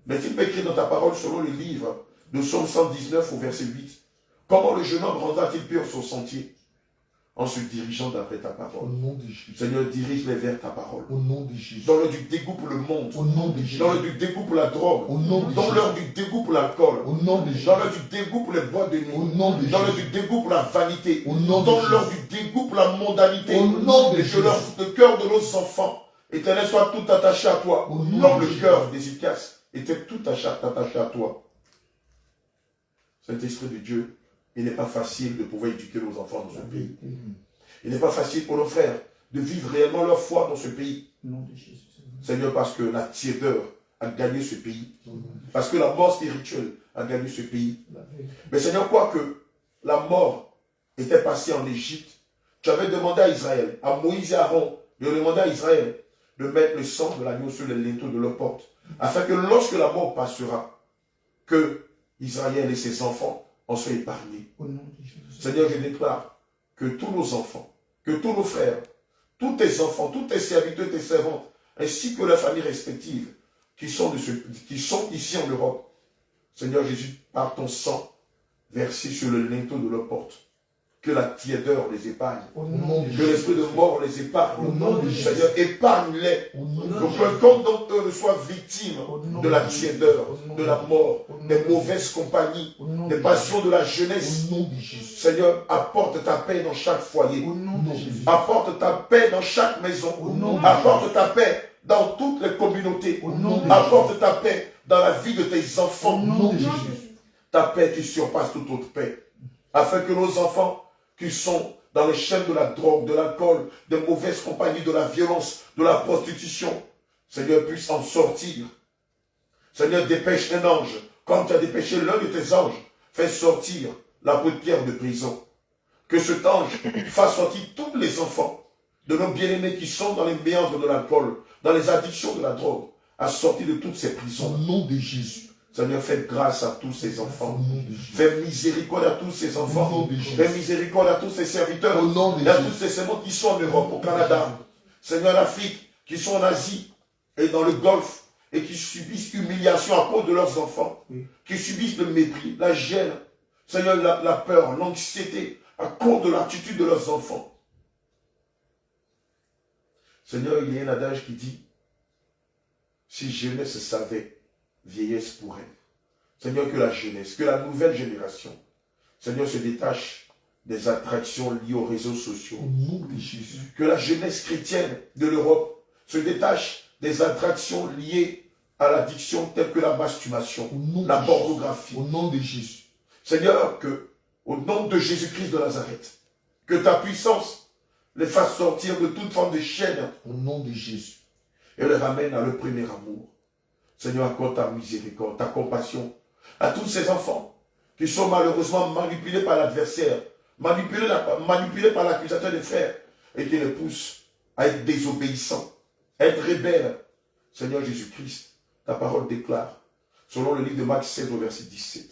N'est-il pas écrit dans ta parole selon le livre de Psaume 119 au verset 8? Comment le jeune homme rendra-t-il pur son sentier? En se dirigeant d'après ta Au parole. nom de Jésus. Seigneur, dirige-les vers ta parole. Au nom de Jésus. Dans le du dégoût pour le monde. Au nom de Jésus. Dans le du dégoût pour la drogue. Au nom de Dans Jésus. l'heure du dégoût pour l'alcool. Au nom de Jésus. Dans l'heure du dégoût pour les boîtes de Au nuit. nom de Dans l'heure Jésus. du dégoût pour la vanité. Au nom de Dans l'heure Jésus. du dégoût pour la mondanité. Au nom de Et que Jésus. le cœur de nos enfants, Éternel, soit tout attaché à toi. Au nom Comme de le Jésus. cœur d'Ézéchias était tout attaché à toi. Saint-Esprit de Dieu, il n'est pas facile de pouvoir éduquer nos enfants dans ce pays. Il n'est pas facile pour nos frères de vivre réellement leur foi dans ce pays. Au nom de Jésus. Seigneur, parce que la tiédeur a gagné ce pays. Parce que la mort spirituelle a gagné ce pays. Mais Seigneur, quoique la mort était passée en Égypte, tu avais demandé à Israël, à Moïse et à Aaron, de demander à Israël de mettre le sang de l'agneau sur les linteaux de leur porte, afin que lorsque la mort passera, que Israël et ses enfants en soient épargnés. Au nom de Jésus. Seigneur, je déclare que tous nos enfants, que tous nos frères, tous tes enfants, tous tes serviteurs, tes servantes, ainsi que leurs familles respectives qui sont ici en Europe, Seigneur Jésus, par ton sang versé sur le linteau de leur porte, que la tiédeur les épargne, Au nom de que Jésus. l'esprit de mort les épargne. Au nom de Jésus. Seigneur, épargne-les, Au nom de donc Jésus. comme d'entre eux ne soient victimes Au nom de la de Jésus. tiédeur, Au nom de la mort, Au nom des de mauvaises compagnies, Au nom des de passions de la Jésus. jeunesse. Au nom de Jésus. Seigneur, apporte ta paix dans chaque foyer. Au nom de Jésus. Apporte ta paix dans chaque maison. Au nom de Apporte ta paix dans toutes les communautés. Au nom de Apporte ta paix dans la vie de tes Au enfants. nom de Jésus. Ta paix qui surpasse toute autre paix. Afin que nos enfants qui sont dans les chaînes de la drogue, de l'alcool, des mauvaises compagnies, de la violence, de la prostitution, Seigneur, puissent en sortir. Seigneur, dépêche un ange quand tu as dépêché l'un de tes anges, fais sortir la petite pierre de prison. Que cet ange fasse sortir tous les enfants de nos bien-aimés qui sont dans les méandres de l'alcool, dans les addictions de la drogue, à sortir de toutes ces prisons. Au nom de Jésus. Seigneur, fais grâce à tous ces enfants. Au nom de Jésus. Fais miséricorde à tous ces enfants. Au nom de Jésus. Fais miséricorde à tous ces serviteurs. Au nom de Et à Jésus. tous ces servants qui sont en Europe, au Canada. Seigneur, en Afrique, qui sont en Asie et dans le Golfe et qui subissent humiliation à cause de leurs enfants. Qui subissent le mépris, la gêne. Seigneur, la peur, l'anxiété à cause de l'attitude de leurs enfants. Seigneur, il y a un adage qui dit, si jeunesse savait, vieillesse pourrait. Seigneur, que la jeunesse, que la nouvelle génération, Seigneur, se détache des attractions liées aux réseaux sociaux. Au nom de Jésus. Que la jeunesse chrétienne de l'Europe se détache des attractions liées à l'addiction telle que la masturbation, la pornographie. Au nom de Jésus. Seigneur, que au nom de Jésus-Christ de Nazareth, que ta puissance les fasse sortir de toute forme de chaîne. Au nom de Jésus. Et les ramène à le premier amour. Seigneur, accorde ta miséricorde, ta compassion à tous ces enfants qui sont malheureusement manipulés par l'adversaire, manipulés par l'accusateur des frères et qui les poussent à être désobéissants, à être rebelles. Seigneur Jésus-Christ, ta parole déclare, selon le livre de Marc 16 au verset 17,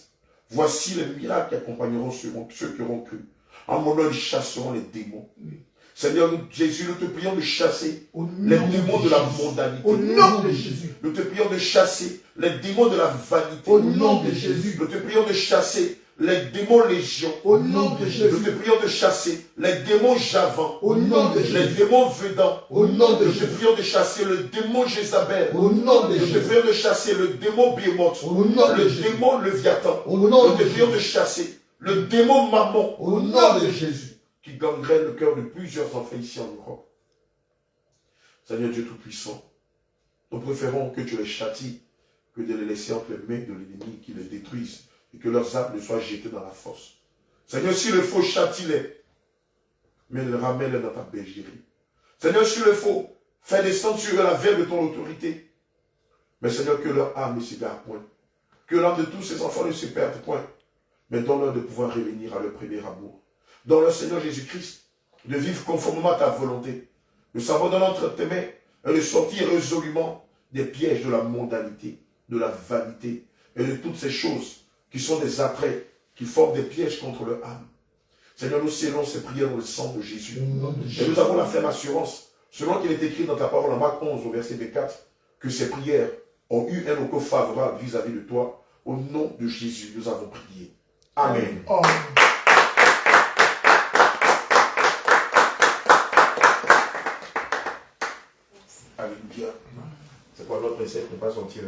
voici les miracles qui accompagneront ceux qui auront cru. En mon nom, ils chasseront les démons. Seigneur Jésus, nous te prions de chasser les démons de la mondanité. Au nom de Jésus. Nous te prions de chasser les démons de la vanité. Au nom de Jésus. Nous te prions de chasser les démons légions. Au nom de Jésus. Nous te prions de chasser les démons javans. Au nom de Les Jésus. démons vedants. Au nom de Nous te Jésus. prions de chasser le démon Jézabel. Au nom de Nous te Jésus. prions de chasser le démon Béhémoth. Au nom de Le Jésus. démon Léviathan. Au nom Nous te de prions de Jésus. chasser le démon Mammon. Au nom de Jésus. Qui gangrène le cœur de plusieurs enfants ici en Europe. Seigneur Dieu Tout-Puissant, nous préférons que tu les châties que de les laisser entre les mains de l'ennemi qui les détruisent et que leurs âmes ne soient jetées dans la fosse. Seigneur, s'il le faut, châtie-les, mais ramène-les dans ta bergerie. Seigneur, s'il le faut, fais descendre sur eux la veille de ton autorité. Mais Seigneur, que leur âme ne s'égare point, que l'âme de tous ces enfants ne se perde point, mais donne-leur de pouvoir revenir à leur premier amour. Dans le Seigneur Jésus-Christ, de vivre conformément à ta volonté, de s'abandonner entre tes mains et de sortir résolument des pièges de la mondanité, de la vanité et de toutes ces choses qui sont des attraits, qui forment des pièges contre leur âme. Seigneur, nous scellons ces prières dans le sang de Jésus. Et nous avons la ferme assurance, selon qu'il est écrit dans ta parole en Marc 11 au verset 4, que ces prières ont eu un écho favorable vis-à-vis de toi. Au nom de Jésus, nous avons prié. Amen. Oh. Alléluia. C'est quoi notre recette? Ne pas sortir.